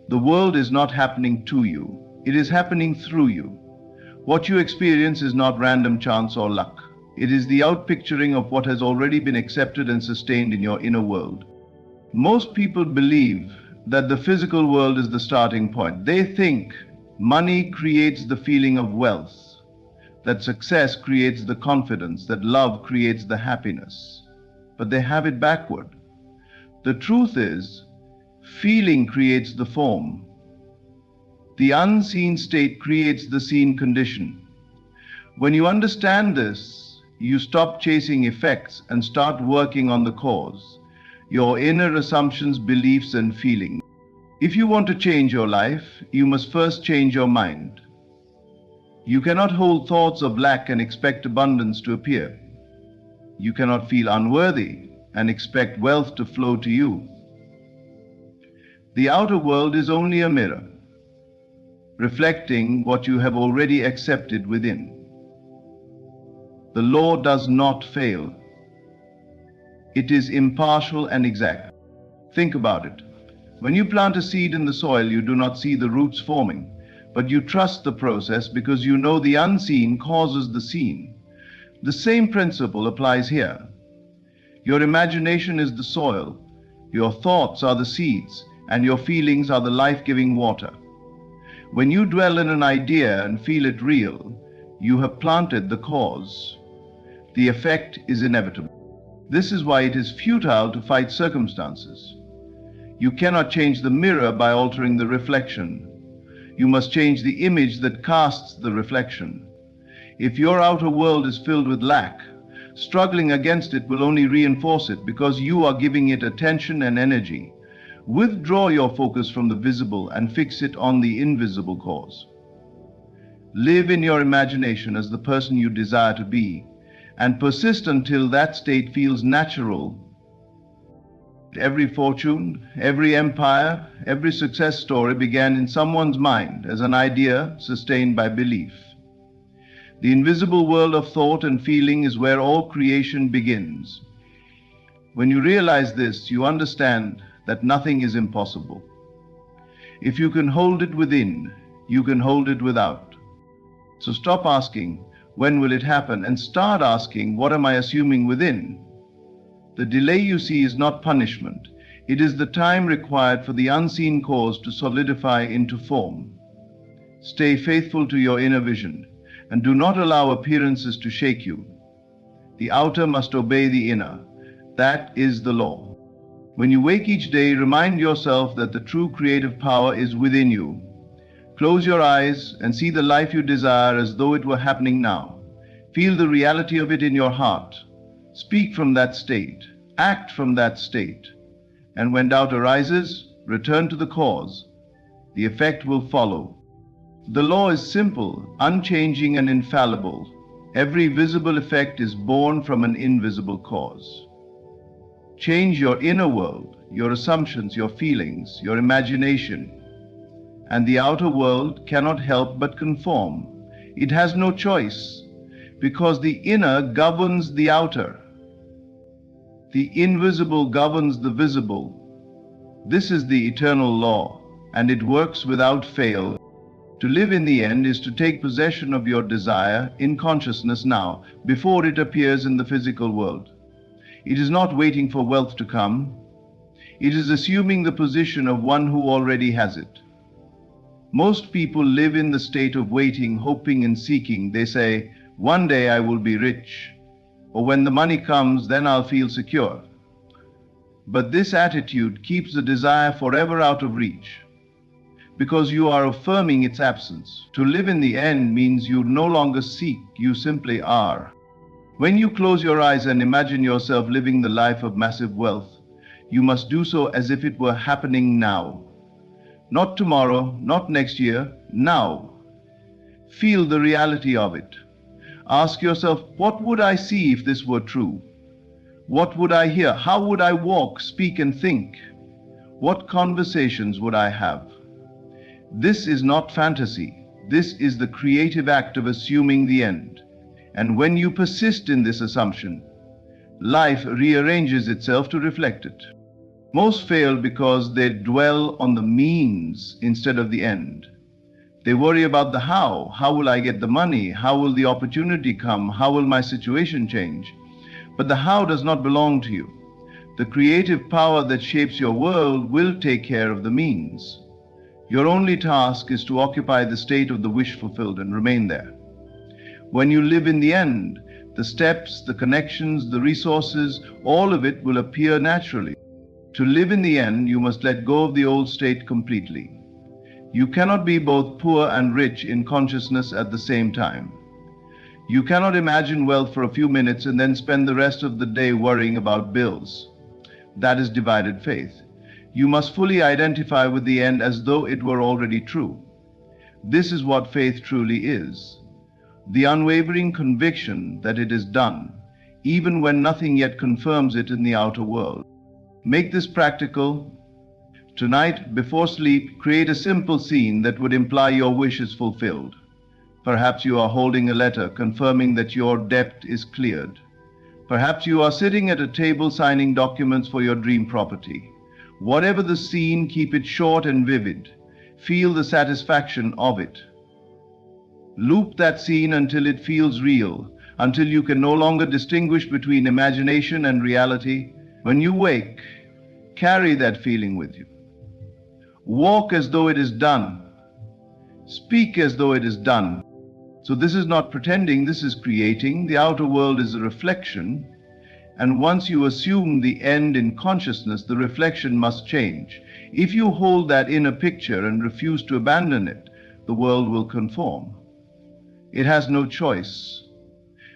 The world is not happening to you, it is happening through you. What you experience is not random chance or luck. It is the outpicturing of what has already been accepted and sustained in your inner world. Most people believe that the physical world is the starting point. They think money creates the feeling of wealth, that success creates the confidence, that love creates the happiness. But they have it backward. The truth is, feeling creates the form. The unseen state creates the seen condition. When you understand this, you stop chasing effects and start working on the cause, your inner assumptions, beliefs, and feelings. If you want to change your life, you must first change your mind. You cannot hold thoughts of lack and expect abundance to appear. You cannot feel unworthy and expect wealth to flow to you. The outer world is only a mirror, reflecting what you have already accepted within. The law does not fail. It is impartial and exact. Think about it. When you plant a seed in the soil, you do not see the roots forming, but you trust the process because you know the unseen causes the seen. The same principle applies here. Your imagination is the soil, your thoughts are the seeds, and your feelings are the life-giving water. When you dwell in an idea and feel it real, you have planted the cause. The effect is inevitable. This is why it is futile to fight circumstances. You cannot change the mirror by altering the reflection. You must change the image that casts the reflection. If your outer world is filled with lack, struggling against it will only reinforce it because you are giving it attention and energy. Withdraw your focus from the visible and fix it on the invisible cause. Live in your imagination as the person you desire to be, and persist until that state feels natural. Every fortune, every empire, every success story began in someone's mind as an idea sustained by belief. The invisible world of thought and feeling is where all creation begins. When you realize this, you understand that nothing is impossible. If you can hold it within, you can hold it without. So stop asking, when will it happen? And start asking, what am I assuming within? The delay you see is not punishment. It is the time required for the unseen cause to solidify into form. Stay faithful to your inner vision, and do not allow appearances to shake you. The outer must obey the inner. That is the law. When you wake each day, remind yourself that the true creative power is within you. Close your eyes and see the life you desire as though it were happening now. Feel the reality of it in your heart. Speak from that state. Act from that state. And when doubt arises, return to the cause. The effect will follow. The law is simple, unchanging, and infallible. Every visible effect is born from an invisible cause. Change your inner world, your assumptions, your feelings, your imagination, and the outer world cannot help but conform. It has no choice, because the inner governs the outer. The invisible governs the visible. This is the eternal law, and it works without fail. To live in the end is to take possession of your desire in consciousness now, before it appears in the physical world. It is not waiting for wealth to come. It is assuming the position of one who already has it. Most people live in the state of waiting, hoping and seeking. They say, "One day I will be rich," or "When the money comes, then I'll feel secure." But this attitude keeps the desire forever out of reach, because you are affirming its absence. To live in the end means you no longer seek, you simply are. When you close your eyes and imagine yourself living the life of massive wealth, you must do so as if it were happening now. Not tomorrow, not next year, now. Feel the reality of it. Ask yourself, what would I see if this were true? What would I hear? How would I walk, speak, and think? What conversations would I have? This is not fantasy. This is the creative act of assuming the end. And when you persist in this assumption, life rearranges itself to reflect it. Most fail because they dwell on the means instead of the end. They worry about the how. How will I get the money? How will the opportunity come? How will my situation change? But the how does not belong to you. The creative power that shapes your world will take care of the means. Your only task is to occupy the state of the wish fulfilled and remain there. When you live in the end, the steps, the connections, the resources, all of it will appear naturally. To live in the end, you must let go of the old state completely. You cannot be both poor and rich in consciousness at the same time. You cannot imagine wealth for a few minutes and then spend the rest of the day worrying about bills. That is divided faith. You must fully identify with the end as though it were already true. This is what faith truly is. The unwavering conviction that it is done, even when nothing yet confirms it in the outer world. Make this practical. Tonight, before sleep, create a simple scene that would imply your wish is fulfilled. Perhaps you are holding a letter confirming that your debt is cleared. Perhaps you are sitting at a table signing documents for your dream property. Whatever the scene, keep it short and vivid. Feel the satisfaction of it. Loop that scene until it feels real, until you can no longer distinguish between imagination and reality. When you wake, carry that feeling with you. Walk as though it is done. Speak as though it is done. So this is not pretending, this is creating. The outer world is a reflection. And once you assume the end in consciousness, the reflection must change. If you hold that inner picture and refuse to abandon it, the world will conform. It has no choice,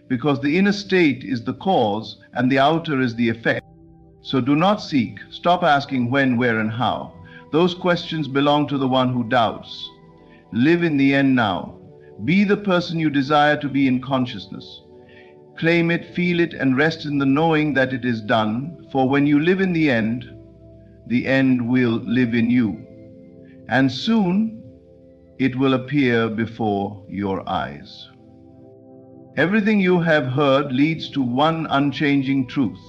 because the inner state is the cause and the outer is the effect. So do not seek. Stop asking when, where, and how. Those questions belong to the one who doubts. Live in the end now. Be the person you desire to be in consciousness. Claim it, feel it, and rest in the knowing that it is done. For when you live in the end will live in you. And soon it will appear before your eyes. Everything you have heard leads to one unchanging truth.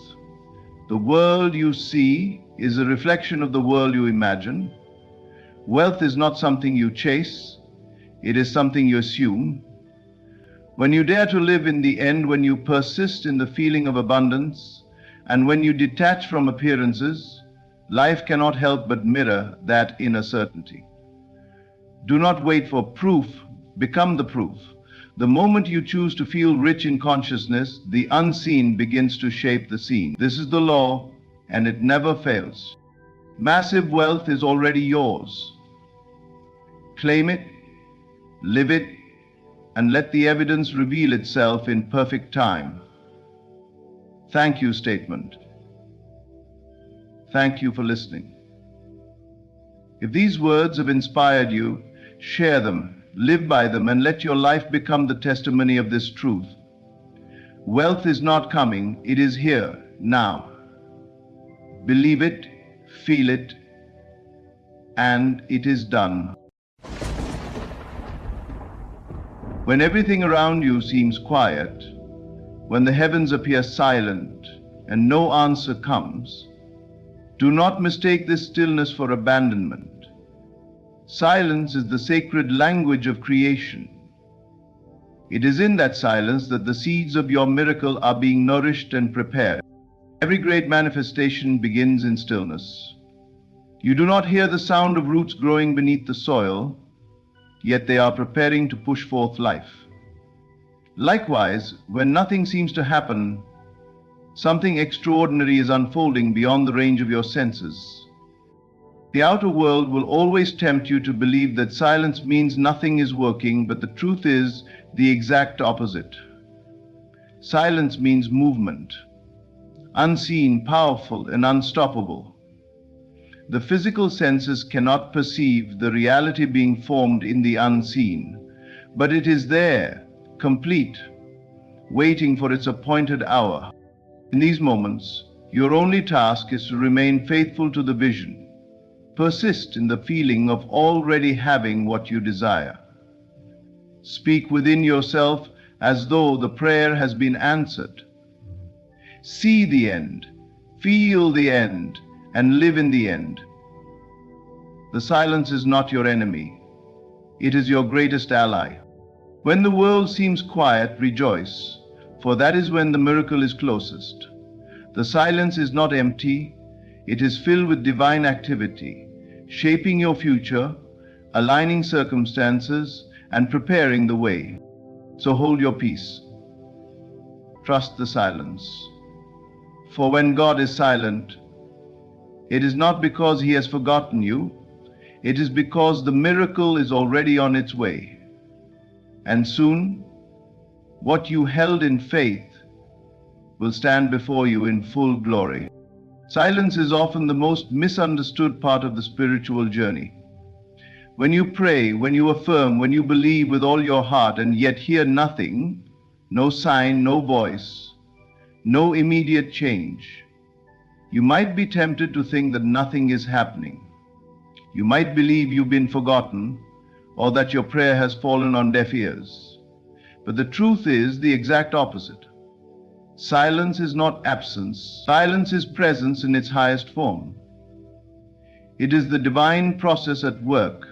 The world you see is a reflection of the world you imagine. Wealth is not something you chase, it is something you assume. When you dare to live in the end, when you persist in the feeling of abundance, and when you detach from appearances, life cannot help but mirror that inner certainty. Do not wait for proof, become the proof. The moment you choose to feel rich in consciousness, the unseen begins to shape the seen. This is the law, and it never fails. Massive wealth is already yours. Claim it, live it, and let the evidence reveal itself in perfect time. Thank you, statement. Thank you for listening. If these words have inspired you, share them, live by them, and let your life become the testimony of this truth. Wealth is not coming, it is here, now. Believe it, feel it, and it is done. When everything around you seems quiet, when the heavens appear silent and no answer comes, do not mistake this stillness for abandonment. Silence is the sacred language of creation. It is in that silence that the seeds of your miracle are being nourished and prepared. Every great manifestation begins in stillness. You do not hear the sound of roots growing beneath the soil, yet they are preparing to push forth life. Likewise, when nothing seems to happen, something extraordinary is unfolding beyond the range of your senses. The outer world will always tempt you to believe that silence means nothing is working, but the truth is the exact opposite. Silence means movement, unseen, powerful, and unstoppable. The physical senses cannot perceive the reality being formed in the unseen, but it is there, complete, waiting for its appointed hour. In these moments, your only task is to remain faithful to the vision. Persist in the feeling of already having what you desire. Speak within yourself as though the prayer has been answered. See the end, feel the end, and live in the end. The silence is not your enemy. It is your greatest ally. When the world seems quiet, rejoice, for that is when the miracle is closest. The silence is not empty, it is filled with divine activity, shaping your future, aligning circumstances, and preparing the way. So hold your peace. Trust the silence. For when God is silent, it is not because He has forgotten you, it is because the miracle is already on its way. And soon, what you held in faith will stand before you in full glory. Silence is often the most misunderstood part of the spiritual journey. When you pray, when you affirm, when you believe with all your heart and yet hear nothing, no sign, no voice, no immediate change, you might be tempted to think that nothing is happening. You might believe you've been forgotten or that your prayer has fallen on deaf ears. But the truth is the exact opposite. Silence is not absence. Silence is presence in its highest form. It is the divine process at work,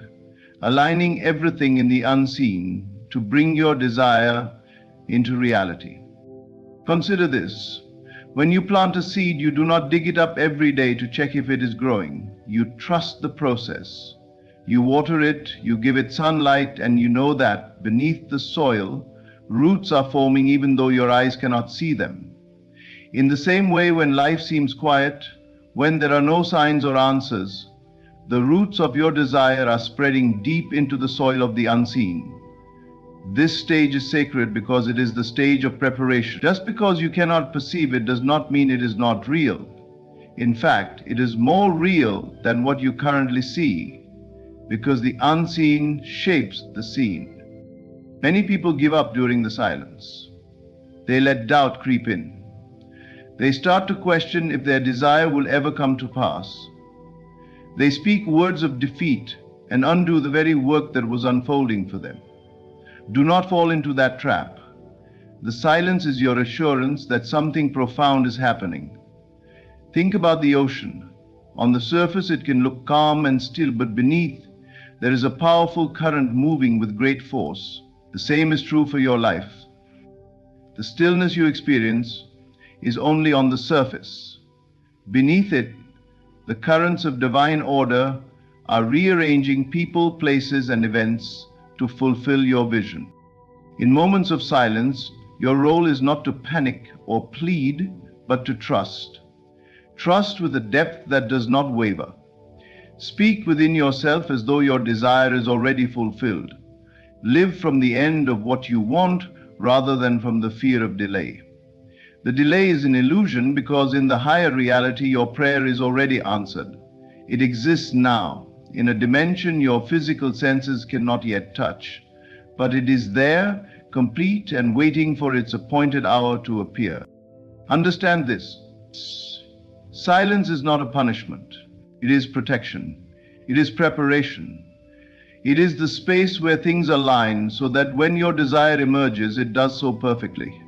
aligning everything in the unseen to bring your desire into reality. Consider this. When you plant a seed, you do not dig it up every day to check if it is growing. You trust the process. You water it, you give it sunlight, and you know that beneath the soil, roots are forming even though your eyes cannot see them. In the same way, when life seems quiet, when there are no signs or answers, the roots of your desire are spreading deep into the soil of the unseen. This stage is sacred because it is the stage of preparation. Just because you cannot perceive it does not mean it is not real. In fact, it is more real than what you currently see, because the unseen shapes the seen. Many people give up during the silence. They let doubt creep in. They start to question if their desire will ever come to pass. They speak words of defeat and undo the very work that was unfolding for them. Do not fall into that trap. The silence is your assurance that something profound is happening. Think about the ocean. On the surface it can look calm and still, but beneath there is a powerful current moving with great force. The same is true for your life. The stillness you experience is only on the surface. Beneath it, the currents of divine order are rearranging people, places, and events to fulfill your vision. In moments of silence, your role is not to panic or plead, but to trust. Trust with a depth that does not waver. Speak within yourself as though your desire is already fulfilled. Live from the end of what you want rather than from the fear of delay. The delay is an illusion because in the higher reality your prayer is already answered. It exists now. in a dimension your physical senses cannot yet touch, but it is there, complete and waiting for its appointed hour to appear. Understand this. Silence is not a punishment. It is protection. It is preparation. It is the space where things align so that when your desire emerges, it does so perfectly.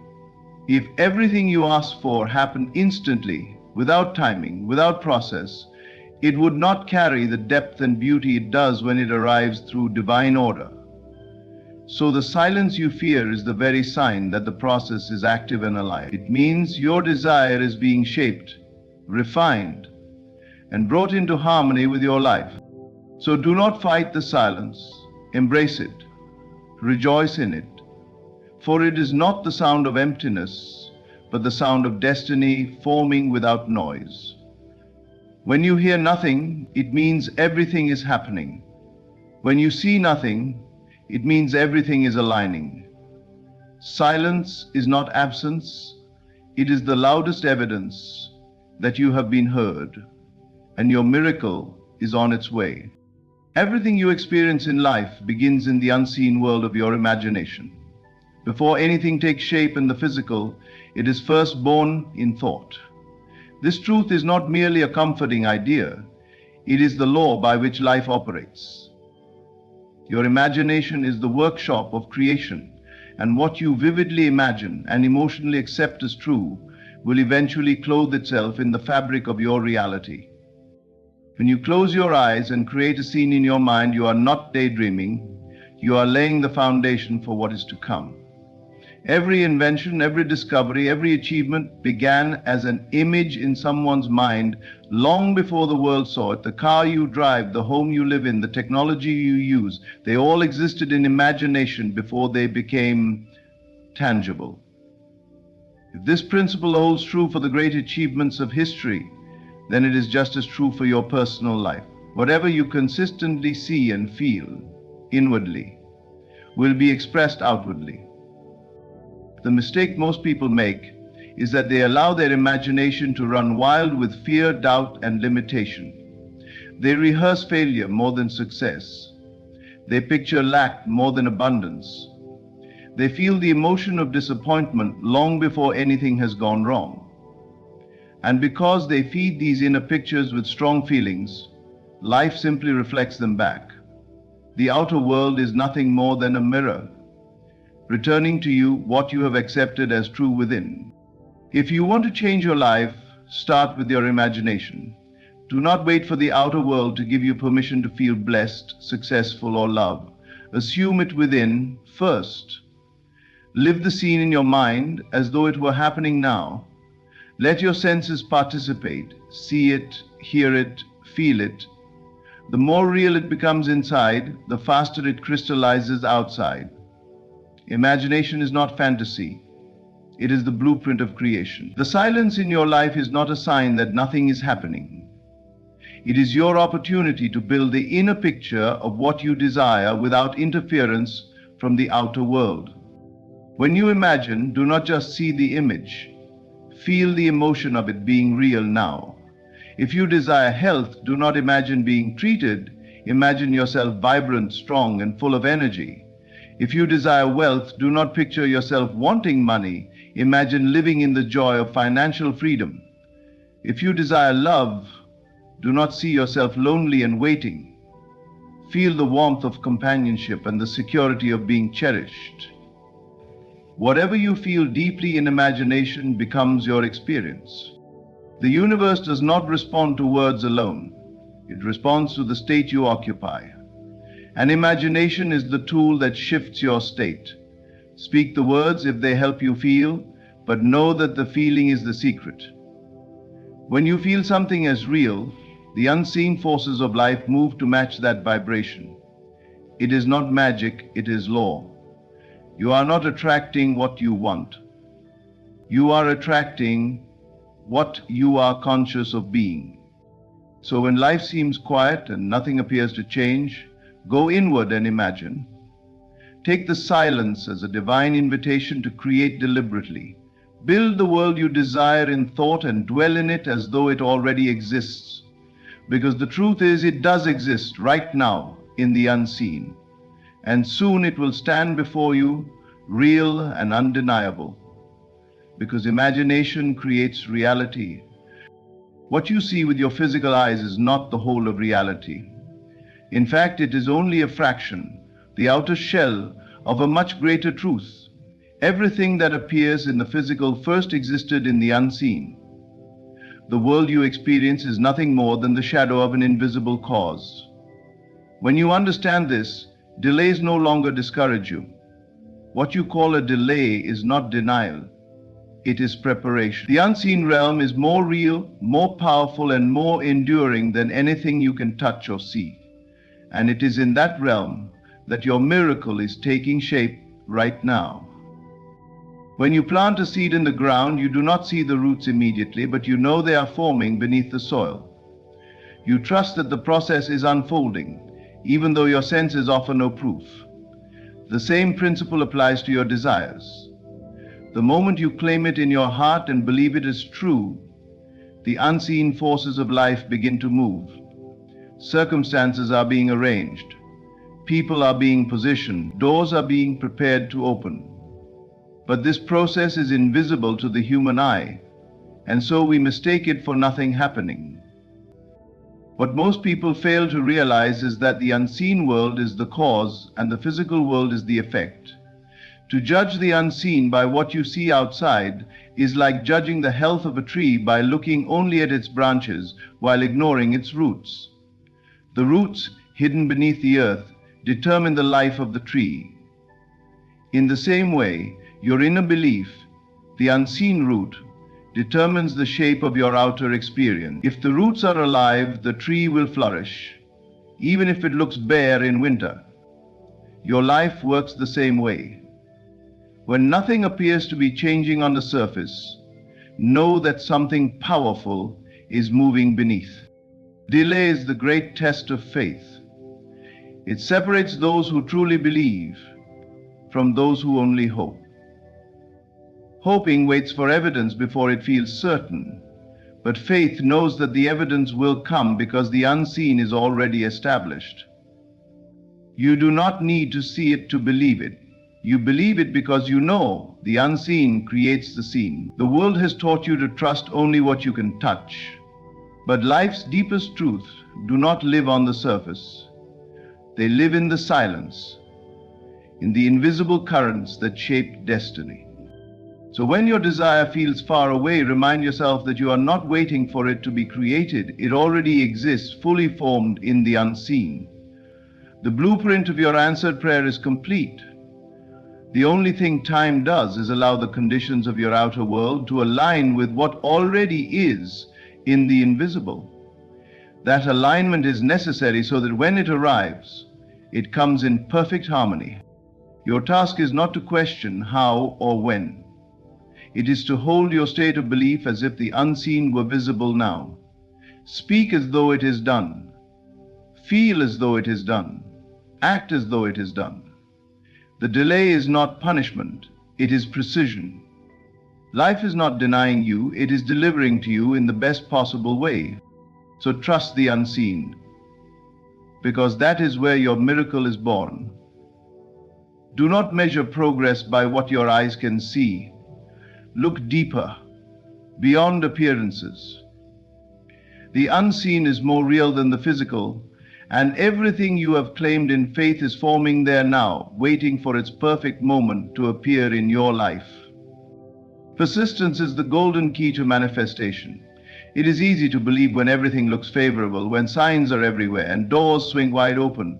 If everything you ask for happened instantly, without timing, without process, it would not carry the depth and beauty it does when it arrives through divine order. So the silence you fear is the very sign that the process is active and alive. It means your desire is being shaped, refined, and brought into harmony with your life. So do not fight the silence, embrace it, rejoice in it, for it is not the sound of emptiness, but the sound of destiny forming without noise. When you hear nothing, it means everything is happening. When you see nothing, it means everything is aligning. Silence is not absence, it is the loudest evidence that you have been heard, and your miracle is on its way. Everything you experience in life begins in the unseen world of your imagination. Before anything takes shape in the physical, it is first born in thought. This truth is not merely a comforting idea, it is the law by which life operates. Your imagination is the workshop of creation, and what you vividly imagine and emotionally accept as true will eventually clothe itself in the fabric of your reality. When you close your eyes and create a scene in your mind, you are not daydreaming, you are laying the foundation for what is to come. Every invention, every discovery, every achievement began as an image in someone's mind long before the world saw it. The car you drive, the home you live in, the technology you use, they all existed in imagination before they became tangible. If this principle holds true for the great achievements of history, then it is just as true for your personal life. Whatever you consistently see and feel inwardly will be expressed outwardly. The mistake most people make is that they allow their imagination to run wild with fear, doubt, and limitation. They rehearse failure more than success. They picture lack more than abundance. They feel the emotion of disappointment long before anything has gone wrong. And because they feed these inner pictures with strong feelings, life simply reflects them back. The outer world is nothing more than a mirror, returning to you what you have accepted as true within. If you want to change your life, start with your imagination. Do not wait for the outer world to give you permission to feel blessed, successful, or loved. Assume it within first. Live the scene in your mind as though it were happening now. Let your senses participate. See it, hear it, feel it. The more real it becomes inside, the faster it crystallizes outside. Imagination is not fantasy. It is the blueprint of creation. The silence in your life is not a sign that nothing is happening. It is your opportunity to build the inner picture of what you desire without interference from the outer world. When you imagine, do not just see the image. Feel the emotion of it being real now. If you desire health, do not imagine being treated. Imagine yourself vibrant, strong, and full of energy. If you desire wealth, do not picture yourself wanting money. Imagine living in the joy of financial freedom. If you desire love, do not see yourself lonely and waiting. Feel the warmth of companionship and the security of being cherished. Whatever you feel deeply in imagination becomes your experience. The universe does not respond to words alone. It responds to the state you occupy. And imagination is the tool that shifts your state. Speak the words if they help you feel, but know that the feeling is the secret. When you feel something as real, the unseen forces of life move to match that vibration. It is not magic, it is law. You are not attracting what you want. You are attracting what you are conscious of being. So when life seems quiet and nothing appears to change, go inward and imagine. Take the silence as a divine invitation to create deliberately. Build the world you desire in thought and dwell in it as though it already exists. Because the truth is, it does exist right now in the unseen, and soon it will stand before you, real and undeniable. Because imagination creates reality. What you see with your physical eyes is not the whole of reality. In fact, it is only a fraction, the outer shell of a much greater truth. Everything that appears in the physical first existed in the unseen. The world you experience is nothing more than the shadow of an invisible cause. When you understand this, delays no longer discourage you. What you call a delay is not denial. It is preparation. The unseen realm is more real, more powerful, and more enduring than anything you can touch or see. And it is in that realm that your miracle is taking shape right now. When you plant a seed in the ground, you do not see the roots immediately, but you know they are forming beneath the soil. You trust that the process is unfolding, even though your senses offer no proof. The same principle applies to your desires. The moment you claim it in your heart and believe it is true, the unseen forces of life begin to move. Circumstances are being arranged. People are being positioned. Doors are being prepared to open. But this process is invisible to the human eye, and so we mistake it for nothing happening. What most people fail to realize is that the unseen world is the cause and the physical world is the effect. To judge the unseen by what you see outside is like judging the health of a tree by looking only at its branches while ignoring its roots. The roots, hidden beneath the earth, determine the life of the tree. In the same way, your inner belief, the unseen root, determines the shape of your outer experience. If the roots are alive, the tree will flourish, even if it looks bare in winter. Your life works the same way. When nothing appears to be changing on the surface, know that something powerful is moving beneath. Delay is the great test of faith. It separates those who truly believe from those who only hope. Hoping waits for evidence before it feels certain, but faith knows that the evidence will come because the unseen is already established. You do not need to see it to believe it. You believe it because you know the unseen creates the seen. The world has taught you to trust only what you can touch. But life's deepest truths do not live on the surface. They live in the silence, in the invisible currents that shape destiny. So when your desire feels far away, remind yourself that you are not waiting for it to be created. It already exists, fully formed in the unseen. The blueprint of your answered prayer is complete. The only thing time does is allow the conditions of your outer world to align with what already is in the invisible. That alignment is necessary so that when it arrives, it comes in perfect harmony. Your task is not to question how or when. It is to hold your state of belief as if the unseen were visible now. Speak as though it is done. Feel as though it is done. Act as though it is done. The delay is not punishment, it is precision. Life is not denying you, it is delivering to you in the best possible way. So trust the unseen, because that is where your miracle is born. Do not measure progress by what your eyes can see. Look deeper, beyond appearances. The unseen is more real than the physical, and everything you have claimed in faith is forming there now, waiting for its perfect moment to appear in your life. Persistence is the golden key to manifestation. It is easy to believe when everything looks favorable, when signs are everywhere and doors swing wide open.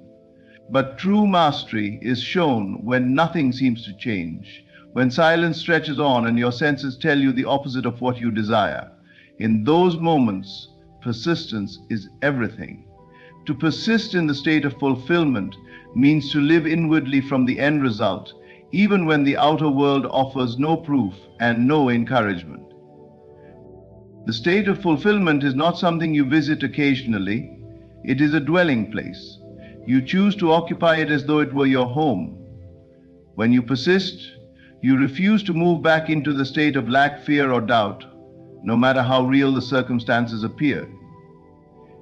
But true mastery is shown when nothing seems to change, when silence stretches on and your senses tell you the opposite of what you desire. In those moments, persistence is everything. To persist in the state of fulfillment means to live inwardly from the end result, even when the outer world offers no proof and no encouragement. The state of fulfillment is not something you visit occasionally. It is a dwelling place. You choose to occupy it as though it were your home. When you persist, you refuse to move back into the state of lack, fear, or doubt, no matter how real the circumstances appear.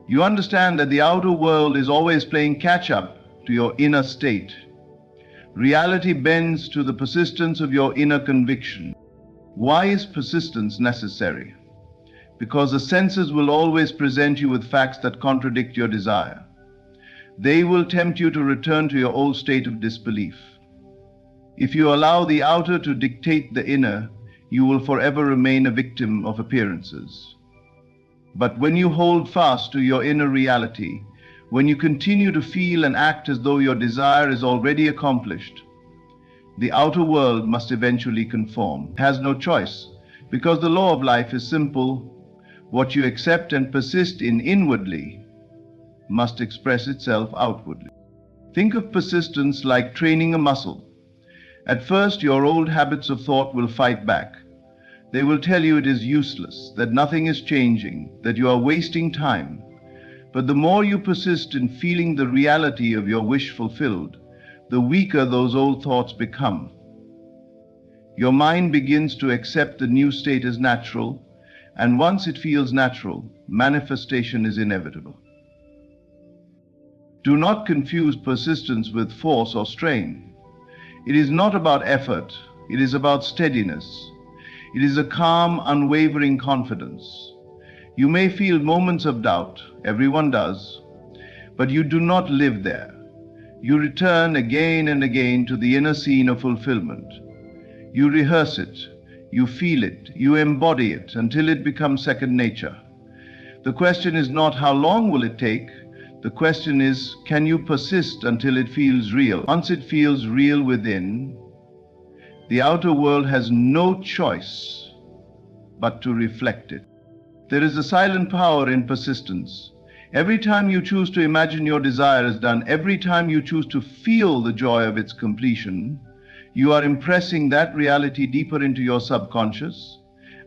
You understand that the outer world is always playing catch-up to your inner state. Reality bends to the persistence of your inner conviction. Why is persistence necessary? Because the senses will always present you with facts that contradict your desire. They will tempt you to return to your old state of disbelief. If you allow the outer to dictate the inner, you will forever remain a victim of appearances. But when you hold fast to your inner reality, when you continue to feel and act as though your desire is already accomplished, the outer world must eventually conform. It has no choice, because the law of life is simple. What you accept and persist in inwardly must express itself outwardly. Think of persistence like training a muscle. At first, your old habits of thought will fight back. They will tell you it is useless, that nothing is changing, that you are wasting time. But the more you persist in feeling the reality of your wish fulfilled, the weaker those old thoughts become. Your mind begins to accept the new state as natural, and once it feels natural, manifestation is inevitable. Do not confuse persistence with force or strain. It is not about effort, it is about steadiness. It is a calm, unwavering confidence. You may feel moments of doubt, everyone does, but you do not live there. You return again and again to the inner scene of fulfillment. You rehearse it, you feel it, you embody it until it becomes second nature. The question is not how long will it take, the question is, can you persist until it feels real? Once it feels real within, the outer world has no choice but to reflect it. There is a silent power in persistence. Every time you choose to imagine your desire is done, every time you choose to feel the joy of its completion, you are impressing that reality deeper into your subconscious,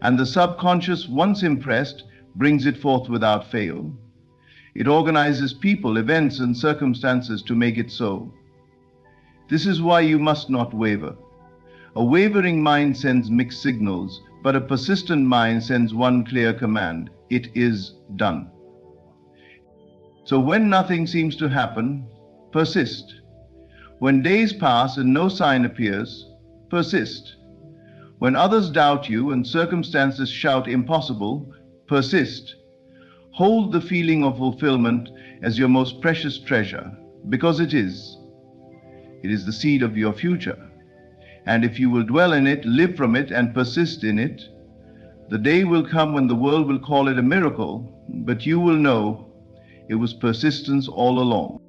and the subconscious, once impressed, brings it forth without fail. It organizes people, events, and circumstances to make it so. This is why you must not waver. A wavering mind sends mixed signals, but a persistent mind sends one clear command: it is done. So when nothing seems to happen, persist. When days pass and no sign appears, persist. When others doubt you and circumstances shout impossible, persist. Hold the feeling of fulfillment as your most precious treasure, because it is. It is the seed of your future. And if you will dwell in it, live from it, and persist in it, the day will come when the world will call it a miracle, but you will know it was persistence all along.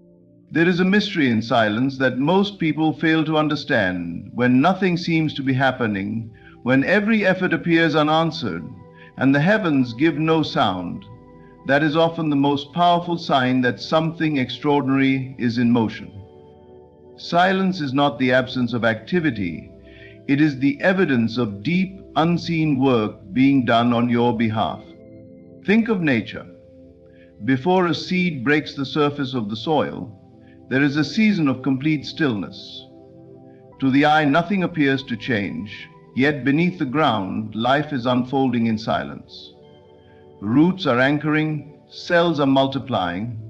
There is a mystery in silence that most people fail to understand. When nothing seems to be happening, when every effort appears unanswered, and the heavens give no sound, that is often the most powerful sign that something extraordinary is in motion. Silence is not the absence of activity. It is the evidence of deep, unseen work being done on your behalf. Think of nature. Before a seed breaks the surface of the soil, there is a season of complete stillness. To the eye, nothing appears to change, yet beneath the ground, life is unfolding in silence. Roots are anchoring, cells are multiplying.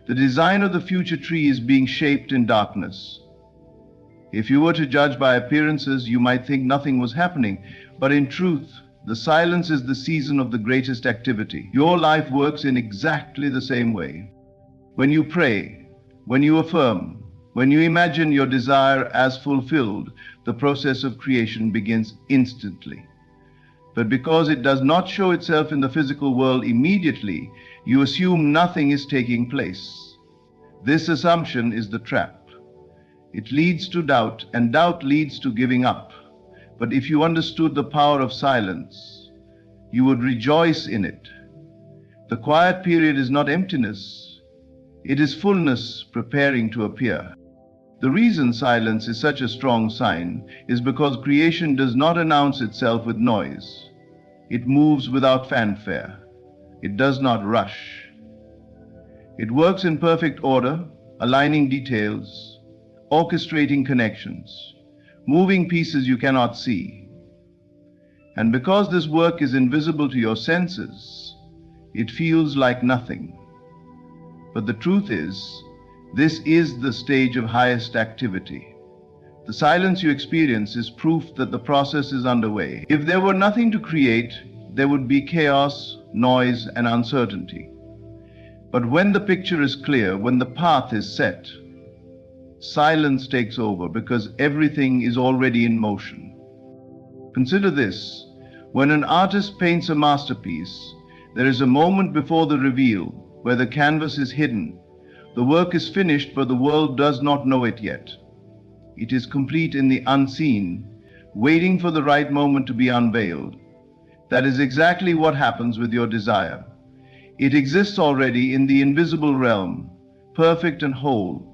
The design of the future tree is being shaped in darkness. If you were to judge by appearances, you might think nothing was happening, but in truth, the silence is the season of the greatest activity. Your life works in exactly the same way. When you pray, when you affirm, when you imagine your desire as fulfilled, the process of creation begins instantly. But because it does not show itself in the physical world immediately, you assume nothing is taking place. This assumption is the trap. It leads to doubt, and doubt leads to giving up. But if you understood the power of silence, you would rejoice in it. The quiet period is not emptiness. It is fullness preparing to appear. The reason silence is such a strong sign is because creation does not announce itself with noise. It moves without fanfare. It does not rush. It works in perfect order, aligning details, orchestrating connections, moving pieces you cannot see. And because this work is invisible to your senses, it feels like nothing. But the truth is, this is the stage of highest activity. The silence you experience is proof that the process is underway. If there were nothing to create, there would be chaos, noise, and uncertainty. But when the picture is clear, when the path is set, silence takes over because everything is already in motion. Consider this: when an artist paints a masterpiece, there is a moment before the reveal where the canvas is hidden. The work is finished, but the world does not know it yet. It is complete in the unseen, waiting for the right moment to be unveiled. That is exactly what happens with your desire. It exists already in the invisible realm, perfect and whole.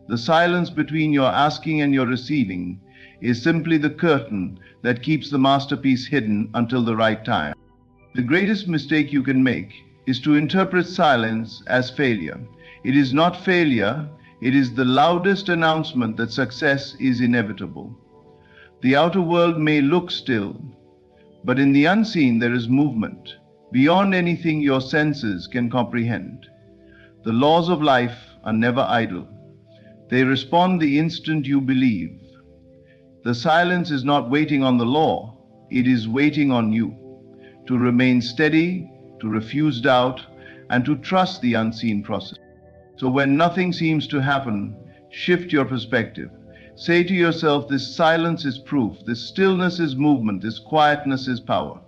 The silence between your asking and your receiving is simply the curtain that keeps the masterpiece hidden until the right time. The greatest mistake you can make is to interpret silence as failure. It is not failure, it is the loudest announcement that success is inevitable. The outer world may look still, but in the unseen there is movement, beyond anything your senses can comprehend. The laws of life are never idle. They respond the instant you believe. The silence is not waiting on the law, it is waiting on you to remain steady, to refuse doubt, and to trust the unseen process. So when nothing seems to happen, shift your perspective. Say to yourself, this silence is proof, this stillness is movement, this quietness is power.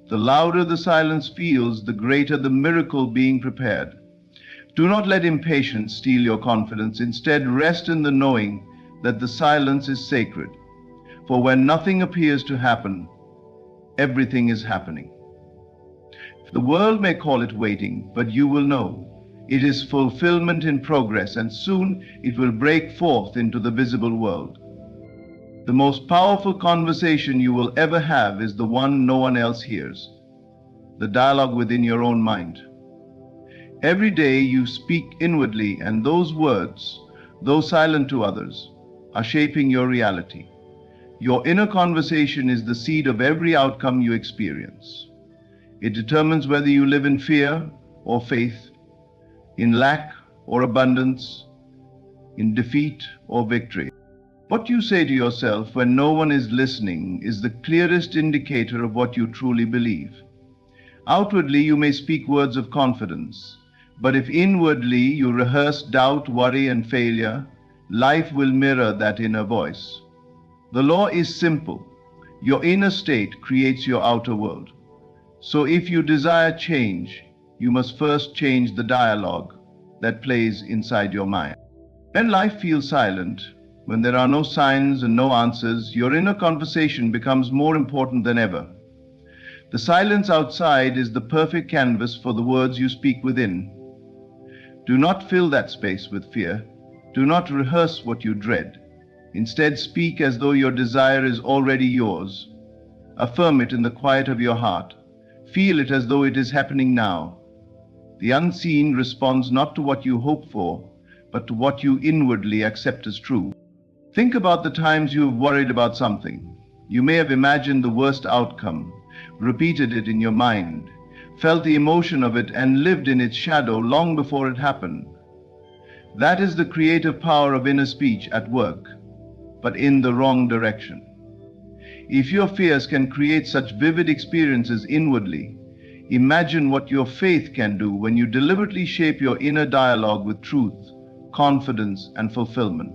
The louder the silence feels, the greater the miracle being prepared. Do not let impatience steal your confidence. Instead, rest in the knowing that the silence is sacred. For when nothing appears to happen, everything is happening. The world may call it waiting, but you will know it is fulfillment in progress, and soon it will break forth into the visible world. The most powerful conversation you will ever have is the one no one else hears, the dialogue within your own mind. Every day you speak inwardly, and those words, though silent to others, are shaping your reality. Your inner conversation is the seed of every outcome you experience. It determines whether you live in fear or faith, in lack or abundance, in defeat or victory. What you say to yourself when no one is listening is the clearest indicator of what you truly believe. Outwardly, you may speak words of confidence, but if inwardly you rehearse doubt, worry, and failure, life will mirror that inner voice. The law is simple. Your inner state creates your outer world. So if you desire change, you must first change the dialogue that plays inside your mind. When life feels silent, when there are no signs and no answers, your inner conversation becomes more important than ever. The silence outside is the perfect canvas for the words you speak within. Do not fill that space with fear. Do not rehearse what you dread. Instead, speak as though your desire is already yours. Affirm it in the quiet of your heart. Feel it as though it is happening now. The unseen responds not to what you hope for, but to what you inwardly accept as true. Think about the times you have worried about something. You may have imagined the worst outcome, repeated it in your mind, felt the emotion of it, and lived in its shadow long before it happened. That is the creative power of inner speech at work, but in the wrong direction. If your fears can create such vivid experiences inwardly, imagine what your faith can do when you deliberately shape your inner dialogue with truth, confidence, and fulfillment.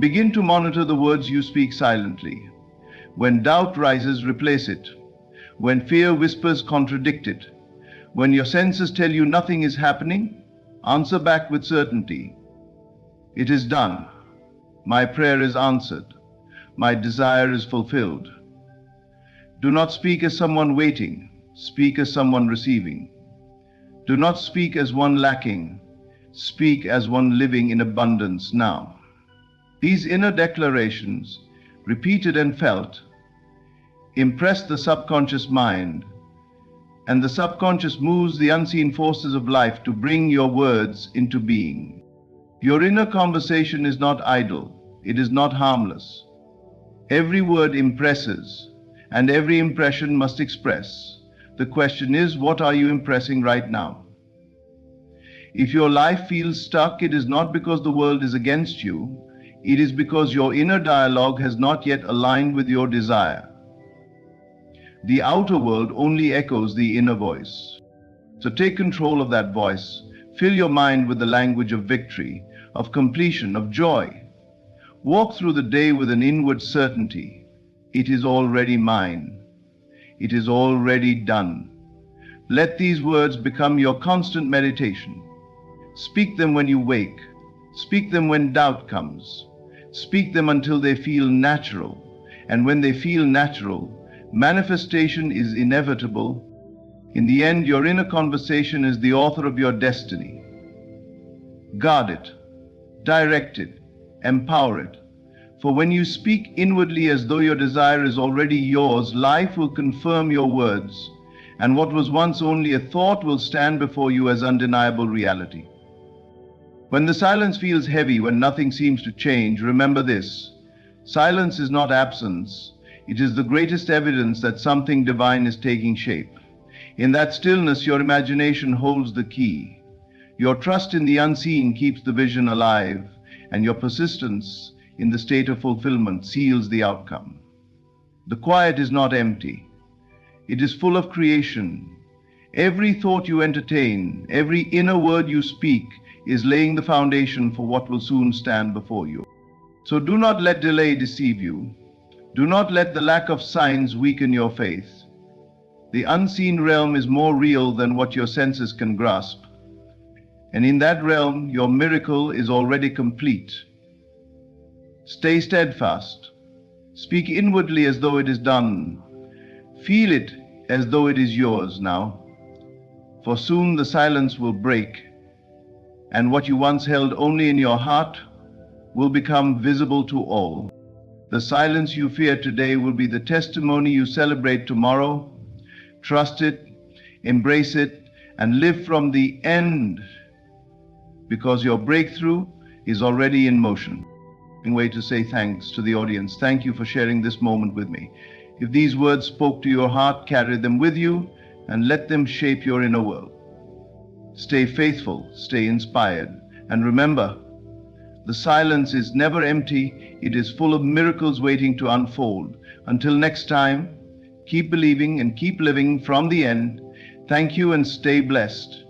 Begin to monitor the words you speak silently. When doubt rises, replace it. When fear whispers, contradict it. When your senses tell you nothing is happening, answer back with certainty. It is done. My prayer is answered. My desire is fulfilled. Do not speak as someone waiting. Speak as someone receiving. Do not speak as one lacking. Speak as one living in abundance now. These inner declarations, repeated and felt, impress the subconscious mind, and the subconscious moves the unseen forces of life to bring your words into being. Your inner conversation is not idle. It is not harmless. Every word impresses, and every impression must express. The question is, what are you impressing right now? If your life feels stuck, it is not because the world is against you. It is because your inner dialogue has not yet aligned with your desire. The outer world only echoes the inner voice. So take control of that voice. Fill your mind with the language of victory, of completion, of joy. Walk through the day with an inward certainty. It is already mine. It is already done. Let these words become your constant meditation. Speak them when you wake. Speak them when doubt comes. Speak them until they feel natural. And when they feel natural, manifestation is inevitable. In the end, your inner conversation is the author of your destiny. Guard it, direct it, empower it. For when you speak inwardly as though your desire is already yours, life will confirm your words, and what was once only a thought will stand before you as undeniable reality. When the silence feels heavy, when nothing seems to change, remember this: silence is not absence. It is the greatest evidence that something divine is taking shape. In that stillness, your imagination holds the key. Your trust in the unseen keeps the vision alive, and your persistence in the state of fulfillment seals the outcome. The quiet is not empty. It is full of creation. Every thought you entertain, every inner word you speak, is laying the foundation for what will soon stand before you. So do not let delay deceive you. Do not let the lack of signs weaken your faith. The unseen realm is more real than what your senses can grasp. And in that realm, your miracle is already complete. Stay steadfast. Speak inwardly as though it is done. Feel it as though it is yours now. For soon the silence will break, and what you once held only in your heart will become visible to all. The silence you fear today will be the testimony you celebrate tomorrow. Trust it, embrace it, and live from the end, because your breakthrough is already in motion. A way to say thanks to the audience. Thank you for sharing this moment with me. If these words spoke to your heart, carry them with you and let them shape your inner world. Stay faithful, stay inspired, and remember, the silence is never empty. It is full of miracles waiting to unfold. Until next time, keep believing and keep living from the end. Thank you and stay blessed.